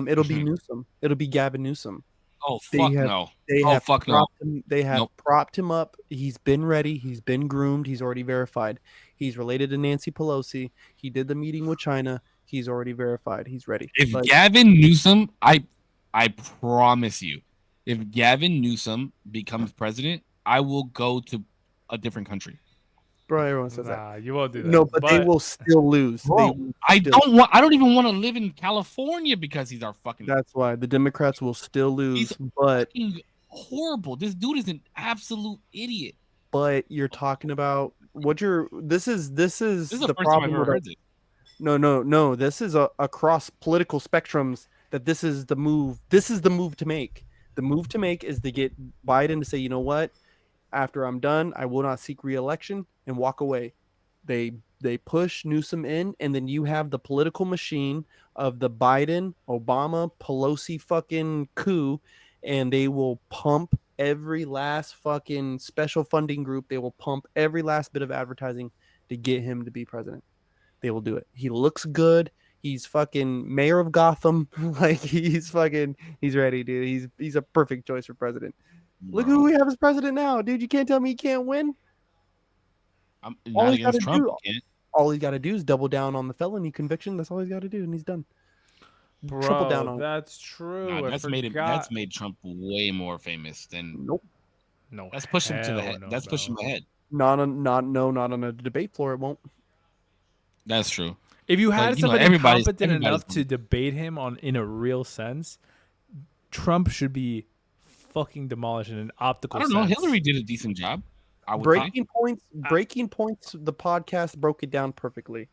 It'll be Newsom. It'll be Gavin Newsom. Oh They fuck have no. they Oh have fuck no. propped him. They have Nope. propped him up. He's been ready. He's been groomed. He's already verified. He's related to Nancy Pelosi. He did the meeting with China. He's already verified. He's ready. If Like, Gavin Newsom, I promise you, if Gavin Newsom becomes president, I will go to a different country. bro, everyone says that. Nah, you won't do that. No, but they will still lose. They Bro, will I still- I don't even want to live in California because he's our fucking. That's why the Democrats will still lose. But fucking horrible. This dude is an absolute idiot. you're talking about what you're. This is This is the the first time I've problem ever with heard this. No. This is across political spectrums that this is the move. This is the move to make. The move to make is to get Biden to say, you know what? After I'm done, I will not seek re-election and walk away. They push Newsom in, and then you have the political machine of the Biden, Obama, Pelosi fucking coup, and they will pump every last fucking special funding group. They will pump every last bit of advertising to get him to be president. They will do it. He looks good. He's fucking mayor of Gotham. Like he's ready, dude. He's a perfect choice for president. Look who we have as president now, dude. You can't tell me he can't win. I'm All not he's got to against Trump. do, all he's got to do is double down on the felony conviction. That's all he's got to do, and he's done. Bro, Triple down on it. that's true. Nah, I that's forgot. made Trump way more famous than. Nope. No, That's pushing him to the hell head. no, That's pushing him bro. ahead. Not on a debate floor. It won't. That's true. If you had But, you know, somebody everybody's- competent enough everybody's- to debate him on in a real sense, Trump should be fucking demolished in an optical I don't know. sense. Hillary did a decent job. I would Breaking points. Breaking points. The podcast broke it down perfectly.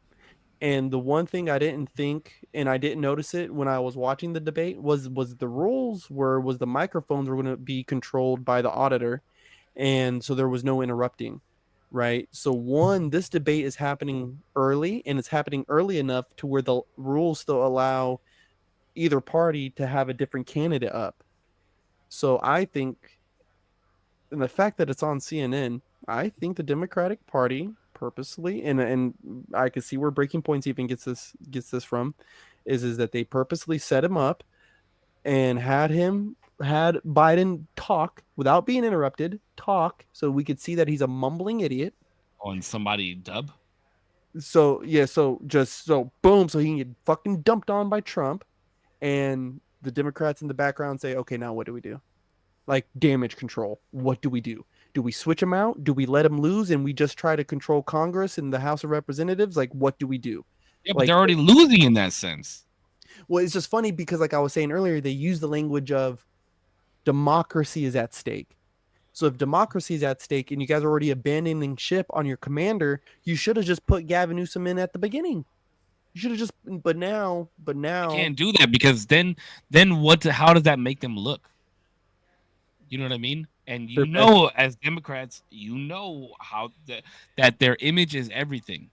And the one thing I didn't think, and I didn't notice it when I was watching the debate, was the rules was the microphones were going to be controlled by the auditor, and so there was no interrupting, right? So this debate is happening early, and it's happening early enough to where the rules still allow either party to have a different candidate up. So I think, and the fact that it's on CNN, I think the Democratic Party purposely, and I can see where Breaking Points even gets this from, is that they purposely set him up and had Biden talk without being interrupted, so we could see that he's a mumbling idiot. on somebody dub. So boom, so he can get fucking dumped on by Trump, and the Democrats in the background say, okay, now what do we do? Like damage control. What do we do? Do we switch him out? Do we let him lose and we just try to control Congress and the House of Representatives? Like, what do we do? Yeah, but Like, they're already losing in that sense. well, it's just funny because, like I was saying earlier, they use the language of democracy is at stake. So if democracy is at stake and you guys are already abandoning ship on your commander, you should have just put Gavin Newsom in at the beginning. You should have just, but now, You can't do that because then what? How does that make them look? You know what I mean? And you know, as Democrats, you know how that their image is everything.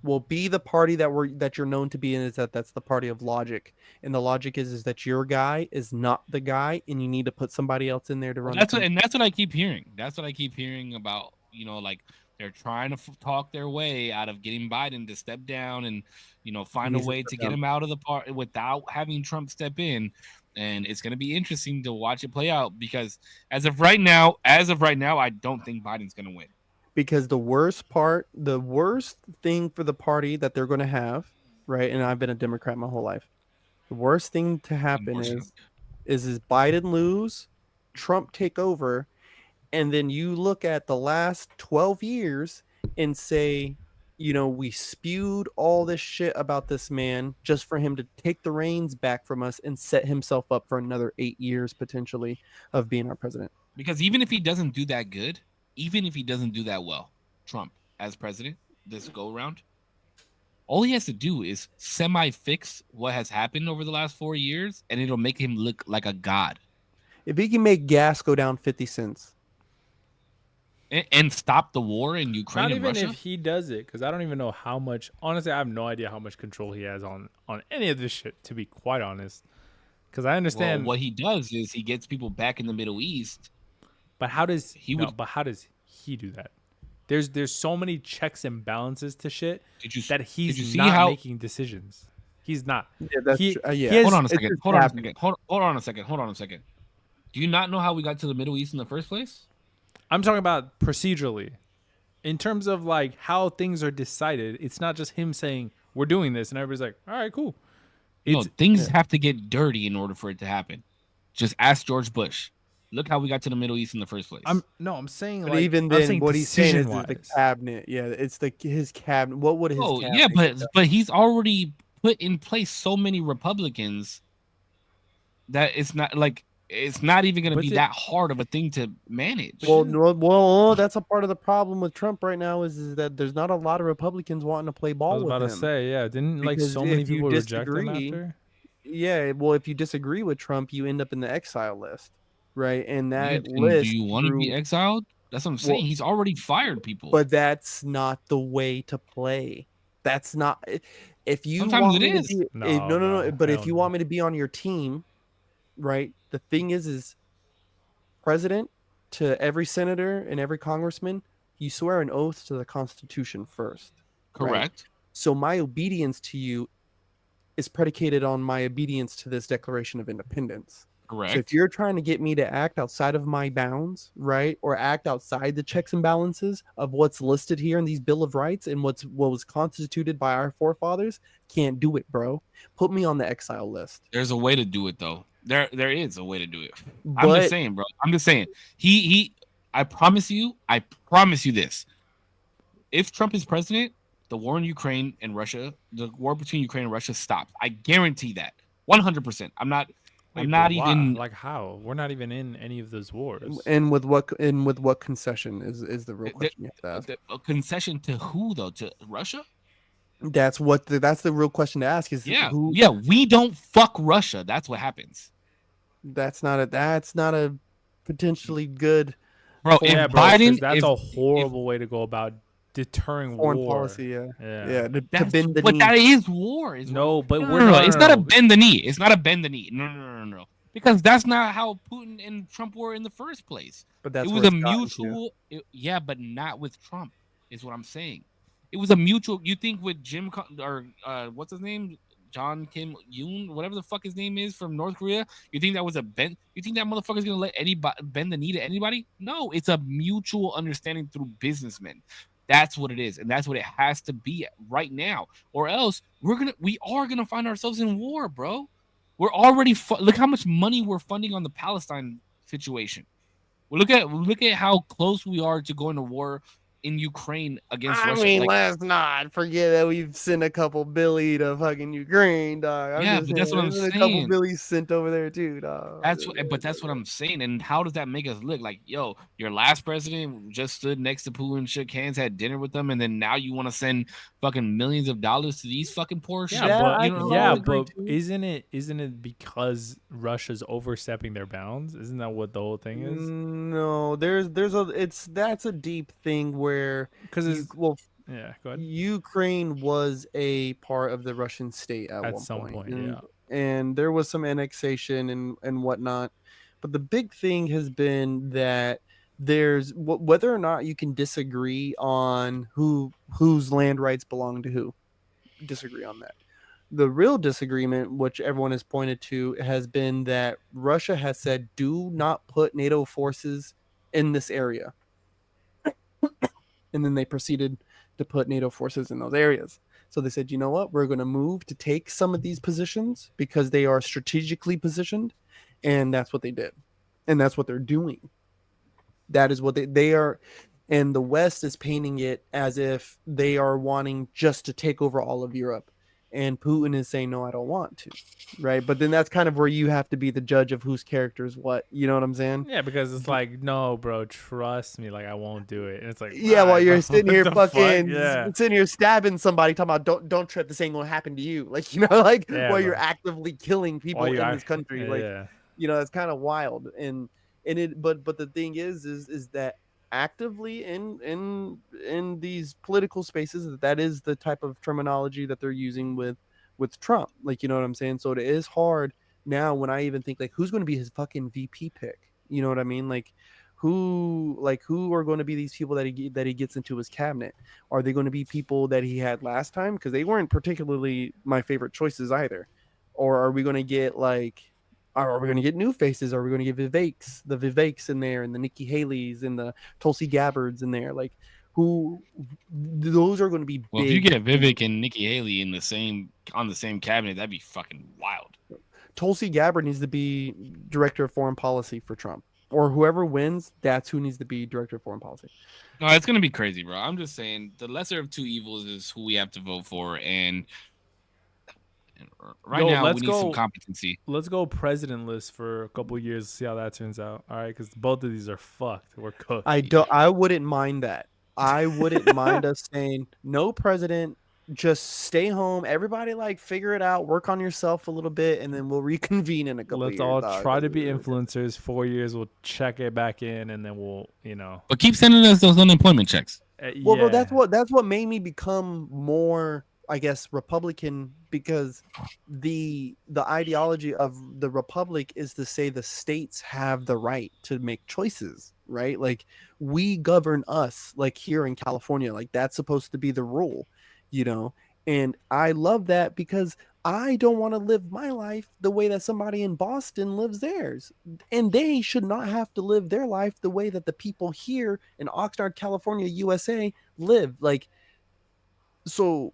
will be the party that you're known to be in, is that's the party of logic, and the logic is that your guy is not the guy, and you need to put somebody else in there to run. That's what I keep hearing. That's what I keep hearing about. You know, like they're trying to talk their way out of getting Biden to step down and find a way to get him out of the part without having Trump step in. And it's going to be interesting to watch it play out because as of right now, I don't think Biden's going to win. Because the worst thing for the party that they're going to have, right? And I've been a Democrat my whole life. The worst thing to happen is Biden lose, Trump take over, and then you look at the last 12 years and say, we spewed all this shit about this man just for him to take the reins back from us and set himself up for another 8 years potentially of being our president. Because even if he doesn't do that good, even if he doesn't do that well, Trump as president this go around, all he has to do is semi-fix what has happened over the last 4 years, and it'll make him look like a god. If he can make gas go down 50 cents. And stop the war in Ukraine Not and even Russia? if he does it, because I don't even know how much. Honestly, I have no idea how much control he has on any of this shit. To be quite honest, because I understand what he does is he gets people back in the Middle East. But how does he But how does he do that? There's so many checks and balances to shit Did you that did he's you see not how? making decisions. He's not. Yeah, that's true. He Yeah, Hold has. on a it's second. just Hold on a happening. second. Hold on a second. Hold on a second. Do you not know how we got to the Middle East in the first place? I'm talking about procedurally, in terms of like how things are decided. It's not just him saying we're doing this and everybody's like, all right, cool. No, It's things Yeah. have to get dirty in order for it to happen. Just ask George Bush. Look how we got to the Middle East in the first place. I'm saying But like even I'm then, saying what he's saying decision is the wise. cabinet. Yeah, it's his cabinet. What would his Oh yeah, cabinet get done? but he's already put in place so many Republicans that it's not even going to But be that hard of a thing to manage. Well, no, well, that's a part of the problem with Trump right now is that there's not a lot of Republicans wanting to play I ball was with about to him say, yeah, didn't like because so many if you people reject him disagree, after? yeah, well, if you disagree with Trump, you end up in the exile list, right? And Yeah, that and do list you want to be through exiled? That's what I'm well, saying. He's already fired people. but that's not the way to play. That's not if you Sometimes want it me to is. be No, no, no, but if hell you no. want me to be on your team, right? The thing is president to every senator and every congressman, you swear an oath to the Constitution first, right? Correct. So my obedience to you is predicated on my obedience to this Declaration of Independence. So if Correct. you're trying to get me to act outside of my bounds, right, or act outside the checks and balances of what's listed here in these Bill of Rights and what was constituted by our forefathers, can't do it, bro. Put me on the exile list. There's a way to do it though. There is a way to do it. I'm just But saying, bro. I'm just saying. He I promise you this. If Trump is president, the war in Ukraine and Russia, the war between Ukraine and Russia stops. I guarantee that. 100%. Wait, I'm but not why? even Like how? We're not even in any of those wars. and with what concession is the real question you have to ask. a concession to who though? To Russia? That's the real question to ask is Yeah. who Yeah, we don't fuck Russia. That's what happens. that's not a potentially good Bro, if Yeah, foreign bro, because Biden that's a horrible way to go about deterring foreign war. policy, yeah. Yeah. To bend the but knee. that is war. No, but no, we're no, no, not. it's not a bend the knee. It's not a bend the knee. No. Because that's not how Putin and Trump were in the first place. But that's It where was a it's gotten to. mutual. Yeah, but not with Trump. Is what I'm saying. It was a mutual. You think with or what's his name, John Kim Yoon, whatever the fuck his name is from North Korea. You think that was a bend? You think that motherfucker's gonna let anybody bend the knee to anybody? No, it's a mutual understanding through businessmen. That's what it is, and that's what it has to be right now, or else we are gonna find ourselves in war, bro. We're already look how much money we're funding on the Palestine situation. Well, look at how close we are to going to war in Ukraine against I Russia. mean, Like, let's not forget that we've sent a couple Billy to fucking Ukraine, dog. I'm yeah, just but saying, that's what I'm there's been a couple saying. Billies sent over there too, dog. But that's what I'm saying. And how does that make us look? Like, yo, your last president just stood next to Putin, shook hands, had dinner with them, and then now you want to send fucking millions of dollars to these fucking poor shit? I You can know, all yeah, agree but to. isn't it because Russia's overstepping their bounds? Isn't that what the whole thing is? No, there's a that's a deep thing where Because you it's well yeah, go ahead. Ukraine was a part of the Russian state at At one some point, point, yeah. and there was some annexation and whatnot. But the big thing has been that there's whether or not you can disagree on whose land rights belong to who. Disagree on that. The real disagreement, which everyone has pointed to, has been that Russia has said, "Do not put NATO forces in this area." And then they proceeded to put NATO forces in those areas. So they said, you know what? We're going to move to take some of these positions because they are strategically positioned. And that's what they did. And that's what they're doing. That is what they are. And the West is painting it as if they are wanting just to take over all of Europe. And Putin is saying, no, I don't want to. Right. But then that's kind of where you have to be the judge of whose character is what. You know what I'm saying? Yeah, because it's like, no, bro, trust me, like I won't do it. And it's like, Yeah, while why, you're bro? sitting What here the fuck? fucking Yeah. sitting here stabbing somebody, talking about don't trip, this ain't gonna happen to you. Like, you know, like Yeah, while bro. you're actively killing people While you in are, this country. Like, yeah. you know, it's kind of wild. And it but the thing is that actively in these political spaces, that is the type of terminology that they're using with Trump. Like, you know what I'm saying? So it is hard now when I even think like who's gonna be his fucking VP pick. You know what I mean? Like who are going to be these people that he gets into his cabinet? Are they going to be people that he had last time? Because they weren't particularly my favorite choices either. Or are we going to get are we going to get new faces? Are we going to get the Viveks in there, and the Nikki Haley's and the Tulsi Gabbards in there? Like, who? Those are going to be well, big. if you get Vivek and Nikki Haley on the same cabinet, that'd be fucking wild. Tulsi Gabbard needs to be director of foreign policy for Trump, or whoever wins, that's who needs to be director of foreign policy. No, it's gonna be crazy, bro. I'm just saying the lesser of two evils is who we have to vote for, and right now we need some competency. Let's go presidentless for a couple of years, see how that turns out. All right, because both of these are fucked. We're cooked. I wouldn't mind that. I wouldn't mind us saying no president, just stay home. Everybody figure it out, work on yourself a little bit, and then we'll reconvene in a couple Let's of years. all try to be influencers. 4 years, we'll check it back in, and then we'll, But keep sending us those unemployment checks. Well, bro, that's what made me become more, I guess, Republican, because the ideology of the Republic is to say the states have the right to make choices, right? Like, we govern us, like here in California, like that's supposed to be the rule, and I love that, because I don't want to live my life the way that somebody in Boston lives theirs, and they should not have to live their life the way that the people here in Oxnard, California, USA live. Like, so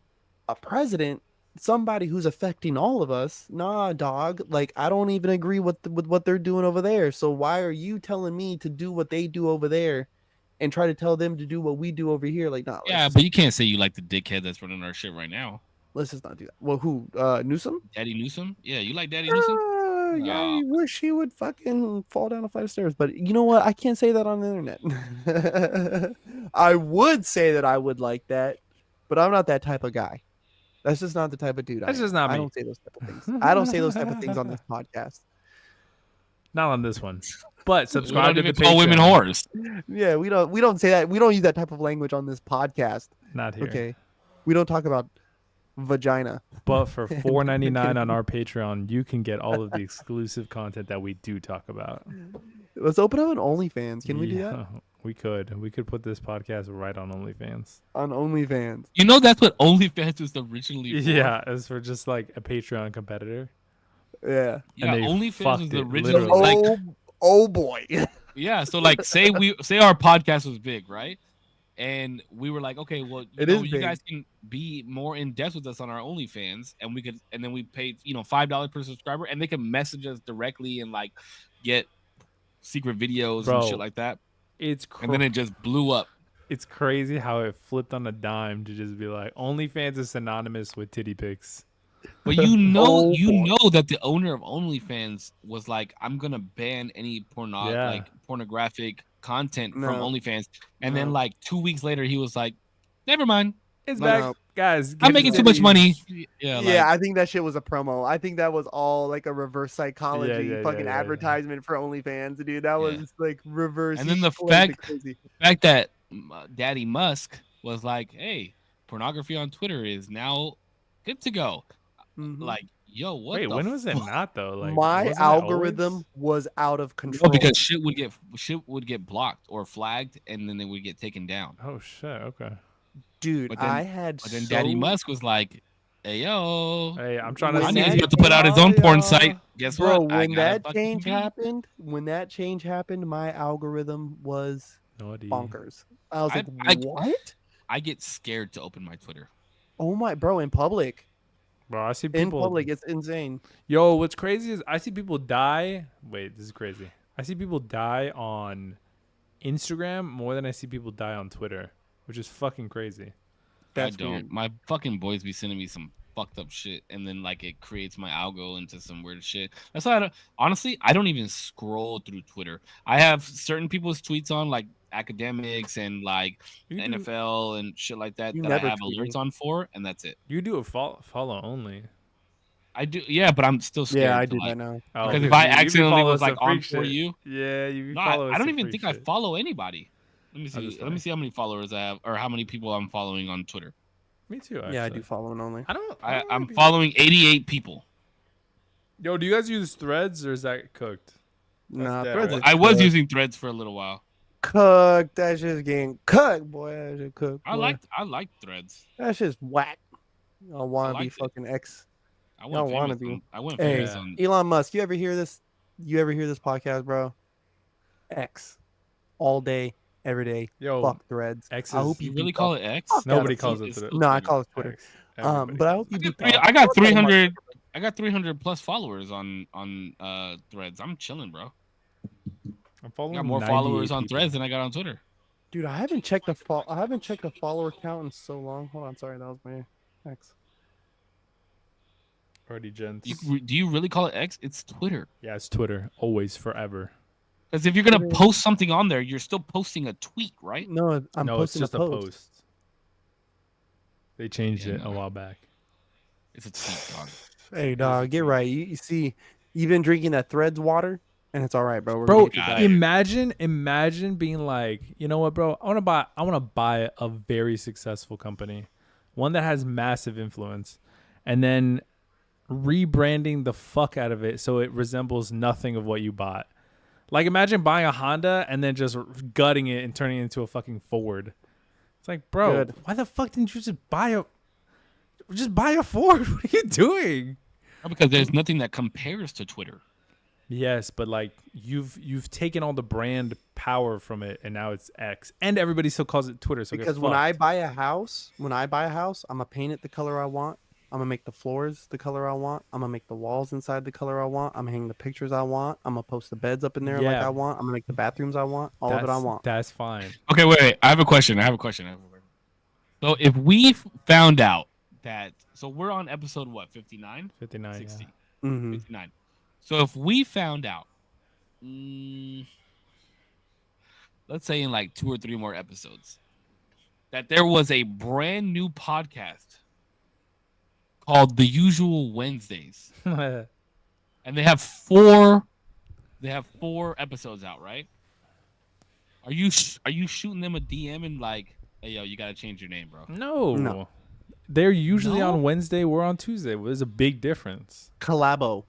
a president, somebody who's affecting all of us, nah, dog. Like, I don't even agree with what they're doing over there. So why are you telling me to do what they do over there and try to tell them to do what we do over here? Like, nah. Yeah, but you can't say you like the dickhead that's running our shit right now. Let's just not do that. Well, who? Newsom? Daddy Newsom? Yeah, you like Daddy Newsom? Yeah, I wish he would fucking fall down a flight of stairs. But you know what? I can't say that on the internet. I would say that I would like that, but I'm not that type of guy. That's just not the type of dude That's just not me. I don't say those type of things. I don't say those type of things on this podcast. Not on this one. But subscribe to the Patreon. Call women whores. Yeah, we don't say that. We don't use that type of language on this podcast. Not here. Okay. We don't talk about vagina. But for $4.99 on our Patreon, you can get all of the exclusive content that we do talk about. Let's open up an OnlyFans. Can we do that? We could. We could put this podcast right on OnlyFans. On OnlyFans. That's what OnlyFans was originally for. Yeah, as for just like a Patreon competitor. Yeah. Yeah, OnlyFans was the original. Oh boy. Yeah, so say our podcast was big, right? And we were like, okay, well, you guys can be more in depth with us on our OnlyFans, and then we paid $5 per subscriber, and they can message us directly and get secret videos and shit like that. And then it just blew up. It's crazy how it flipped on a dime to just be like, OnlyFans is synonymous with titty pics. But you know that the owner of OnlyFans was like, I'm gonna ban any pornographic content from OnlyFans, and then 2 weeks later he was like, never mind, it's back. Guys, I'm making too much money. Yeah, I think that shit was a promo. I think that was all a reverse psychology advertisement for OnlyFans, dude. That was reverse. And then the fact that Daddy Musk was like, hey, pornography on Twitter is now good to go. Mm-hmm. Yo, what? Wait, when was it not though? My algorithm was out of control. No, because shit would get blocked or flagged, and then they would get taken down. Oh shit! Okay, dude, But then Daddy Musk was like, "Hey yo, I'm trying to. He's about to put out his own porn site. Guess what? When that change happened, my algorithm was bonkers. I was what? I get scared to open my Twitter. Oh my, bro! In public. Bro, I see people in public. It's insane. Yo, what's crazy is I see people die. Wait, this is crazy. I see people die on Instagram more than I see people die on Twitter, which is fucking crazy. That's weird. My fucking boys be sending me some fucked up shit, and then it creates my algo into some weird shit. That's why I don't even scroll through Twitter. I have certain people's tweets on academics and NFL and shit like that I have alerts on for, and that's it. You do a follow only. I do, yeah, but I'm still scared. Yeah, I do that now. Because if I accidentally was on for you, yeah, I don't even think I follow anybody. Let me see. Let me see how many followers I have, or how many people I'm following on Twitter. Me too. Actually. Yeah, I do follow it only. I'm following 88 people. Yo, do you guys use Threads or is that cooked? Nah, Threads. Threads. I was using Threads for a little while. cooked. That shit's getting cooked, boy. That shit cooked. Boy. I like Threads. That shit's whack. Y'all want to be liked it. fucking X. I Y'all went want to famous. be. I went Hey, famous on. Elon Musk, you ever hear this? You ever hear this podcast, bro? X. All day, every day. Yo, Fuck Threads. X I is- hope You you really beat call the it X? fuck out Nobody of calls it. it Twitter. No, I call it Twitter. X. Everybody But I calls hope you beat the I got fuck out of 300. Mark I got 300 plus followers on Threads. I'm chilling, bro. I'm I following got more 98 followers on people. Threads than I got on Twitter. Dude, I haven't checked the follower count in so long. Hold on, sorry, that was my X. Already, gents. Do you really call it X? It's Twitter. Yeah, it's Twitter. Always, forever. Because if you're gonna post something on there, you're still posting a tweet, right? No, I'm No, it's posting just a post. They changed Yeah, it a while back. It's a tweet, dog. Hey, dog, get right. You see, you've been drinking that Threads water, and it's all right, bro. We're Bro, gonna get you got back. it. imagine being like, you know what, bro? I want to buy a very successful company, one that has massive influence, and then rebranding the fuck out of it so it resembles nothing of what you bought. Like, imagine buying a Honda and then just gutting it and turning it into a fucking Ford. It's like, bro, Good. why the fuck didn't you just buy a Ford? What are you doing? Because there's nothing that compares to Twitter. Yes, but like you've taken all the brand power from it, and now it's X, and everybody still calls it Twitter. So Because when I buy a house, I'm gonna paint it the color I want. I'm gonna make the floors the color I want. I'm gonna make the walls inside the color I want. I'm gonna hang the pictures I want. I'm gonna post the beds up in there like Yeah. I want. I'm gonna make the bathrooms I want. All of it I want. That's fine. Okay, wait. I have a question. So if we found out that, so we're on episode what, 59? 59. 60. Yeah. Mm-hmm. 59. So if we found out, let's say in like 2 or 3 more episodes, that there was a brand new podcast called The Usual Wednesdays, and they have 4 episodes out, right? Are you shooting them a DM and like, hey yo, you gotta change your name, bro? No. They're usually No? on Wednesday. We're on Tuesday. There's a big difference. Collabo.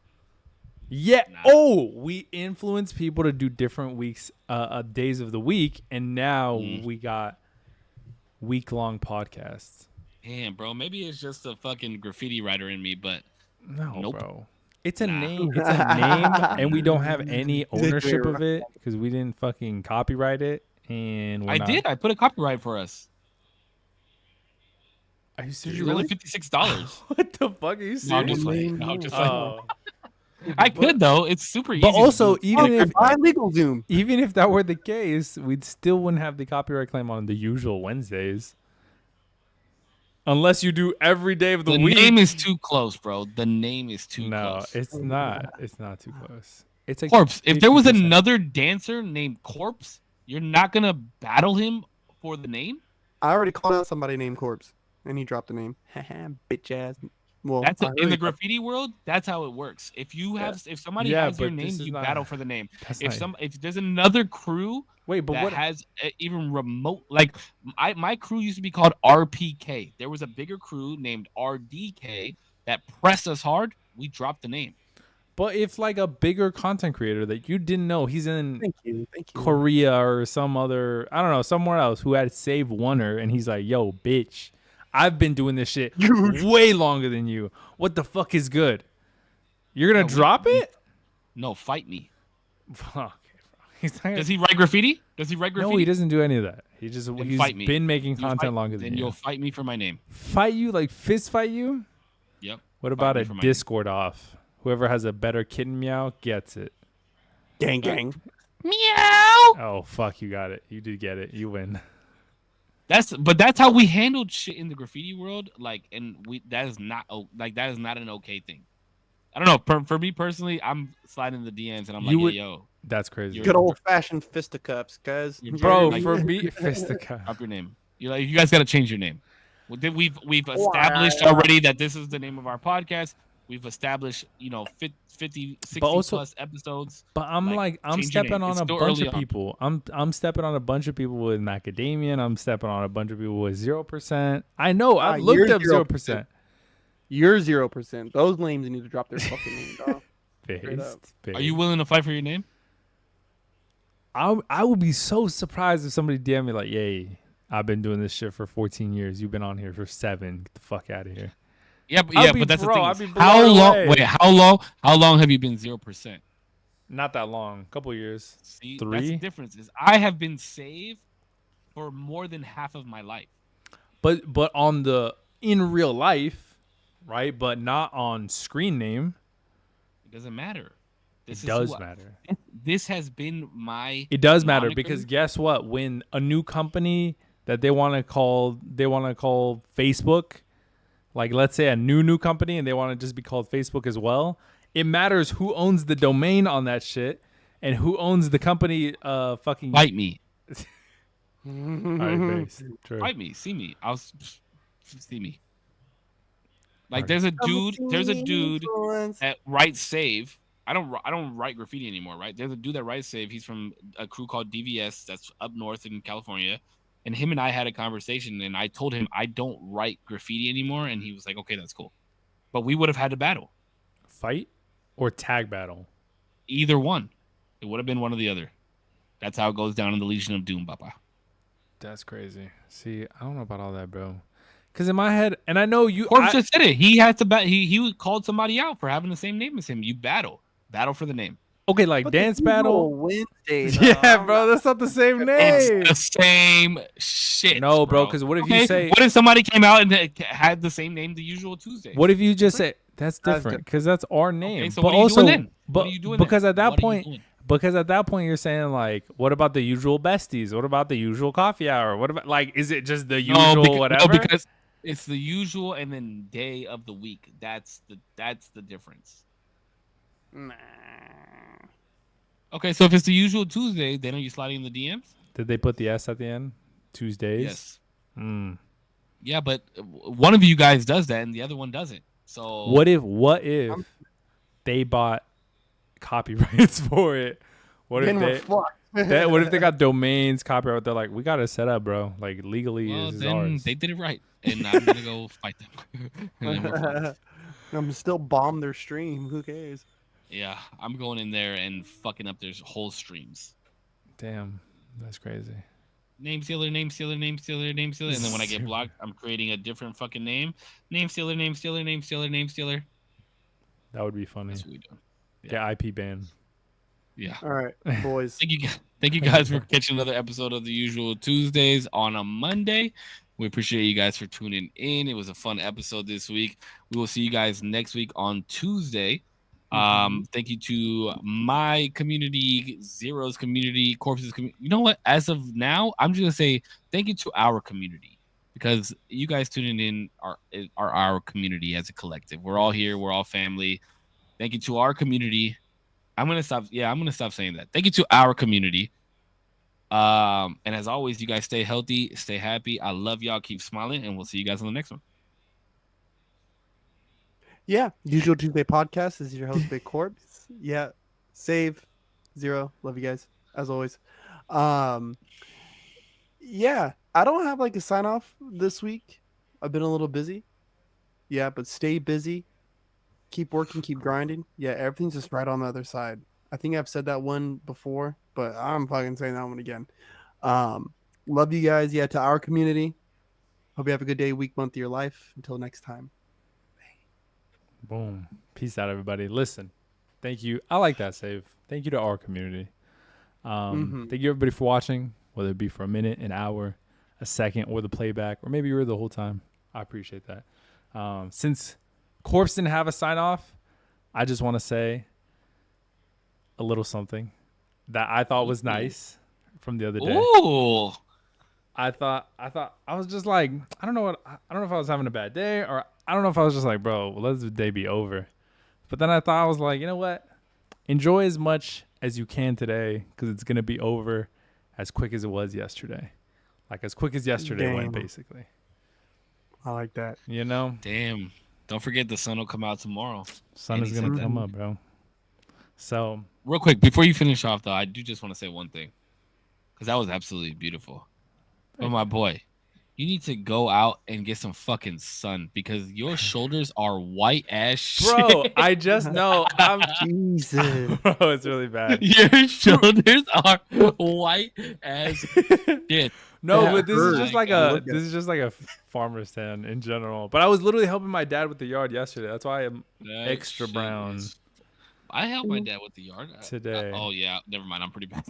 Yeah. Nah. Oh, we influence people to do different weeks, days of the week, and now we got week-long podcasts. Damn, bro. Maybe it's just a fucking graffiti writer in me, but No, Nope. bro. It's a Nah. name. It's a name, and we don't have any ownership of it because we didn't fucking copyright it. And we're I not- did. I put a copyright for us. Are you It's serious? only $56. What the fuck are you No, I'm serious? just playing. No, I'm just playing. Oh. I could though. It's super easy. But to also, do. even if Buy legal Zoom. even if that were the case, we still wouldn't have the copyright claim on The Usual Wednesdays. Unless you do every day of the the week. name is too close, bro. The name is too No, close. it's not. It's not too close. It's a Corpse. If there was 50%. another dancer named Corpse, you're not gonna battle him for the name. I already called out somebody named Corpse, and he dropped the name. Bitch ass. Well, That's I in heard the it. graffiti world. That's how it works. If you have, if somebody Yeah, has your but name, this is you not- battle for the name. That's If not- if there's another crew Wait, but that what? has even remote, like my crew used to be called RPK. There was a bigger crew named RDK that pressed us hard. We dropped the name. But if like a bigger content creator that you didn't know, he's in Thank you. Korea or some other, I don't know, somewhere else who had Save Wonder, and he's like, "Yo, bitch, I've been doing this shit way longer than you. What the fuck is good? You're gonna No, drop it? No, fight me. Okay, bro. He's not gonna- Does he write graffiti? Does he write graffiti? No, he doesn't do any of that. He's fight me. been making You content fight- longer then than you'll you. fight me for my name. Fight you, like fist fight you? Yep. What about me a for my name. Discord off? Whoever has a better kitten meow gets it. Gang, gang. Meow. Oh fuck, you got it. You did get it. You win. That's how we handled shit in the graffiti world. Like, and that is not an okay thing. I don't know. For me personally, I'm sliding the DMs and I'm You like, would- hey, yo, That's crazy. Good old fashioned fisticuffs, cuz. Bro, Like- for me, fisticuff. drop your name. You're like, you guys got to change your name. We've established already that this is the name of our podcast. We've established, 50, 60 also- plus episodes. But I'm Like, I'm change your stepping name. on It's a still bunch early of on. people. I'm stepping on a bunch of people with macadamia. And I'm stepping on a bunch of people with 0%. I know. I've looked you're up 0%. You're 0%. Those names need to drop their fucking name, dog. Straight up. Based. Are you willing to fight for your name? I would be so surprised if somebody DM me like, "Yay, I've been doing this shit for 14 years. You've been on here for 7. Get the fuck out of here." Yeah, but that's the thing. I'd be How blown long? away. Wait, how long have you been 0%? Not that long. A couple years. See, 3. that's the difference. Is I have been saved for more than half of my life. But on the in real life, right? But not on screen name. It doesn't matter. It does matter. This has been my. It does matter because guess what? When a new company that they want to call Facebook, like let's say a new company and they want to just be called Facebook as well, it matters who owns the domain on that shit and who owns the company. Fucking Fight me. All right, base. True. Fight me. See me. See me. Like there's a dude at writes save. I don't write graffiti anymore, right? There's a dude that writes save. He's from a crew called DVS that's up north in California. And him and I had a conversation and I told him I don't write graffiti anymore. And he was like, okay, that's cool. But we would have had to battle. Fight or tag battle? Either one. It would have been one or the other. That's how it goes down in the Legion of Doom, Papa. That's crazy. See, I don't know about all that, bro. Because in my head, and I know you. Corpse just said it. He had to he called somebody out for having the same name as him. You battle for the name. Okay, like but dance battle. Wednesday. Yeah, bro, that's not the same name. It's the same shit. No, bro. Because what if you say? What if somebody came out and had the same name, the usual Tuesday? What if you just say that's different? Because that's our name. Okay, so but what are you also, doing then? but what are you doing because then? at that point, you're saying like, what about the usual besties? What about the usual coffee hour? What about like, is it just the usual whatever? No, because it's the usual and then day of the week. That's the difference. Nah. Okay, so if it's the usual Tuesday, then are you sliding in the DMs? Did they put the S at the end? Tuesdays? Yes. Mm. Yeah, but one of you guys does that and the other one doesn't. So what if they bought copyrights for it? What if they got domains, copyright? They're like, we got to set up, bro. Like legally, well, is then ours. They did it right, and I'm gonna go fight them. I'm still bomb their stream. Who cares? Yeah, I'm going in there and fucking up their whole streams. Damn, that's crazy. Name stealer, name stealer, name stealer, name stealer, and then when I get blocked, I'm creating a different fucking name. Name stealer, name stealer, name stealer, name stealer. That would be funny. That's what we do. Yeah. Get IP ban. Yeah. All right, boys. Thank you guys for catching another episode of the usual Tuesdays on a Monday. We appreciate you guys for tuning in. It was a fun episode this week. We will see you guys next week on Tuesday. Thank you to my community, Zero's community, Corpse's community. You know what? As of now, I'm just gonna say thank you to our community because you guys tuning in are our community as a collective. We're all here. We're all family. Thank you to our community. I'm gonna stop saying that. Thank you to our community. And as always, you guys stay healthy, stay happy. I love y'all. Keep smiling, and we'll see you guys on the next one. Yeah, Usual Tuesday podcast. This is your host, Big Corpse. Yeah, save Zero. Love you guys as always. Yeah, I don't have like a sign off this week. I've been a little busy. Yeah, but stay busy. Keep working, keep grinding. Yeah, everything's just right on the other side. I think I've said that one before, but I'm fucking saying that one again. Love you guys. Yeah, to our community. Hope you have a good day, week, month of your life. Until next time. Boom. Peace out, everybody. Listen, thank you. I like that save. Thank you to our community. Thank you, everybody, for watching, whether it be for a minute, an hour, a second, or the playback, or maybe you were the whole time. I appreciate that. Since Corpse didn't have a sign off, I just want to say a little something that I thought was nice from the other day. Ooh. I was just like, I don't know if I was having a bad day or I don't know if I was just like, bro, let the day be over. But then I thought, I was like, you know what? Enjoy as much as you can today because it's going to be over as quick as it was yesterday. Like as quick as yesterday went, basically. I like that. You know? Damn. Don't forget the sun will come out tomorrow. Sun is going to come up, bro. So. Real quick, before you finish off, though, I do just want to say one thing. Because that was absolutely beautiful. But my boy, You need to go out and get some fucking sun because your shoulders are white as shit. Bro, I just know. Jesus. Bro, it's really bad. Your shoulders are white as shit. No, That but this is hurts. just like I a look at this is just like a farmer's tan in general. But I was literally helping my dad with the yard yesterday. That's why I'm That extra shit brown is- I helped my dad with the yard today. Oh yeah, never mind. I'm pretty bad.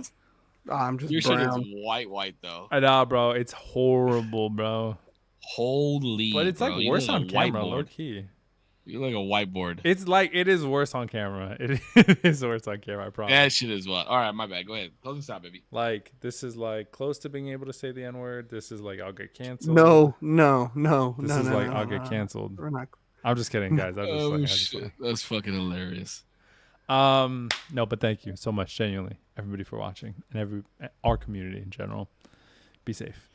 I'm just Your shit is brown. white though. I know, bro. It's horrible, bro. Holy, But it's bro. like You worse look on like a camera, low whiteboard. key. You look like a whiteboard. It's like it is worse on camera. It is worse on camera, I promise. That shit is what. All right, my bad. Go ahead. Close this out, baby. Like this is like close to being able to say the N word. This is like I'll get canceled. No. This is like I'll get no. canceled. We're not. I'm just kidding, guys. I just Oh like shit, that's fucking hilarious. no, but thank you so much, genuinely, everybody for watching and our community in general. Be safe.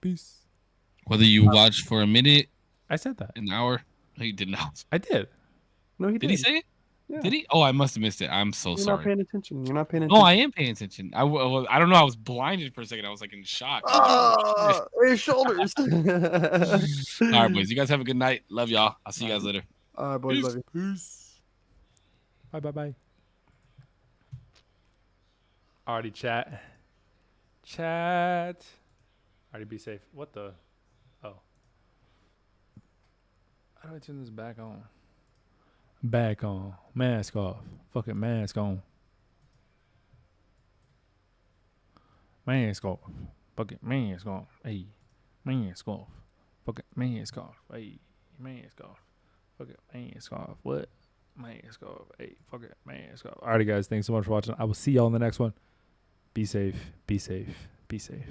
Peace. Whether you watch for a minute, I said that. an hour, no, you did not. I did. No, he Did he say it? Yeah. Did he? Oh, I must have missed it. I'm so You're sorry. not paying attention. You're not paying No, attention. I am paying attention. I don't know. I was blinded for a second. I was like in shock. Oh, his shoulders. All right, boys. You guys have a good night. Love y'all. I'll see you guys later. All right, boys. Peace. Love you. Peace. Bye. Alrighty, chat. Alrighty, be safe. What the? Oh. How do I turn this back on? Back on. Mask off. Fucking mask on. Mask off. Fucking mask off. Hey. Mask off. Fucking mask off. Hey. Mask off. Fucking mask off. What? Mask off. Hey. Fucking mask off. Alrighty, guys. Thanks so much for watching. I will see y'all in the next one. Be safe. Be safe. Be safe.